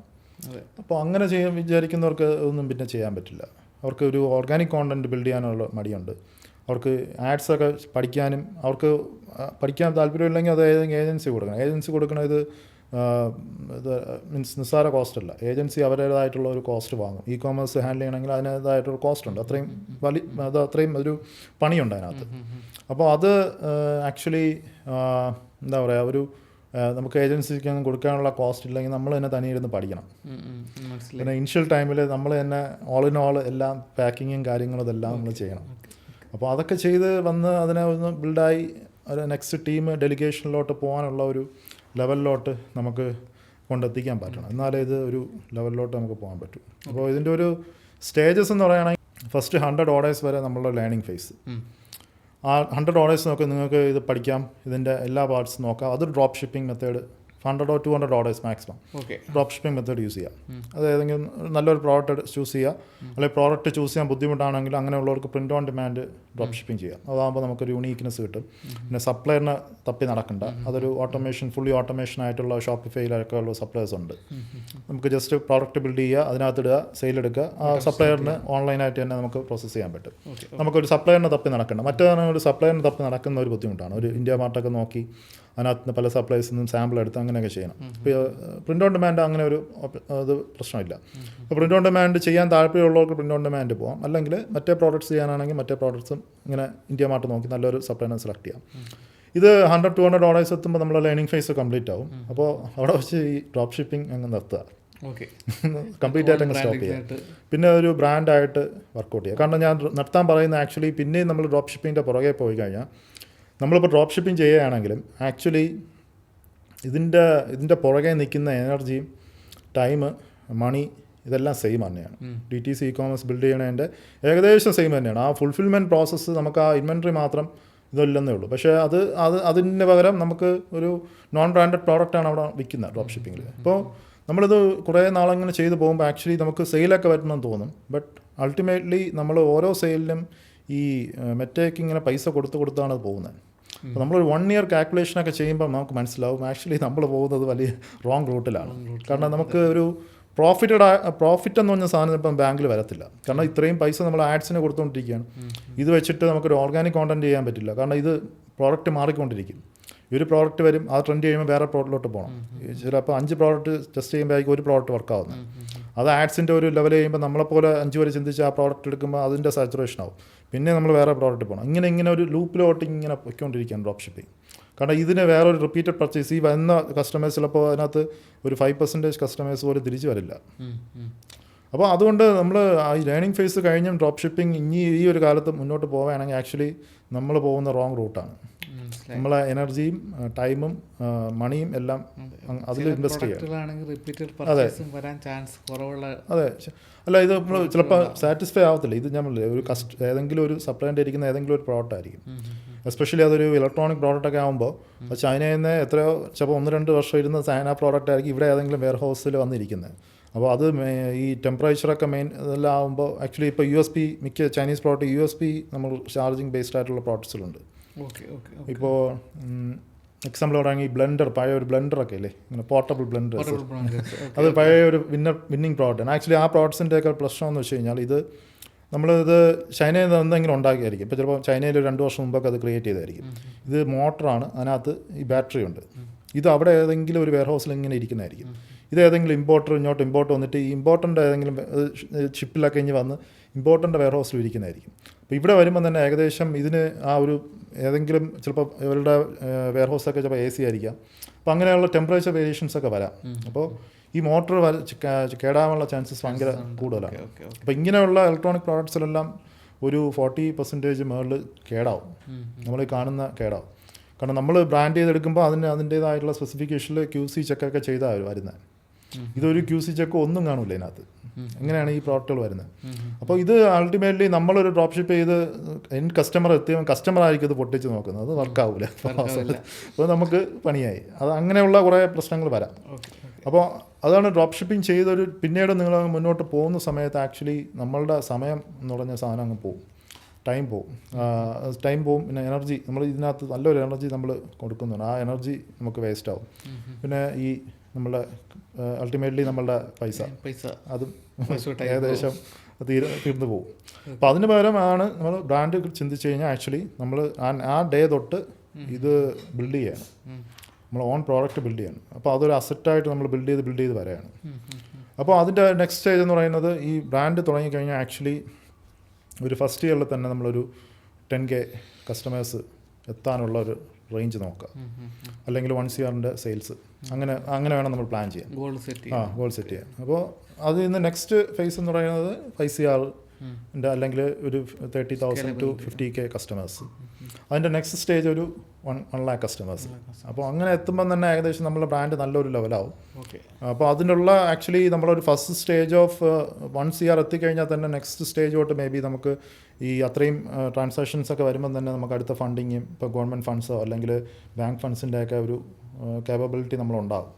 അപ്പോൾ അങ്ങനെ വിചാരിക്കുന്നവർക്ക് ഒന്നും പിന്നെ ചെയ്യാൻ പറ്റില്ല. അവർക്ക് ഒരു ഓർഗാനിക് കോണ്ടന്റ് ബിൽഡ് ചെയ്യാനുള്ള മടിയുണ്ട്. അവർക്ക് ആഡ്സൊക്കെ പഠിക്കാനും അവർക്ക് പഠിക്കാൻ താല്പര്യമില്ലെങ്കിൽ അത് ഏതെങ്കിലും ഏജൻസി കൊടുക്കണം. ഇത് മീൻസ് നിസ്സാര കോസ്റ്റ് അല്ല. ഏജൻസി അവരുടേതായിട്ടുള്ള ഒരു കോസ്റ്റ് വാങ്ങും. ഇ-കോമേഴ്സ് ഹാൻഡിൽ ചെയ്യണമെങ്കിൽ അതിനേതായിട്ടൊരു കോസ്റ്റ് ഉണ്ട്. അത്രയും ഒരു പണിയുണ്ട് അതിനകത്ത്. അപ്പോൾ അത് ആക്ച്വലി എന്താ പറയുക, ഒരു നമുക്ക് ഏജൻസിക്കൊന്നും കൊടുക്കാനുള്ള കോസ്റ്റ് ഇല്ലെങ്കിൽ നമ്മൾ തന്നെ തനിയിരുന്ന് പഠിക്കണം. പിന്നെ ഇനിഷ്യൽ ടൈമിൽ നമ്മൾ തന്നെ ഓൾ ഇൻ ഓൾ എല്ലാം പാക്കിങ്ങും കാര്യങ്ങളും ഇതെല്ലാം നമ്മൾ ചെയ്യണം. അപ്പോൾ അതൊക്കെ ചെയ്ത് വന്ന് അതിനെ ഒന്ന് ബിൽഡായി ഒരു നെക്സ്റ്റ് ടീം ഡെലിഗേഷനിലോട്ട് പോകാനുള്ള ഒരു ലെവലിലോട്ട് നമുക്ക് കൊണ്ടെത്തിക്കാൻ പറ്റണം. എന്നാലേ ഇത് ഒരു ലെവലിലോട്ട് നമുക്ക് പോകാൻ പറ്റും. അപ്പോൾ ഇതിൻ്റെ ഒരു സ്റ്റേജസ് എന്ന് പറയുകയാണെങ്കിൽ ഫസ്റ്റ് 100 ഓർഡേഴ്സ് വരെ നമ്മളുടെ ലേണിംഗ് ഫേസ്. ആ 100 ഓർഡേഴ്സ് നോക്കി നിങ്ങൾക്ക് ഇത് പഠിക്കാം, ഇതിൻ്റെ എല്ലാ പാർട്സും നോക്കാം. അത് drop shipping method 100 or 200 orders maximum drop shipping method use ചെയ്യാം. അത് ഏതെങ്കിലും നല്ലൊരു പ്രോഡക്റ്റ് ചൂസ് ചെയ്യുക. അല്ലെങ്കിൽ പ്രോഡക്റ്റ് ചൂസ് ചെയ്യാൻ ബുദ്ധിമുട്ടാണെങ്കിൽ അങ്ങനെയുള്ളവർക്ക് print on demand drop shipping ചെയ്യാം. അതാകുമ്പോൾ നമുക്കൊരു യൂണീക്നെസ് കിട്ടും. പിന്നെ സപ്ലയറിനെ തപ്പി നടക്കണ്ട. അതൊരു ഫുള്ളി ഓട്ടോമേഷൻ ആയിട്ടുള്ള ഷോപ്പിഫൈയിലൊക്കെ ഉള്ള സപ്ലയേഴ്സ് ഉണ്ട്. നമുക്ക് ജസ്റ്റ് പ്രോഡക്റ്റ് ബിൽഡ് ചെയ്യുക, അതിനകത്തിടുക, സെയിൽ എടുക്കുക. ആ സപ്ലയറിന് ഓൺലൈനായിട്ട് തന്നെ നമുക്ക് പ്രോസസ്സ് ചെയ്യാൻ പറ്റും. നമുക്കൊരു സപ്ലയറിനെ തപ്പി നടക്കണ്ട. മറ്റേതാണ് ഒരു സപ്ലയറിനെ തപ്പി നടക്കുന്ന ഒരു ബുദ്ധിമുട്ടാണ്. ഒരു ഇന്ത്യ മാർട്ടൊക്കെ നോക്കി അതിനകത്ത് നിന്ന് പല സപ്ലൈസിൽ നിന്നും സാമ്പിൾ എടുത്ത് അങ്ങനെയൊക്കെ ചെയ്യണം. ഇപ്പോൾ പ്രിൻ്റ് ഓൺ ഡിമാൻഡ് അങ്ങനെ ഒരു അത് പ്രശ്നമില്ല. അപ്പോൾ പ്രിൻ്റ് ഓൺ ഡിമാൻഡ് ചെയ്യാൻ താല്പര്യമുള്ളവർക്ക് പ്രിൻ്റ് ഓൺ ഡിമാൻഡ് പോകാം. അല്ലെങ്കിൽ മറ്റേ പ്രോഡക്റ്റ്സ് ചെയ്യാനാണെങ്കിൽ മറ്റേ പ്രോഡക്ട്സും ഇങ്ങനെ ഇന്ത്യ മാർട്ട് നോക്കി നല്ലൊരു സപ്ലൈനെ സെലക്ട് ചെയ്യാം. ഇത് 100-200 ഓർഡേഴ്സ് എത്തുമ്പോൾ നമ്മൾ ലേണിംഗ് ഫേസ് കംപ്ലീറ്റ് ആവും. അപ്പോൾ അവിടെ വെച്ച് ഈ ഡ്രോപ്പ് ഷിപ്പിംഗ് അങ്ങ് നിർത്തുക, കംപ്ലീറ്റ് ആയിട്ട് അങ്ങ് സ്റ്റോപ്പ് ചെയ്യുക. പിന്നെ ഒരു ബ്രാൻഡായിട്ട് വർക്കൗട്ട് ചെയ്യുക. കാരണം ഞാൻ നിർത്താൻ പറയുന്ന ആക്ച്വലി പിന്നെയും നമ്മൾ ഡ്രോപ്പ് ഷിപ്പിങ്ങിൻ്റെ പുറകെ പോയി കഴിഞ്ഞാൽ നമ്മളിപ്പോൾ ഡ്രോപ്പ് ഷിപ്പിംഗ് ചെയ്യുകയാണെങ്കിലും ആക്ച്വലി ഇതിൻ്റെ പുറകെ നിൽക്കുന്ന എനർജിയും ടൈം മണി ഇതെല്ലാം സെയിം തന്നെയാണ്. DTC ഇ-കോമേഴ്സ് ബിൽഡ് ചെയ്യണതിൻ്റെ ഏകദേശം സെയിം തന്നെയാണ്. ആ ഫുൾഫിൽമെൻറ്റ് പ്രോസസ്സ് നമുക്ക് ആ ഇൻവെൻട്രി മാത്രം ഇതല്ലെന്നേ ഉള്ളൂ. പക്ഷേ അതിന് പകരം നമുക്ക് ഒരു നോൺ ബ്രാൻഡഡ് പ്രോഡക്റ്റാണ് അവിടെ വിൽക്കുന്നത് ഡ്രോപ്പ് ഷിപ്പിങ്ങിൽ. അപ്പോൾ നമ്മളിത് കുറേ നാളങ്ങനെ ചെയ്ത് പോകുമ്പോൾ ആക്ച്വലി നമുക്ക് സെയിലൊക്കെ വരണമെന്ന് തോന്നും. ബട്ട് അൾട്ടിമേറ്റ്ലി നമ്മൾ ഓരോ സെയിലിനും ഈ മെറ്റേക്ക് ഇങ്ങനെ പൈസ കൊടുത്താണ് അത് പോകുന്നത്. അപ്പോൾ നമ്മളൊരു 1 year കാൽക്കുലേഷനൊക്കെ ചെയ്യുമ്പോൾ നമുക്ക് മനസ്സിലാവും ആക്ച്വലി നമ്മൾ പോകുന്നത് വലിയ റോങ് റൂട്ടിലാണ്. കാരണം നമുക്ക് ഒരു പ്രോഫിറ്റ് എന്ന് പറഞ്ഞ സാധനം ഇപ്പം ബാങ്കിൽ വരത്തില്ല. കാരണം ഇത്രയും പൈസ നമ്മൾ ആഡ്സിന് കൊടുത്തുകൊണ്ടിരിക്കുകയാണ്. ഇത് വെച്ചിട്ട് നമുക്കൊരു ഓർഗാനിക് കോണ്ടന്റ് ചെയ്യാൻ പറ്റില്ല. കാരണം ഇത് പ്രോഡക്റ്റ് മാറിക്കൊണ്ടിരിക്കും. ഈ ഒരു പ്രോഡക്റ്റ് വരും, അത് ട്രെൻഡ് ചെയ്യുമ്പോൾ വേറെ പ്രോഡക്റ്റിലോട്ട് പോകണം. ചിലപ്പോൾ 5 പ്രോഡക്റ്റ് ടെസ്റ്റ് ചെയ്യുമ്പോഴേക്കും ഒരു പ്രോഡക്റ്റ് വർക്കാവുന്നത്. അത് ആഡ്സിൻ്റെ ഒരു ലെവൽ ചെയ്യുമ്പോൾ നമ്മളെപ്പോലെ 5 വരെ ചിന്തിച്ച് ആ പ്രോഡക്റ്റ് എടുക്കുമ്പോൾ അതിൻ്റെ സാച്ചുറേഷൻ ആവും. പിന്നെ നമ്മൾ വേറെ പ്രോഡക്റ്റ് പോകണം. ഇങ്ങനെ ഒരു ലൂപ്പിലോട്ട് ഇങ്ങനെ പൊയ്ക്കൊണ്ടിരിക്കുകയാണ് ഡ്രോപ്പ് ഷിപ്പിംഗ്. കാരണം ഇതിന് വേറൊരു റിപ്പീറ്റഡ് പർച്ചേസ്, ഈ വരുന്ന കസ്റ്റമേഴ്സ് ചിലപ്പോൾ അതിനകത്ത് ഒരു 5% കസ്റ്റമേഴ്സ് പോലും തിരിച്ചു വരില്ല. അപ്പോൾ അതുകൊണ്ട് നമ്മൾ ഈ ലേണിംഗ് ഫേസ് കഴിഞ്ഞും ഡ്രോപ്പ് ഷിപ്പിംഗ് ഈ ഒരു കാലത്ത് മുന്നോട്ട് പോവുകയാണെങ്കിൽ ആക്ച്വലി നമ്മൾ പോകുന്ന റോങ് റൂട്ടാണ്. നമ്മളെ എനർജിയും ടൈമും മണിയും എല്ലാം അതിൽ ഇൻവെസ്റ്റ് ചെയ്യാം. അതെ അല്ല, ഇത് നമ്മൾ ചിലപ്പോൾ സാറ്റിസ്ഫൈ ആവത്തില്ല. ഇത് നമ്മൾ ഏതെങ്കിലും ഒരു സപ്ലൈൻ്റെ ഇരിക്കുന്ന ഏതെങ്കിലും ഒരു പ്രോഡക്റ്റ് ആയിരിക്കും. എസ്പെഷ്യലി അതൊരു ഇലക്ട്രോണിക് പ്രോഡക്റ്റൊക്കെ ആകുമ്പോൾ ചൈനയിൽ നിന്ന് എത്രയോ ചിലപ്പോൾ 1-2 വർഷം ഇരുന്ന ചൈന പ്രോഡക്റ്റ് ആയിരിക്കും ഇവിടെ ഏതെങ്കിലും വെയർ ഹൗസിൽ വന്നിരിക്കുന്നത്. അപ്പോൾ അത് ഈ ടെമ്പറേച്ചറൊക്കെ ഇതെല്ലാം ആകുമ്പോൾ ആക്ച്വലി ഇപ്പോൾ മിക്ക ചൈനീസ് പ്രോഡക്റ്റ് USP നമ്മൾ ചാർജിങ് ബേസ്ഡ് ആയിട്ടുള്ള പ്രോഡക്ട്സിലുണ്ട്. Okay okay. ഇപ്പോൾ എക്സാമ്പിൾ പറയുകയാണെങ്കിൽ ബ്ലെൻഡർ, പഴയ ഒരു ബ്ലെൻഡറൊക്കെ ഇല്ലേ, ഇങ്ങനെ പോർട്ടബിൾ ബ്ലെൻഡേഴ്സ്, അത് പഴയ ഒരു വിന്നിങ് പ്രോഡക്റ്റാണ്. ആക്ച്വലി ആ പ്രോഡക്ട്സിൻ്റെയൊക്കെ പ്രശ്നം എന്ന് വെച്ച് കഴിഞ്ഞാൽ നമ്മളിത് ചൈനയിൽ നിന്ന് എന്തെങ്കിലും ഉണ്ടാക്കിയായിരിക്കും. ഇപ്പോൾ ചിലപ്പോൾ ചൈനയിൽ 2 വർഷം മുമ്പൊക്കെ അത് ക്രിയേറ്റ് ചെയ്തായിരിക്കും. ഇത് മോട്ടറാണ്, അതിനകത്ത് ഈ ബാറ്ററി ഉണ്ട്. ഇത് അവിടെ ഏതെങ്കിലും ഒരു വെയർ ഹൗസിൽ ഇങ്ങനെ ഇരിക്കുന്നതായിരിക്കും. ഇത് ഏതെങ്കിലും ഇമ്പോർട്ട് വന്നിട്ട് ഈ ഇമ്പോർട്ടൻ്റ് ഏതെങ്കിലും ഷിപ്പിലൊക്കെ ഇനി വന്ന് ഇമ്പോർട്ടൻ്റ് വെയർ ഹൗസിൽ ഇരിക്കുന്നതായിരിക്കും. അപ്പോൾ ഇവിടെ വരുമ്പോൾ തന്നെ ഏകദേശം ഇതിന് ആ ഒരു ഏതെങ്കിലും ചിലപ്പോൾ ഇവരുടെ വെയർ ഹൗസൊക്കെ ചിലപ്പോൾ AC ആയിരിക്കാം. അപ്പോൾ അങ്ങനെയുള്ള ടെമ്പറേച്ചർ വേരിയേഷൻസ് ഒക്കെ വരാം. അപ്പോൾ ഈ മോട്ടർ കേടാവാനുള്ള ചാൻസസ് ഭയങ്കര കൂടുതലാണ്. അപ്പോൾ ഇങ്ങനെയുള്ള ഇലക്ട്രോണിക് പ്രോഡക്ട്സിലെല്ലാം ഒരു 40% മുകളിൽ കേടാവും, നമ്മൾ കാണുന്ന കേടാവും. കാരണം നമ്മൾ ബ്രാൻഡ് ചെയ്തെടുക്കുമ്പോൾ അതിൻ്റേതായിട്ടുള്ള സ്പെസിഫിക്കേഷനിൽ QC ചെക്കൊക്കെ ചെയ്താണ് വരുന്നത്. ഇതൊരു QC ചെക്ക് ഒന്നും കാണില്ല ഇതിനകത്ത്. എങ്ങനെയാണ് ഈ പ്രോഡക്റ്റുകൾ വരുന്നത്? അപ്പോൾ ഇത് അൾട്ടിമേറ്റ്ലി നമ്മളൊരു ഡ്രോപ്പ് ഷിപ്പ് ചെയ്ത് എൻഡ് കസ്റ്റമർ എത്തിയും കസ്റ്റമറായിരിക്കും ഇത് പൊട്ടിച്ച് നോക്കുന്നത്, അത് വർക്കാവില്ല. അപ്പോൾ നമുക്ക് പണിയായി. അത് അങ്ങനെയുള്ള കുറേ പ്രശ്നങ്ങൾ വരാം. അപ്പോൾ അതാണ് ഡ്രോപ്പ് ഷിപ്പിംഗ് ചെയ്തൊരു പിന്നീട് നിങ്ങൾ മുന്നോട്ട് പോകുന്ന സമയത്ത് ആക്ച്വലി നമ്മളുടെ സമയം എന്ന് പറഞ്ഞ സാധനം അങ്ങ് പോകും, ടൈം പോവും. പിന്നെ എനർജി, നമ്മൾ ഇതിനകത്ത് നല്ലൊരു എനർജി നമ്മൾ കൊടുക്കുന്നുണ്ട്, ആ എനർജി നമുക്ക് വേസ്റ്റ് ആവും. പിന്നെ ഈ നമ്മളുടെ അൾട്ടിമേറ്റ്ലി നമ്മളുടെ പൈസ അതും ഏകദേശം തീർന്നു പോകും. അപ്പോൾ അതിന് പകരമാണ് നമ്മൾ ബ്രാൻഡ് ചിന്തിച്ച് കഴിഞ്ഞാൽ ആക്ച്വലി നമ്മൾ ആ ഡേ തൊട്ട് ഇത് ബിൽഡ് ചെയ്യാണ്, നമ്മൾ ഓൺ പ്രോഡക്റ്റ് ബിൽഡ് ചെയ്യണം. അപ്പോൾ അതൊരു അസറ്റായിട്ട് നമ്മൾ ബിൽഡ് ചെയ്ത് വരെയാണ്. അപ്പോൾ അതിൻ്റെ നെക്സ്റ്റ് സ്റ്റേജ് എന്ന് പറയുന്നത് ഈ ബ്രാൻഡ് തുടങ്ങിക്കഴിഞ്ഞാൽ ആക്ച്വലി ഒരു ഫസ്റ്റ് ഇയറിൽ തന്നെ നമ്മളൊരു 10K കസ്റ്റമേഴ്സ് എത്താനുള്ള ഒരു റേഞ്ച് നോക്കുക, അല്ലെങ്കിൽ 1 CRൻ്റെ സെയിൽസ്, അങ്ങനെ വേണം നമ്മൾ പ്ലാൻ ചെയ്യാൻ, ഗോൾ സെറ്റ് ചെയ്യാൻ. അപ്പോൾ അതിൽ നിന്ന് നെക്സ്റ്റ് ഫേസ് എന്ന് പറയുന്നത് 5 CR അല്ലെങ്കിൽ ഒരു 30,000 to 50K കസ്റ്റമേഴ്സ്. അതിൻ്റെ നെക്സ്റ്റ് സ്റ്റേജ് ഒരു 1 lakh കസ്റ്റമേഴ്സ്. അപ്പോൾ അങ്ങനെ എത്തുമ്പം തന്നെ ഏകദേശം നമ്മുടെ ബ്രാൻഡ് നല്ലൊരു ലെവലാവും. അപ്പോൾ അതിനുള്ള ആക്ച്വലി നമ്മളൊരു ഫസ്റ്റ് സ്റ്റേജ് ഓഫ് 1 CR എത്തിക്കഴിഞ്ഞാൽ തന്നെ നെക്സ്റ്റ് സ്റ്റേജ് തൊട്ട് മേ ബി നമുക്ക് ഈ അത്രയും ട്രാൻസാക്ഷൻസ് ഒക്കെ വരുമ്പം തന്നെ നമുക്ക് അടുത്ത ഫണ്ടിങ്ങും ഇപ്പോൾ ഗവൺമെൻറ് ഫണ്ട്സോ അല്ലെങ്കിൽ ബാങ്ക് ഫണ്ട്സിൻ്റെയൊക്കെ ഒരു കേപ്പബിലിറ്റി നമ്മളുണ്ടാകും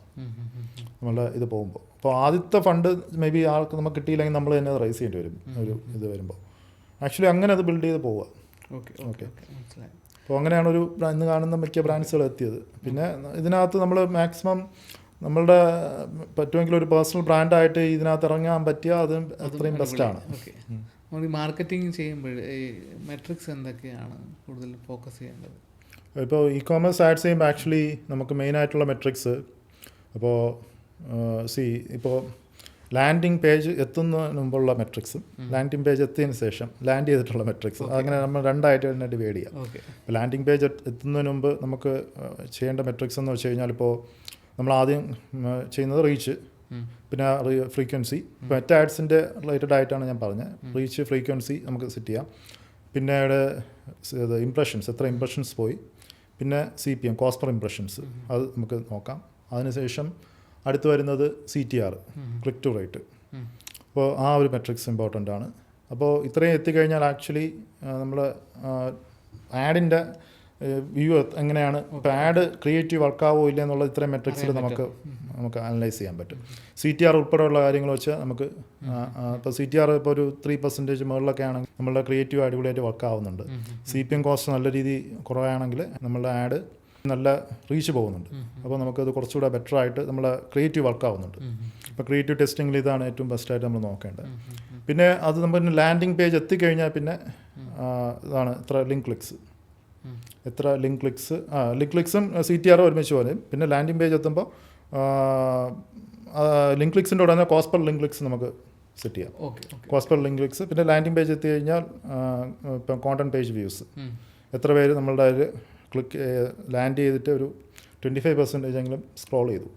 നമ്മളുടെ ഇത് പോകുമ്പോൾ. അപ്പോൾ ആദ്യത്തെ ഫണ്ട് മേ ബി ആൾക്ക് നമുക്ക് കിട്ടിയില്ലെങ്കിൽ നമ്മൾ തന്നെ റൈസ് ചെയ്യേണ്ടി വരും ഒരു ഇത് വരുമ്പോൾ. ആക്ച്വലി അങ്ങനെ അത് ബിൽഡ് ചെയ്ത് പോവുക. ഓക്കെ. അപ്പോൾ അങ്ങനെയാണ് ഇന്ന് കാണുന്ന മിക്ക ബ്രാൻഡ്സുകൾ എത്തിയത്. പിന്നെ ഇതിനകത്ത് നമ്മൾ മാക്സിമം നമ്മളുടെ പറ്റുമെങ്കിൽ ഒരു പേഴ്സണൽ ബ്രാൻഡായിട്ട് ഇതിനകത്ത് ഇറങ്ങാൻ പറ്റിയ അത് അത്രയും ബെസ്റ്റാണ്. മാർക്കറ്റിംഗ് ചെയ്യുമ്പോൾ ഈ മെട്രിക്സ് എന്തൊക്കെയാണ് കൂടുതൽ ഫോക്കസ് ചെയ്യേണ്ടത്? ഇപ്പോൾ ഇ-കോമേഴ്സ് ആഡ് ചെയ്യുമ്പോൾ ആക്ച്വലി നമുക്ക് മെയിനായിട്ടുള്ള മെട്രിക്സ് ഇപ്പോൾ ഇപ്പോൾ ലാൻഡിങ് പേജ് എത്തുന്നതിന് മുമ്പുള്ള മെട്രിക്സും ലാൻഡിങ് പേജ് എത്തിയതിന് ശേഷം ലാൻഡ് ചെയ്തിട്ടുള്ള മെട്രിക്സ്, അങ്ങനെ നമ്മൾ രണ്ടായിട്ട് തന്നെ ഡിവൈഡ് ചെയ്യാം. ഇപ്പോൾ ലാൻഡിങ് പേജ് എത്തുന്നതിന് മുമ്പ് നമുക്ക് ചെയ്യേണ്ട മെട്രിക്സ് എന്ന് വെച്ച് കഴിഞ്ഞാൽ ഇപ്പോൾ നമ്മൾ ആദ്യം ചെയ്യുന്നത് റീച്ച്, പിന്നെ ഫ്രീക്വൻസി. ഇപ്പോൾ മെറ്റ ആഡ്സിൻ്റെ റിലേറ്റഡ് ആയിട്ടാണ് ഞാൻ പറഞ്ഞത്. റീച്ച്, ഫ്രീക്വൻസി നമുക്ക് സെറ്റ് ചെയ്യാം. പിന്നെ ഇംപ്രഷൻസ്, എത്ര ഇംപ്രഷൻസ് പോയി, പിന്നെ CPM, കോസ്റ്റ് പെർ ഇംപ്രഷൻസ്, അത് നമുക്ക് നോക്കാം. അതിനുശേഷം അടുത്ത് വരുന്നത് CTR, ക്ലിക്ക് ടു റേറ്റ്. അപ്പോൾ ആ ഒരു മെട്രിക്സ് ഇമ്പോർട്ടൻ്റ് ആണ്. അപ്പോൾ ഇത്രയും എത്തിക്കഴിഞ്ഞാൽ ആക്ച്വലി നമ്മൾ ആഡിൻ്റെ വ്യൂ എങ്ങനെയാണ്, ഇപ്പോൾ ആഡ് ക്രിയേറ്റീവ് വർക്കാവോ ഇല്ല എന്നുള്ള ഇത്രയും മെട്രിക്സിൽ നമുക്ക് അനലൈസ് ചെയ്യാൻ പറ്റും. CTR ഉൾപ്പെടെയുള്ള കാര്യങ്ങൾ വെച്ച് നമുക്ക് ഇപ്പോൾ CTR ഇപ്പോൾ ഒരു 3% മുകളിലൊക്കെ ആണെങ്കിൽ നമ്മളുടെ ക്രിയേറ്റീവ് അടിപൊളിയായിട്ട് വർക്കാവുന്നുണ്ട്. CPM കോസ്റ്റ് നല്ല രീതി കുറവാണെങ്കിൽ നമ്മളുടെ ആഡ് നല്ല റീച്ച് പോകുന്നുണ്ട്. അപ്പോൾ നമുക്കത് കുറച്ചുകൂടെ ബെറ്റർ ആയിട്ട് നമ്മളെ ക്രിയേറ്റീവ് വർക്കാവുന്നുണ്ട്. ഇപ്പോൾ ക്രിയേറ്റീവ് ടെസ്റ്റിങ്ങിൽ ഇതാണ് ഏറ്റവും ബെസ്റ്റായിട്ട് നമ്മൾ നോക്കേണ്ടത്. പിന്നെ അത് നമ്മൾ ലാൻഡിങ് പേജ് എത്തിക്കഴിഞ്ഞാൽ പിന്നെ ഇതാണ് എത്ര ലിങ്ക് ക്ലിക്സ്, ലിങ്ക് ക്ലിക്സും CTR ഒരുമിച്ച് പോലെ. പിന്നെ ലാൻഡിങ് പേജ് എത്തുമ്പോൾ ലിങ്ക് ക്ലിക്സിൻ്റെ കൂടെ തന്നെ കോസ്റ്റ് പെർ ലിങ്ക് ക്ലിക്സ് നമുക്ക് സെറ്റ് ചെയ്യാം. Cost per link clicks. പിന്നെ ലാൻഡിങ് പേജ് എത്തി കഴിഞ്ഞാൽ ഇപ്പം കോണ്ടന്റ് പേജ് വ്യൂസ്, എത്ര പേര് നമ്മളുടെ അതിൽ ലാൻഡ് ചെയ്തിട്ട് ഒരു 25% എങ്കിലും സ്ക്രോൾ ചെയ്തു.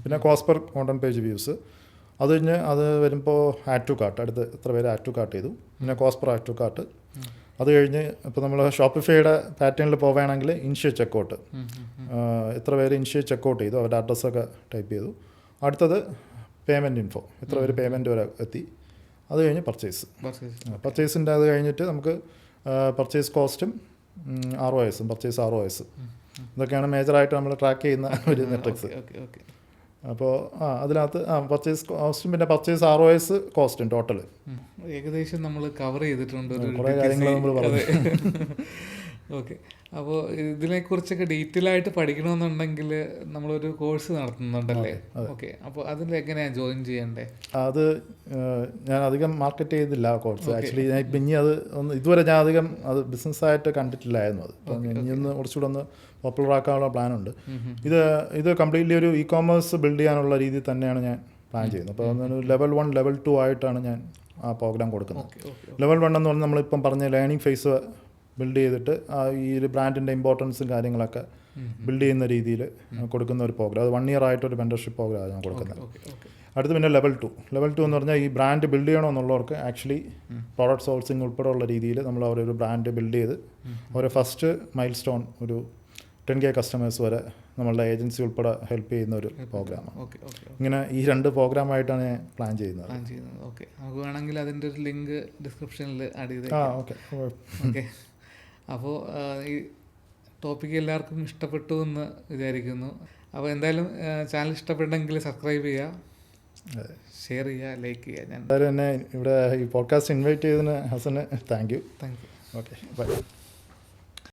പിന്നെ cost per content page views. അത് കഴിഞ്ഞ് അത് വരുമ്പോൾ ആഡ് ടു കാർട്ട്, അടുത്ത് എത്ര പേര് ആഡ് ടു കാർട്ട് ചെയ്തു. പിന്നെ cost per add to cart. അത് കഴിഞ്ഞ് ഇപ്പോൾ നമ്മൾ ഷോപ്പിഫൈയുടെ പാറ്റേണിൽ പോവുകയാണെങ്കിൽ ഇനിഷ്യേറ്റ് ചെക്കൗട്ട്, എത്ര പേര് ഇനിഷ്യേറ്റ് ചെക്കൗട്ട് ചെയ്തു, അവരുടെ അഡ്രസ്സൊക്കെ ടൈപ്പ് ചെയ്തു. അടുത്തത് പേയ്മെൻറ്റ് ഇൻഫോ, എത്ര പേര് പേയ്മെൻറ്റ് വരെ എത്തി. അത് കഴിഞ്ഞ് പർച്ചേസിൻ്റെ അത് കഴിഞ്ഞിട്ട് നമുക്ക് പർച്ചേസ് കോസ്റ്റും പർച്ചേസ് ROIs, ഇതൊക്കെയാണ് മേജറായിട്ട് നമ്മൾ ട്രാക്ക് ചെയ്യുന്ന ഒരു മെട്രിക്സ്. അപ്പോൾ അതിനകത്ത് പർച്ചേസ് കോസ്റ്റും പിന്നെ പർച്ചേസ് ROIs കോസ്റ്റും ടോട്ടൽ ഏകദേശം നമ്മൾ കവർ ചെയ്തിട്ടുണ്ട്. കുറേ കാര്യങ്ങൾ നമ്മൾ പറഞ്ഞു. ഓക്കെ. അപ്പോൾ ഇതിനെക്കുറിച്ചൊക്കെ ഡീറ്റെയിൽ ആയിട്ട് പഠിക്കണമെന്നുണ്ടെങ്കിൽ നമ്മളൊരു കോഴ്സ് നടത്തുന്നുണ്ടല്ലേ? ഓക്കെ. അപ്പോൾ അതിലെങ്ങനെയാണ് ജോയിൻ ചെയ്യണ്ടേ? അത് ഞാൻ അധികം മാർക്കറ്റ് ചെയ്തില്ല ആ കോഴ്സ്. ആക്ച്വലി ഞാൻ ഇപ്പം ഇനി അത് ഇതുവരെ ഞാൻ അധികം അത് ബിസിനസ്സായിട്ട് കണ്ടിട്ടില്ലായിരുന്നു. അത് അപ്പം ഇനി ഒന്ന് കുറച്ചുകൂടെ ഒന്ന് പോപ്പുലർ ആക്കാനുള്ള പ്ലാനുണ്ട്. ഇത് കംപ്ലീറ്റ്ലി ഒരു ഇ-കോമേഴ്സ് ബിൽഡ് ചെയ്യാനുള്ള രീതിയിൽ തന്നെയാണ് ഞാൻ പ്ലാൻ ചെയ്യുന്നത്. അപ്പോൾ അതൊരു ലെവൽ 1 ലെവൽ 2 ആയിട്ടാണ് ഞാൻ ആ പ്രോഗ്രാം കൊടുക്കുന്നത്. ലെവൽ 1 എന്ന് പറഞ്ഞാൽ നമ്മളിപ്പം പറഞ്ഞ ലേണിംഗ് ഫേസ് ബിൽഡ് ചെയ്തിട്ട് ഈ ഒരു ബ്രാൻഡിൻ്റെ ഇമ്പോർട്ടൻസും കാര്യങ്ങളൊക്കെ ബിൽഡ് ചെയ്യുന്ന രീതിയിൽ കൊടുക്കുന്ന ഒരു പ്രോഗ്രാം. അത് 1 ഇയർ ആയിട്ടൊരു മെൻറ്റർഷിപ്പ് പ്രോഗ്രാമാണ് ഞാൻ കൊടുക്കുന്നത്. അടുത്ത് പിന്നെ ലെവൽ 2 എന്ന് പറഞ്ഞാൽ ഈ ബ്രാൻഡ് ബിൽഡ് ചെയ്യണമെന്നുള്ളവർക്ക് ആക്ച്വലി പ്രോഡക്റ്റ് സോഴ്സിങ് ഉൾപ്പെടെയുള്ള രീതിയിൽ നമ്മൾ അവരൊരു ബ്രാൻഡ് ബിൽഡ് ചെയ്ത് അവരെ ഫസ്റ്റ് മൈൽ സ്റ്റോൺ ഒരു 10K കസ്റ്റമേഴ്സ് വരെ നമ്മളുടെ ഏജൻസി ഉൾപ്പെടെ ഹെൽപ്പ് ചെയ്യുന്ന ഒരു പ്രോഗ്രാമാണ്. ഇങ്ങനെ ഈ 2 പ്രോഗ്രാമായിട്ടാണ് ഞാൻ പ്ലാൻ ചെയ്യുന്നത്. ഓക്കെ, നമുക്ക് വേണമെങ്കിൽ അതിൻ്റെ ഒരു ലിങ്ക് ഡിസ്ക്രിപ്ഷനിൽ ആഡ് ചെയ്ത്. ഓക്കെ. അപ്പോൾ ഈ ടോപ്പിക്ക് എല്ലാവർക്കും ഇഷ്ടപ്പെട്ടു എന്ന് വിചാരിക്കുന്നു. അപ്പോൾ എന്തായാലും ചാനൽ ഇഷ്ടപ്പെട്ടെങ്കിൽ സബ്സ്ക്രൈബ് ചെയ്യുക, ഷെയർ ചെയ്യുക, ലൈക്ക് ചെയ്യുക. ഞാൻ എന്തായാലും എന്നെ ഇവിടെ ഈ പോഡ്കാസ്റ്റ് ഇൻവൈറ്റ് ചെയ്തതിന് ഹസന് thank you. Thank you. Okay, by.